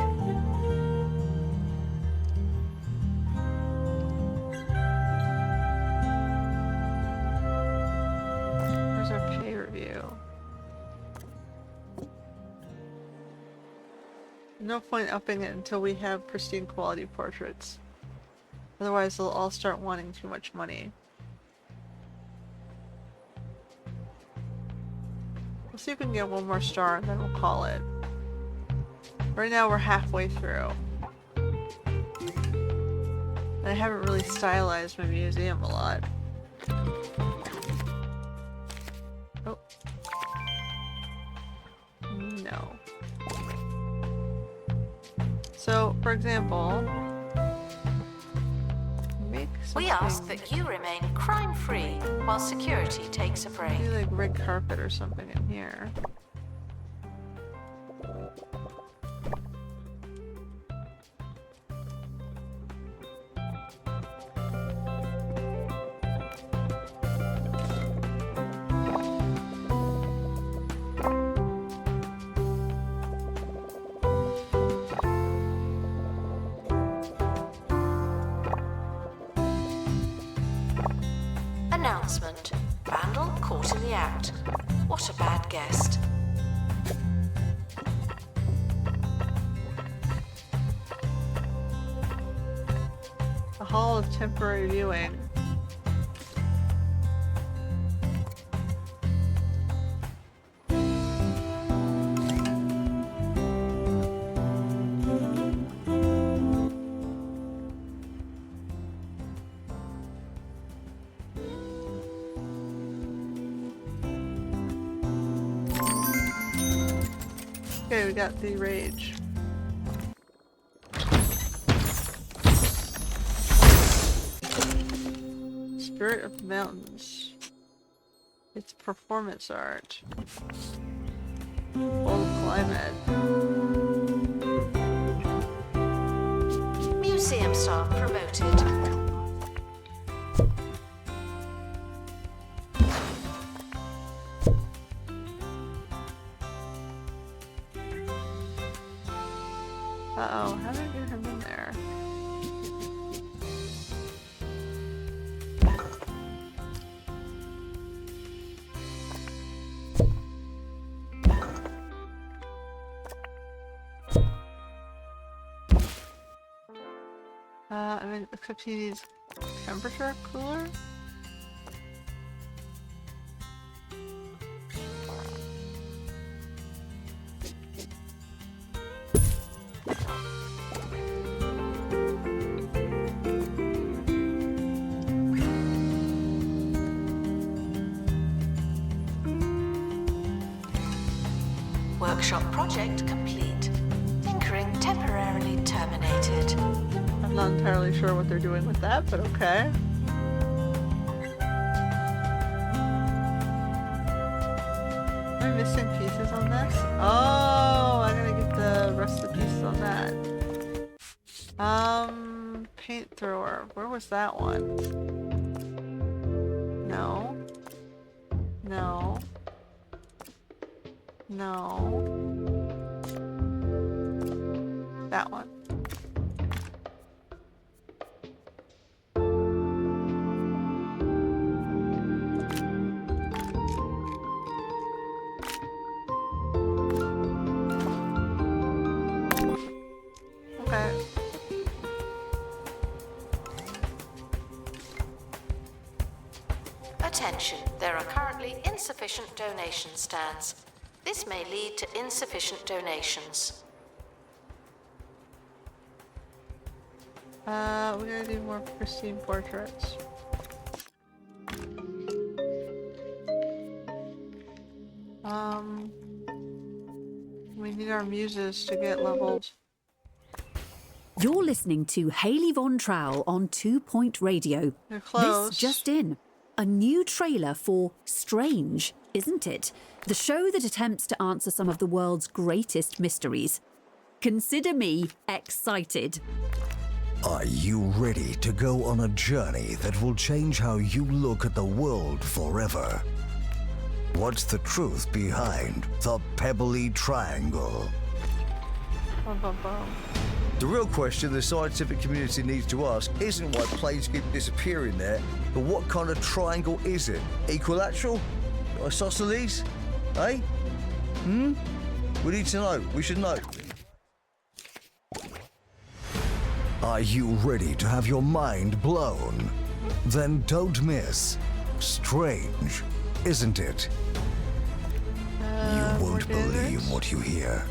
No point upping it until we have pristine quality portraits. Otherwise they'll all start wanting too much money. We'll see if we can get one more star and then we'll call it. Right now we're halfway through. And I haven't really stylized my museum a lot. Oh. No. So, for example, make something. We ask that you remain crime-free while security takes a break. Do like red carpet or something in here. Announcement. Vandal caught in the act. What a bad guest. A hall of temporary viewing. Okay, we got the rage. Spirit of the Mountains. It's performance art. Old climate. Museum staff promoted. Uh-oh, how did I get him in there? I mean, except he needs temperature cooler? Workshop project complete. Tinkering temporarily terminated. I'm not entirely sure what they're doing with that, but okay. Am I missing pieces on this? Oh, I gotta get the rest of the pieces on that. Paint thrower. Where was that one? No. No. No. That one. Okay. Attention, there are currently insufficient donation stands. This may lead to insufficient donations. We gotta do more pristine portraits. We need our muses to get leveled. You're listening to Hayley Von Trowell on 2 Point Radio. They're close. This just in. A new trailer for Strange, isn't it? The show that attempts to answer some of the world's greatest mysteries. Consider me excited. Are you ready to go on a journey that will change how you look at the world forever? What's the truth behind the Pebbly Triangle? Bum, bum, bum. The real question the scientific community needs to ask isn't why planes keep disappearing there, but what kind of triangle is it? Equilateral? Isosceles? Eh? We need to know. We should know. Are you ready to have your mind blown? Then don't miss. Strange, isn't it? You won't believe what you hear.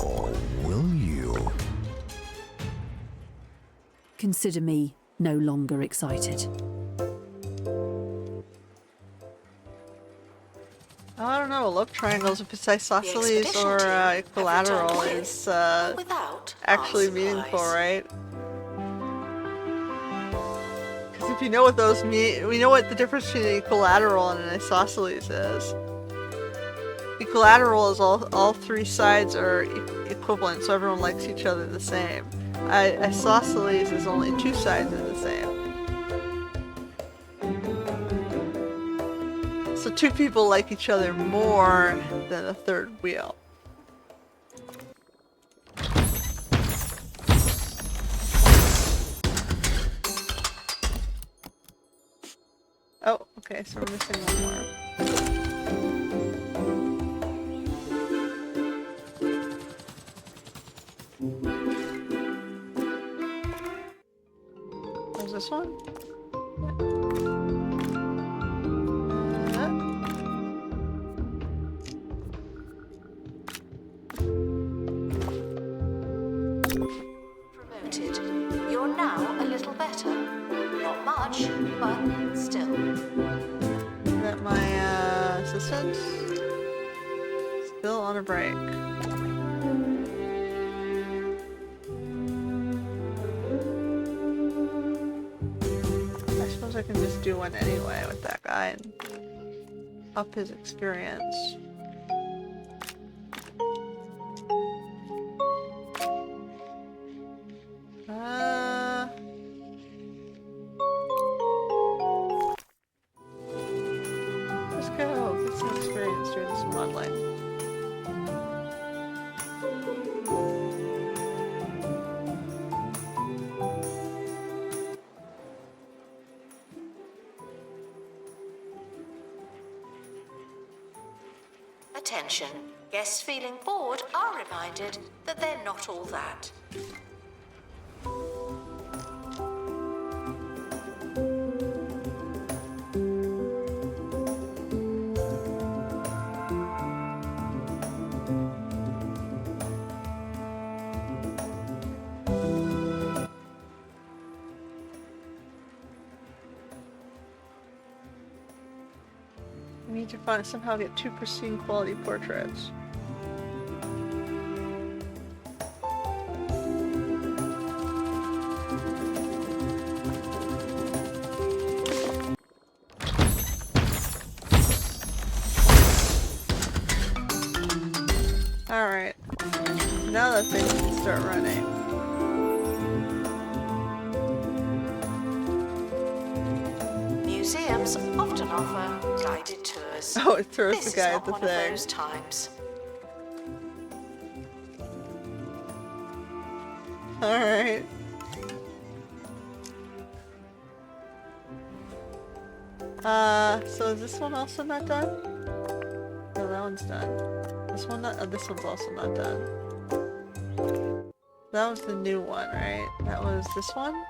Or will you? Consider me no longer excited. I don't know, love triangles, if it's isosceles or equilateral, is actually meaningful, right? Because if you know what those mean, we know what the difference between an equilateral and an isosceles is. Equilateral is all three sides are equivalent, so everyone likes each other the same. Isosceles is only two sides are the same. So two people like each other more than a third wheel. Oh, okay, so we're missing one more. There's this one? Promoted. You're now a little better. Not much, but still. Is that my assistant? Still on a break. I suppose I can just do one anyway with that guy and up his experience. Let's go. Get some experience doing this modeling. Attention. Guests feeling bored are reminded that they're not all that. We need to somehow get 2 pristine quality portraits. Alright. Now that thing can start running. Museums often offer guided tours. Oh, it throws This the guy is at not the one of thing. those times. Alright. So is this one also not done? No, that one's done. This one not, this one's also not done. That was the new one, right? That was this one?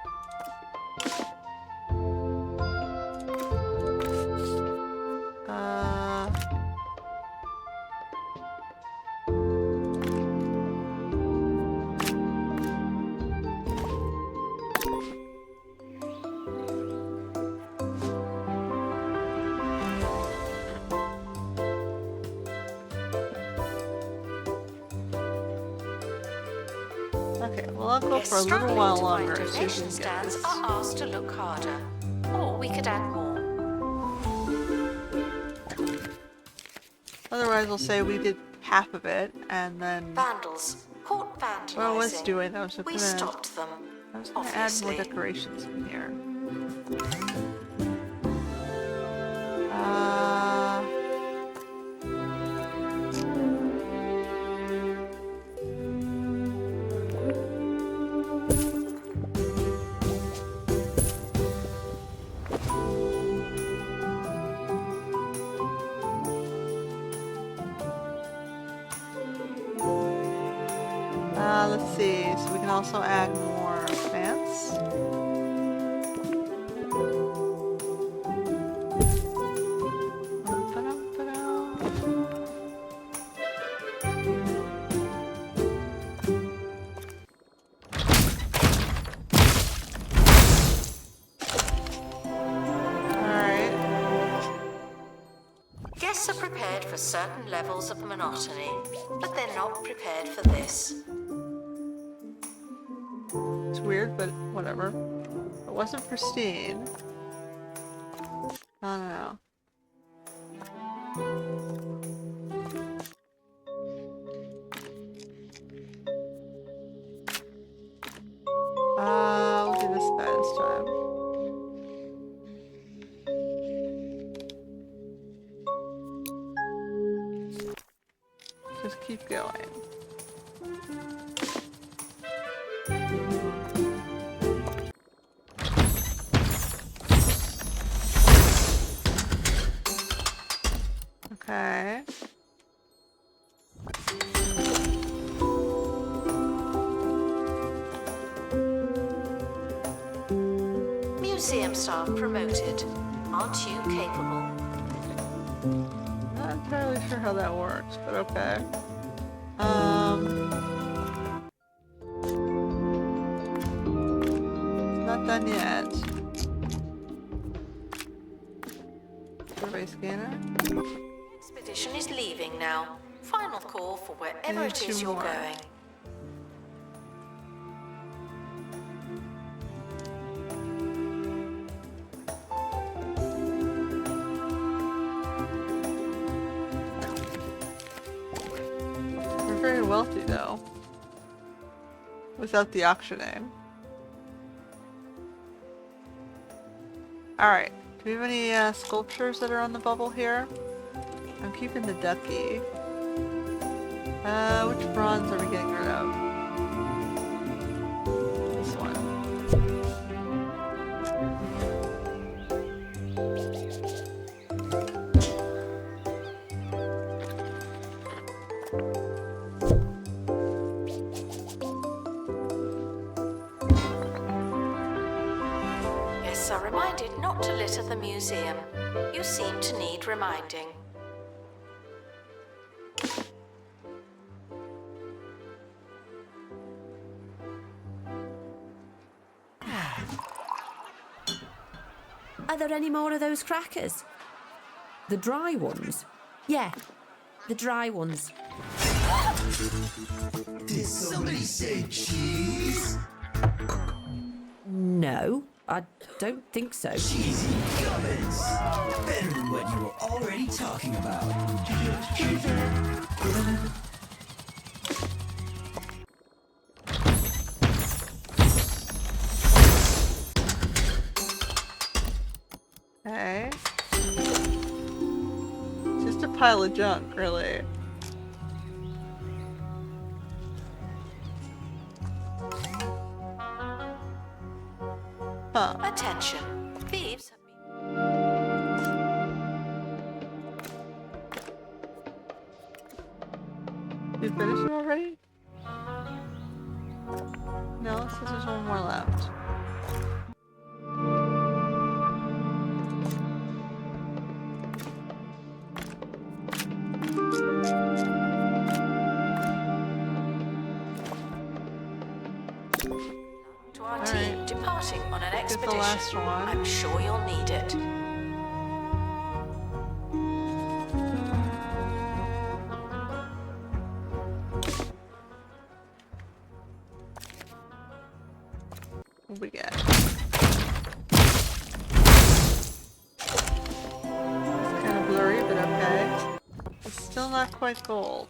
Okay, well I'll go Guests for a little struggling while to find longer and see if we donation can get stands this. are asked to look harder. Or we could add more. Otherwise we'll say we did half of it and then Vandals. Caught vandalizing. what I was doing, I was We gonna stopped them. I was gonna add more obviously. decorations in here. Let's see, so we can also add more Guests are prepared for certain levels of monotony, but they're not prepared for this. It's weird, but whatever. It wasn't pristine. I don't know. We'll do this guy this time. Just keep going. Okay. Museum staff promoted. Aren't you capable? Not entirely sure how that works, but okay. Not done yet. Survey scanner. Expedition is leaving now. Final call for wherever Yeah, it is two you're more. going. We're very wealthy though. Without the auctioning. Alright. Do we have any sculptures that are on the bubble here? I'm keeping the ducky. Which bronze are we getting rid of? This one. Guests are reminded not to litter the museum. You seem to need reminding. Are there any more of those crackers? The dry ones? Yeah, the dry ones. Did somebody say cheese? No, I don't think so. Cheesy gubbins. Better than what you were already talking about. Okay. Just a pile of junk, really. Huh. Attention. Thieves have been... You finished it already? No, it says there's one more left. To our team departing on an Get expedition. the last one. I'm sure you'll need it. What we get? It's kind of blurry, but okay. It's still not quite gold.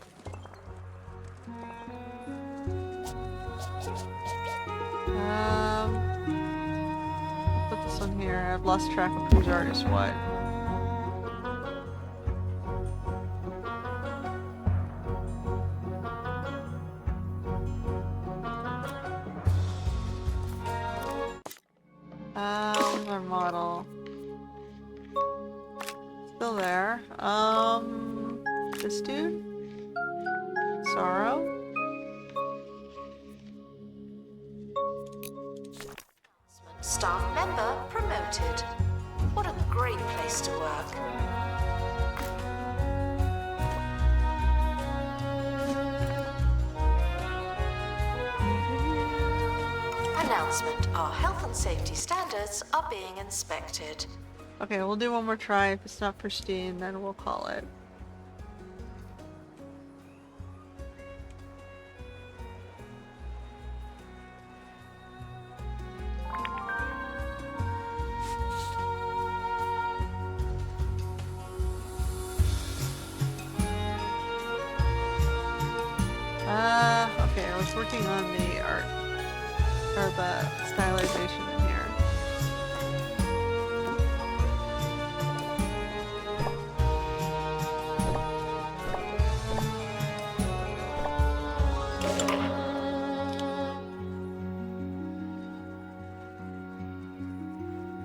Put this one here. I've lost track of whose art is what. Where's our model? Still there. This dude? Sorrow? Staff member promoted. What a great place to work. Announcement. Our health and safety standards are being inspected. Okay, we'll do one more try. If it's not pristine, then we'll call it. Okay, I was working on the art, or the stylization in here.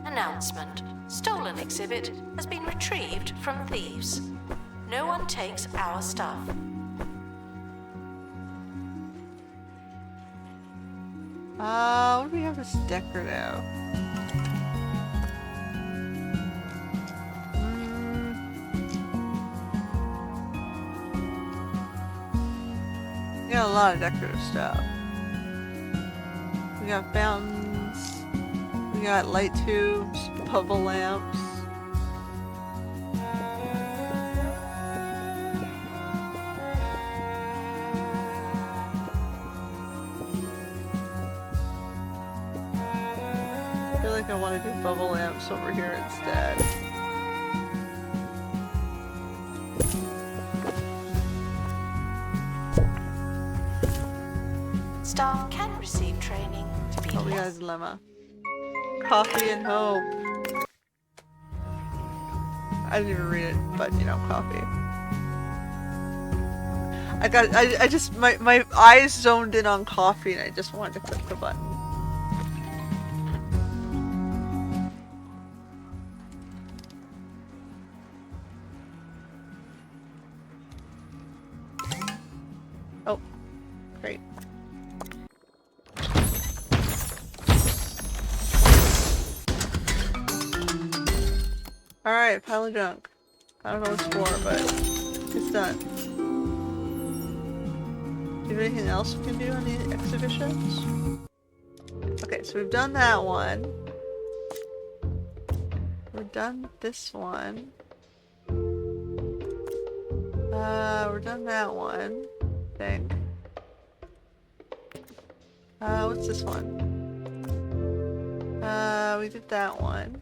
Announcement. Stolen exhibit has been retrieved from thieves. No one takes our stuff. What do we have this decorative? We got a lot of decorative stuff. We got fountains. We got light tubes, bubble lamps. I feel like I want to do bubble lamps over here instead. Staff can receive training to be Oh, we got a dilemma. Coffee and hope. I didn't even read it, but you know, coffee. I just, my eyes zoned in on coffee and I just wanted to click the button. Oh, great. Alright, pile of junk. I don't know what it's for, but it's done. Do you have anything else we can do on the exhibitions? Okay, so we've done that one. We're done with this one. We're done that one, I think. What's this one? We did that one.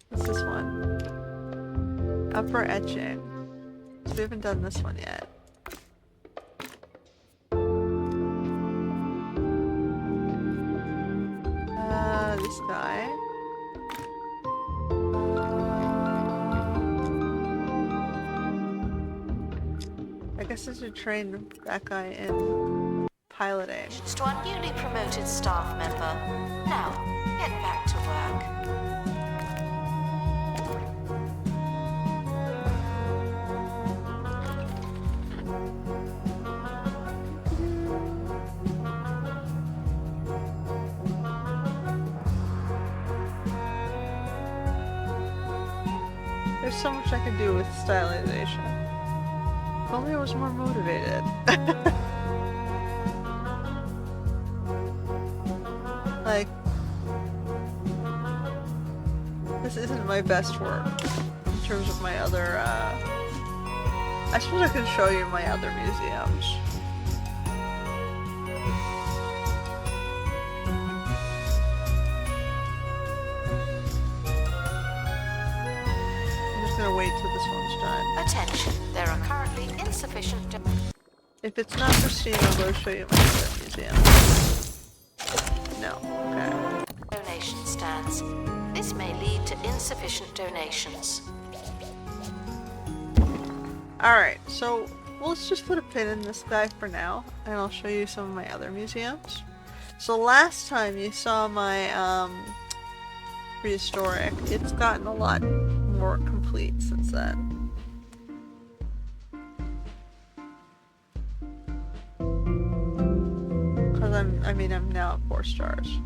What's this one? Upper etching. So we haven't done this one yet. This guy. I guess I should train that guy in piloting. to our newly promoted staff member. Now, get back to work. There's so much I could do with stylization. If only I was more motivated. Like, this isn't my best work in terms of my other, I suppose I could show you my other museums. Gonna wait till this one's done. Attention, there are currently insufficient. If it's not pristine, I'll go show you my other museum. No. Okay. Donation stands. This may lead to insufficient donations. Alright, so let's just put a pin in this guy for now, and I'll show you some of my other museums. So last time you saw my prehistoric, it's gotten a lot more complete since then. Because I'm now at 4 stars.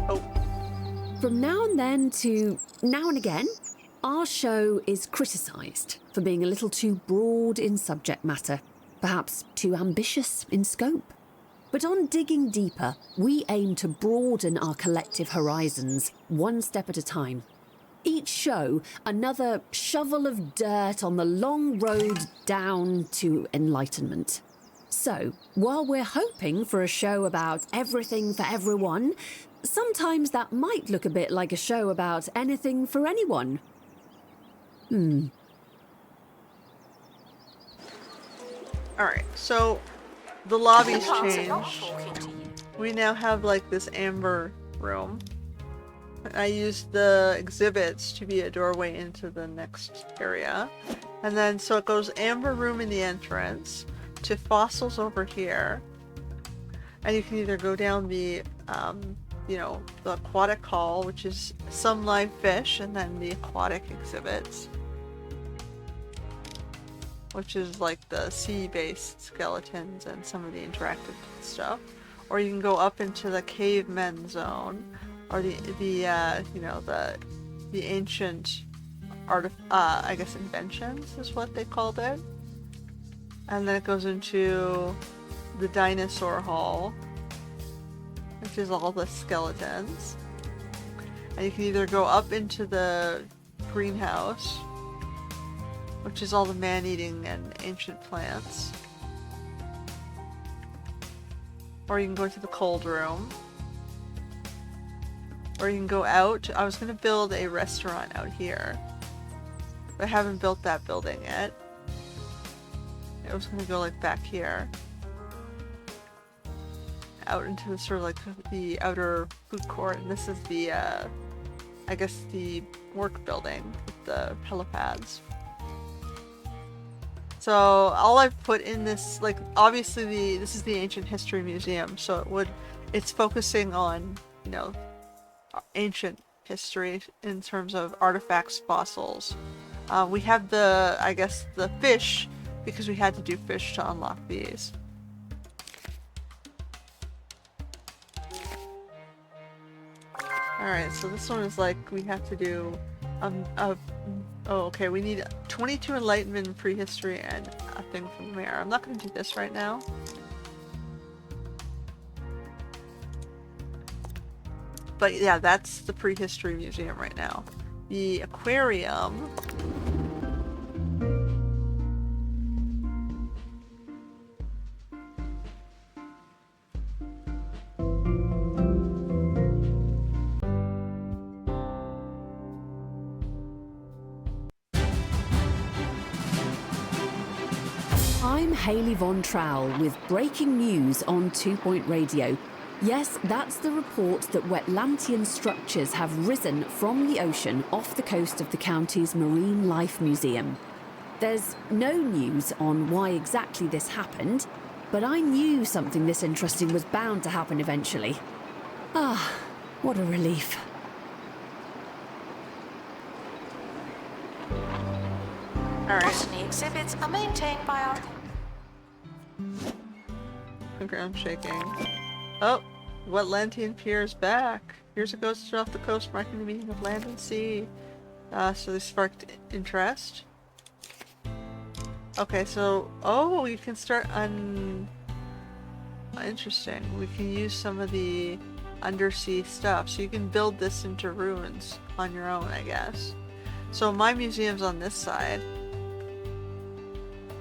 Oh. From now and then to now and again, our show is criticised for being a little too broad in subject matter, perhaps too ambitious in scope. But on Digging Deeper, we aim to broaden our collective horizons, one step at a time. Each show, another shovel of dirt on the long road down to enlightenment. So, while we're hoping for a show about everything for everyone, sometimes that might look a bit like a show about anything for anyone. Alright, so the lobby's Parts are not changed. talking to you. We now have like this amber room. I used the exhibits to be a doorway into the next area. And then so it goes amber room in the entrance to fossils over here. And you can either go down the the aquatic hall, which is some live fish, and then the aquatic exhibits, which is like the sea-based skeletons and some of the interactive stuff. Or you can go up into the cavemen zone, or the ancient I guess inventions is what they called it. And then it goes into the dinosaur hall, which is all the skeletons. And you can either go up into the greenhouse, which is all the man-eating and ancient plants. Or you can go to the cold room. Or you can go out. I was going to build a restaurant out here, but I haven't built that building yet. I was going to go like back here. Out into the sort of like the outer food court, and this is the I guess the work building with the helipads. So all I've put in this, like, obviously this is the Ancient History Museum, so it's focusing on, ancient history in terms of artifacts, fossils. We have the fish, because we had to do fish to unlock these. Alright, so this one is like, we have to do, we need 22 enlightenment in prehistory and a thing from the mayor. I'm not going to do this right now. But yeah, that's the prehistory museum right now. The aquarium. I'm Hayley Von Trowell with breaking news on 2 Point Radio. Yes, that's the report that Wetlantian structures have risen from the ocean off the coast of the county's Marine Life Museum. There's no news on why exactly this happened, but I knew something this interesting was bound to happen eventually. Ah, what a relief. Alright. Botany exhibits are maintained by our... Okay, I'm shaking. Oh, Wetlantian Pier is back. Years ago, stood off the coast, marking the meeting of land and sea. So they sparked interest. Okay, so you can start interesting. We can use some of the undersea stuff, so you can build this into ruins on your own, I guess. So my museum's on this side,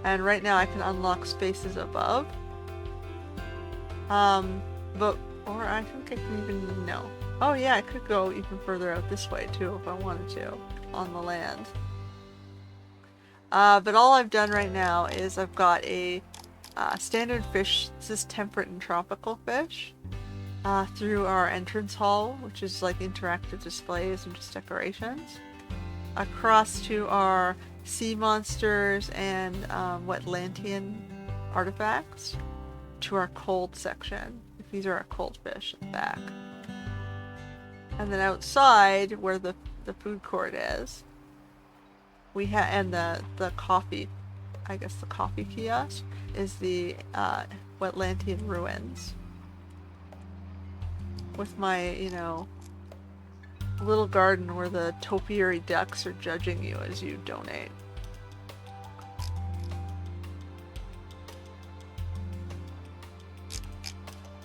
and right now I can unlock spaces above. Or I think I can even, no. Oh yeah, I could go even further out this way too if I wanted to, on the land. But all I've done right now is I've got a standard fish, this is temperate and tropical fish, through our entrance hall, which is like interactive displays and just decorations. Across to our sea monsters and Wetlantian artifacts, to our cold section. These are our cold fish at the back. And then outside, where the food court is, and the coffee, I guess the coffee kiosk is the Wetlandian ruins. With my, little garden where the topiary ducks are judging you as you donate.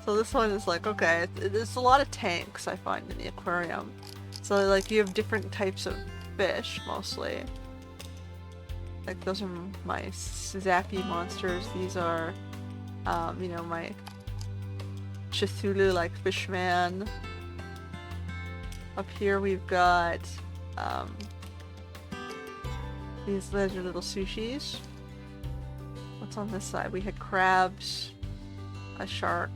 So this one is like, okay, there's a lot of tanks I find in the aquarium. So like you have different types of fish mostly. Like those are my zappy monsters. These are, my Cthulhu like fishman. Up here we've got these are little sushis. What's on this side? We had crabs, a shark.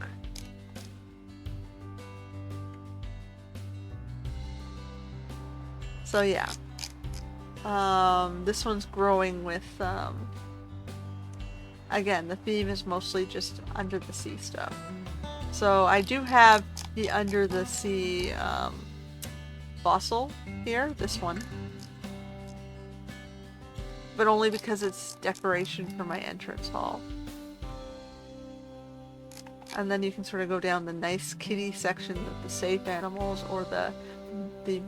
So yeah. This one's growing with again, the theme is mostly just under the sea stuff. So I do have the under the sea fossil here, this one. But only because it's decoration for my entrance hall. And then you can sort of go down the nice kitty section of the safe animals, or the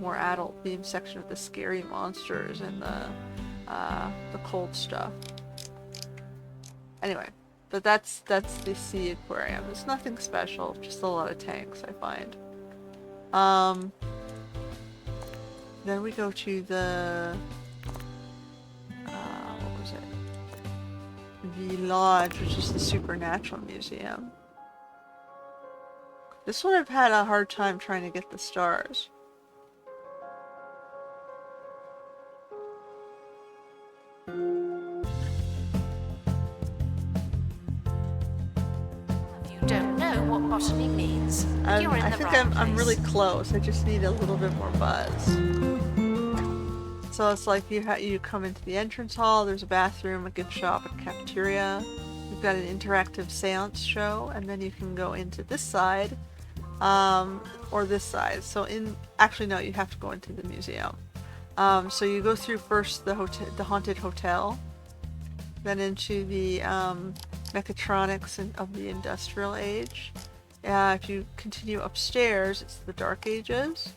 more adult themed section of the scary monsters and the cold stuff. Anyway, but that's the sea aquarium. It's nothing special, just a lot of tanks I find. Then we go to the what was it? The Lodge, which is the Supernatural Museum. This one I've had a hard time trying to get the stars. Don't know what botany means. You're in I the think right I'm really place. close. I just need a little bit more buzz. So it's like you come into the entrance hall. There's a bathroom, a gift shop, a cafeteria. You've got an interactive seance show, and then you can go into this side, or this side. So actually no, you have to go into the museum. So you go through first the haunted hotel, then into the mechatronics of the industrial age. If you continue upstairs, it's the Dark Ages.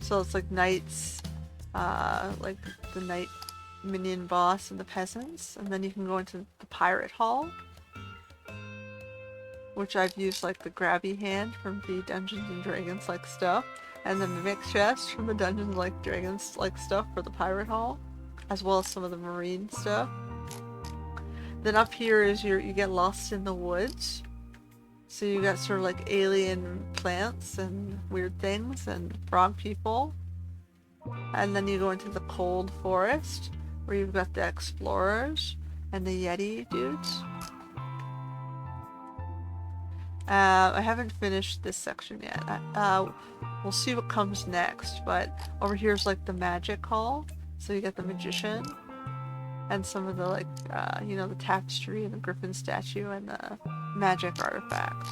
So it's like knights, like the knight minion boss and the peasants, and then you can go into the pirate hall, which I've used like the grabby hand from the Dungeons and Dragons like stuff, and the mimic chest from the Dungeons like Dragons like stuff for the pirate hall, as well as some of the marine stuff. Then up here is you get lost in the woods. So you got sort of like alien plants and weird things and frog people. And then you go into the cold forest, where you've got the explorers and the Yeti dudes. I haven't finished this section yet. We'll see what comes next, but over here is like the magic hall. So you got the magician and some of the like, the tapestry and the griffin statue and the magic artifacts.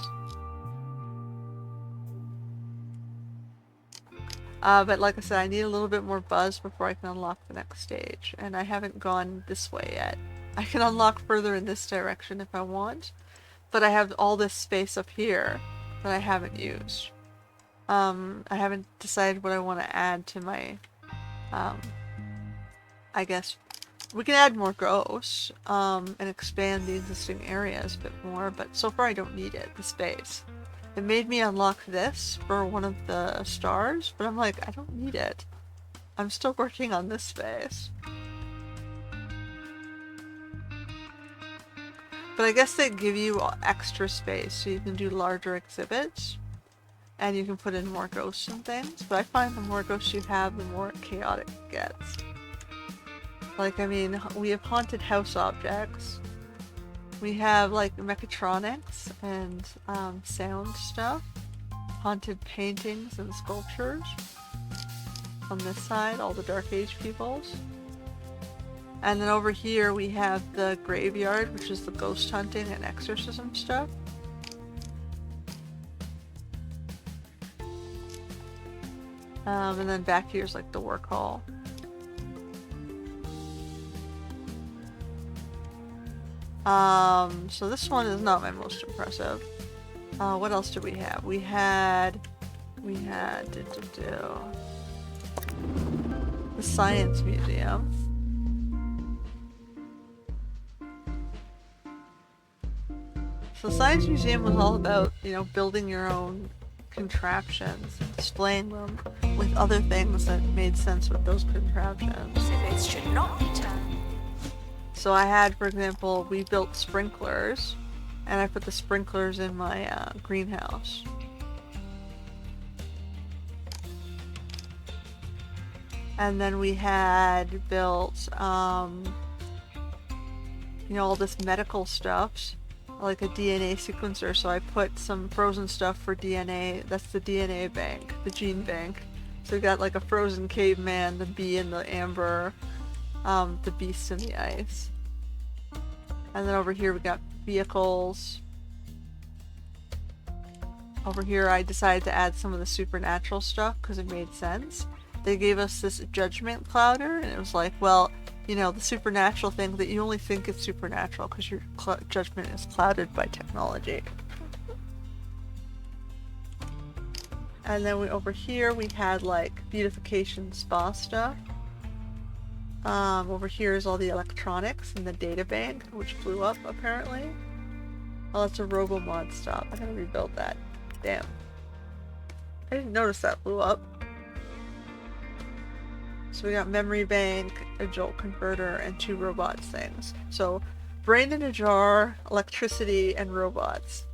But like I said, I need a little bit more buzz before I can unlock the next stage, and I haven't gone this way yet. I can unlock further in this direction if I want, but I have all this space up here that I haven't used. I haven't decided what I want to add to my, I guess we can add more ghosts, and expand the existing areas a bit more, but so far I don't need it, the space. It made me unlock this for one of the stars, but I'm like, I don't need it. I'm still working on this space. But I guess they give you extra space, so you can do larger exhibits, and you can put in more ghosts and things, but I find the more ghosts you have, the more chaotic it gets. Like, I mean, we have haunted house objects. We have, like, mechatronics and sound stuff. Haunted paintings and sculptures. On this side, all the Dark Age peoples. And then over here we have the graveyard, which is the ghost hunting and exorcism stuff. And then back here's like the work hall. So this one is not my most impressive. What else did we have? We had the Science Museum. So the Science Museum was all about, you know, building your own contraptions and displaying them with other things that made sense with those contraptions. Exhibits should not be turned. So I had, for example, we built sprinklers, and I put the sprinklers in my greenhouse. And then we had built, you know, all this medical stuff, like a DNA sequencer. So I put some frozen stuff for DNA. That's the DNA bank, the gene bank. So we got like a frozen caveman, the bee in the amber, the beast in the ice. And then over here we got vehicles. Over here I decided to add some of the supernatural stuff because it made sense. They gave us this judgment clouder, and it was like, well, you know, the supernatural thing that you only think it's supernatural because your judgment is clouded by technology. And then over here we had like beautification spa stuff. Over here is all the electronics in the data bank, which blew up apparently. Oh, that's a RoboMod stop. I gotta rebuild that. Damn. I didn't notice that blew up. So we got memory bank, a jolt converter, and 2 robots things. So brain in a jar, electricity, and robots.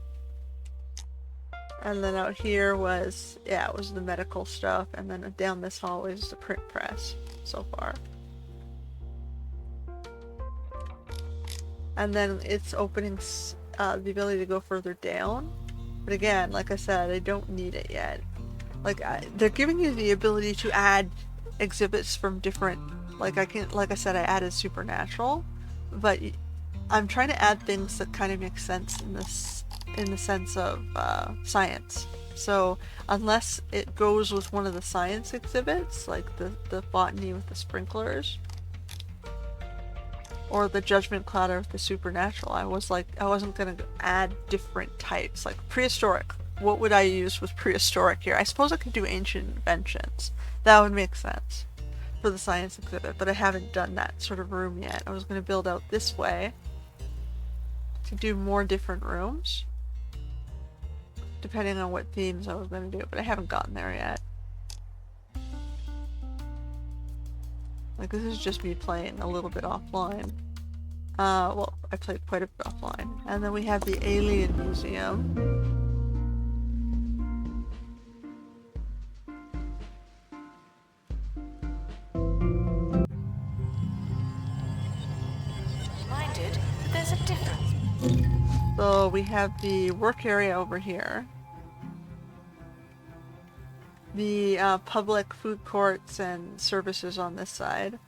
And then out here was, yeah, it was the medical stuff, and then down this hallway is the print press so far. And then it's opening the ability to go further down. But again, like I said, I don't need it yet. Like, they're giving you the ability to add exhibits from different, like I said, I added supernatural, but I'm trying to add things that kind of make sense in the sense of science. So unless it goes with one of the science exhibits, like the botany with the sprinklers, or the judgment clouder with the supernatural, I wasn't gonna add different types, like prehistoric. What would I use with prehistoric here? I suppose I could do ancient inventions. That would make sense for the science exhibit, but I haven't done that sort of room yet. I was going to build out this way to do more different rooms, depending on what themes I was going to do, but I haven't gotten there yet. Like, this is just me playing a little bit offline. Well, I played quite a bit offline. And then we have the Alien Museum. So we have the work area over here, the public food courts and services on this side,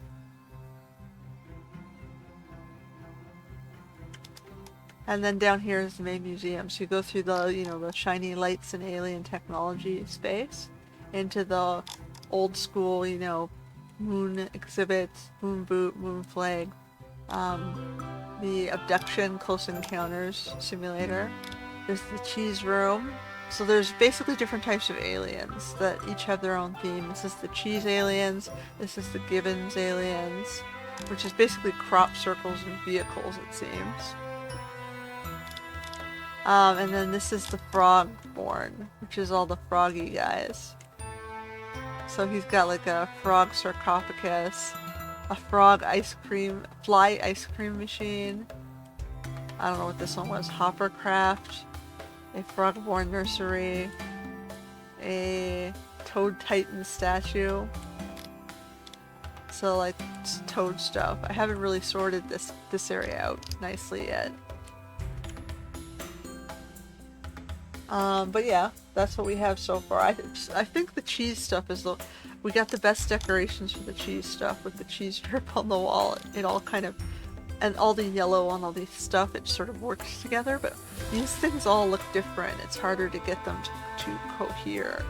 and then down here is the main museum. So you go through the, you know, the shiny lights and alien technology space into the old school, you know, moon exhibits, moon boot, moon flag, the abduction close encounters simulator. There's the cheese room. So there's basically different types of aliens that each have their own theme. This is the cheese aliens, this is the Gibbons aliens, which is basically crop circles and vehicles, it seems. And then this is the Frogborn, which is all the froggy guys. So he's got like a frog sarcophagus, a frog fly ice cream machine. I don't know what this one was. Hoppercraft, a Frogborn nursery, a Toad Titan statue. So like toad stuff. I haven't really sorted this area out nicely yet. But yeah, that's what we have so far. I think the cheese stuff is we got the best decorations for the cheese stuff with the cheese drip on the wall. It all kind of, and all the yellow on all these stuff, it sort of works together, but these things all look different. It's harder to get them to cohere.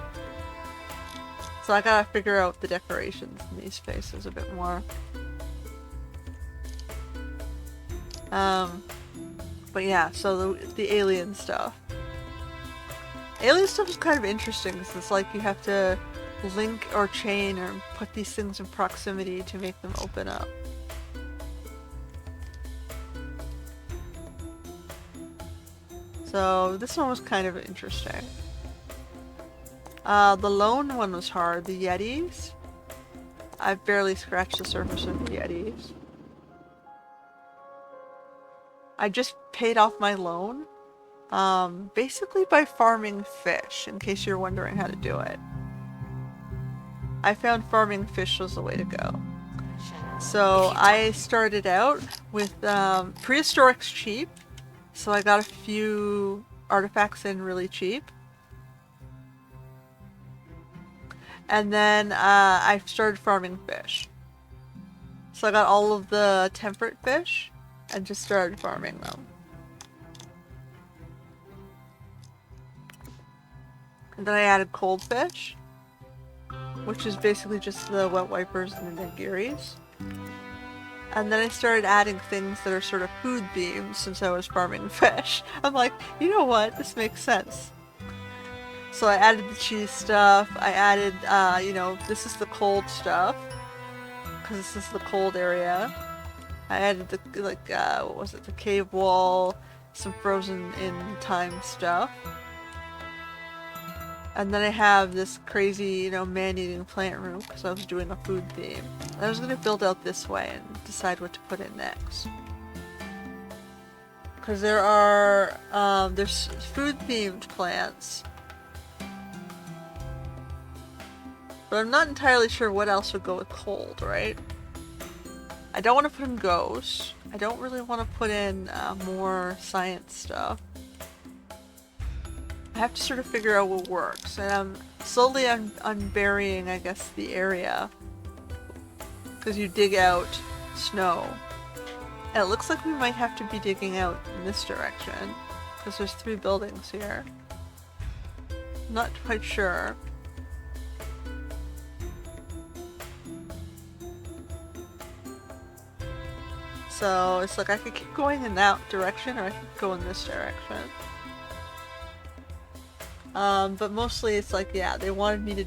So I gotta figure out the decorations in these spaces a bit more. But yeah, so the alien stuff. Alien stuff is kind of interesting because it's like you have to link or chain or put these things in proximity to make them open up. So this one was kind of interesting. The lone one was hard. The Yetis. I barely scratched the surface of the Yetis. I just paid off my loan, basically by farming fish, in case you're wondering how to do it. I found farming fish was the way to go. So I started out with prehistoric's cheap, so I got a few artifacts in really cheap. And then I started farming fish. So I got all of the temperate fish and just started farming them. And then I added cold fish, which is basically just the wet wipers and the nigiris. And then I started adding things that are sort of food themed since I was farming fish. I'm like, you know what? This makes sense. So I added the cheese stuff. I added, you know, this is the cold stuff, because this is the cold area. I added the, like, what was it, the cave wall, some frozen in time stuff. And then I have this crazy, you know, man-eating plant room, because I was doing a food theme. I was going to build out this way and decide what to put in next. Because there are, there's food-themed plants. But I'm not entirely sure what else would go with cold, right? I don't want to put in ghosts. I don't really want to put in more science stuff. I have to sort of figure out what works. And I'm slowly unburying, I guess, the area. Because you dig out snow. And it looks like we might have to be digging out in this direction. Because there's 3 buildings here. I'm not quite sure. So it's like I could keep going in that direction or I could go in this direction. But mostly it's like, yeah, they wanted me to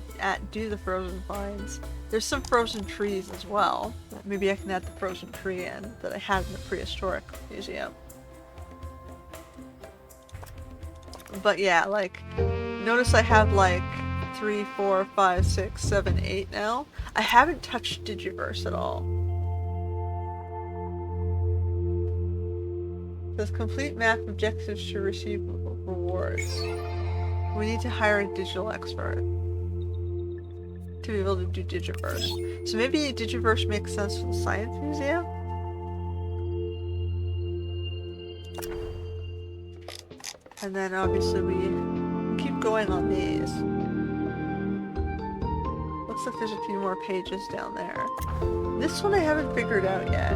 do the frozen vines. There's some frozen trees as well. Maybe I can add the frozen tree in that I had in the prehistoric museum. But yeah, like, notice I have like 3, 4, 5, 6, 7, 8 now. I haven't touched Digiverse at all. Says complete map objectives to receive rewards. We need to hire a digital expert to be able to do Digiverse. So maybe Digiverse makes sense for the Science Museum? And then obviously we keep going on these. Looks like there's a few more pages down there. This one I haven't figured out yet.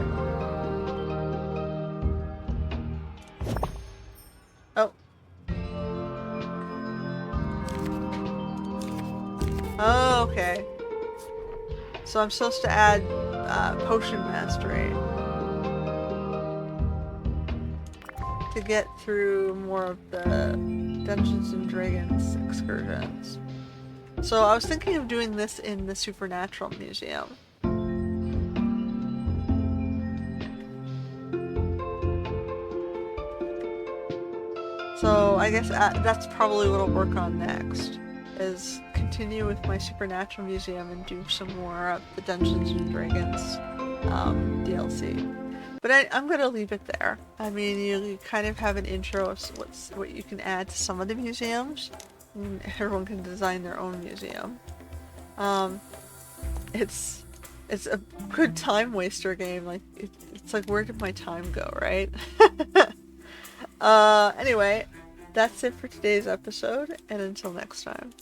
Oh. Oh, okay. So I'm supposed to add potion mastery to get through more of the Dungeons and Dragons excursions. So I was thinking of doing this in the Supernatural Museum. So I guess that's probably what I'll work on next, is continue with my Supernatural Museum and do some more of the Dungeons and Dragons DLC. But I'm going to leave it there. I mean, you kind of have an intro of what you can add to some of the museums. And everyone can design their own museum. It's a good time waster game. Like it's like, where did my time go, right? Anyway, that's it for today's episode, and until next time.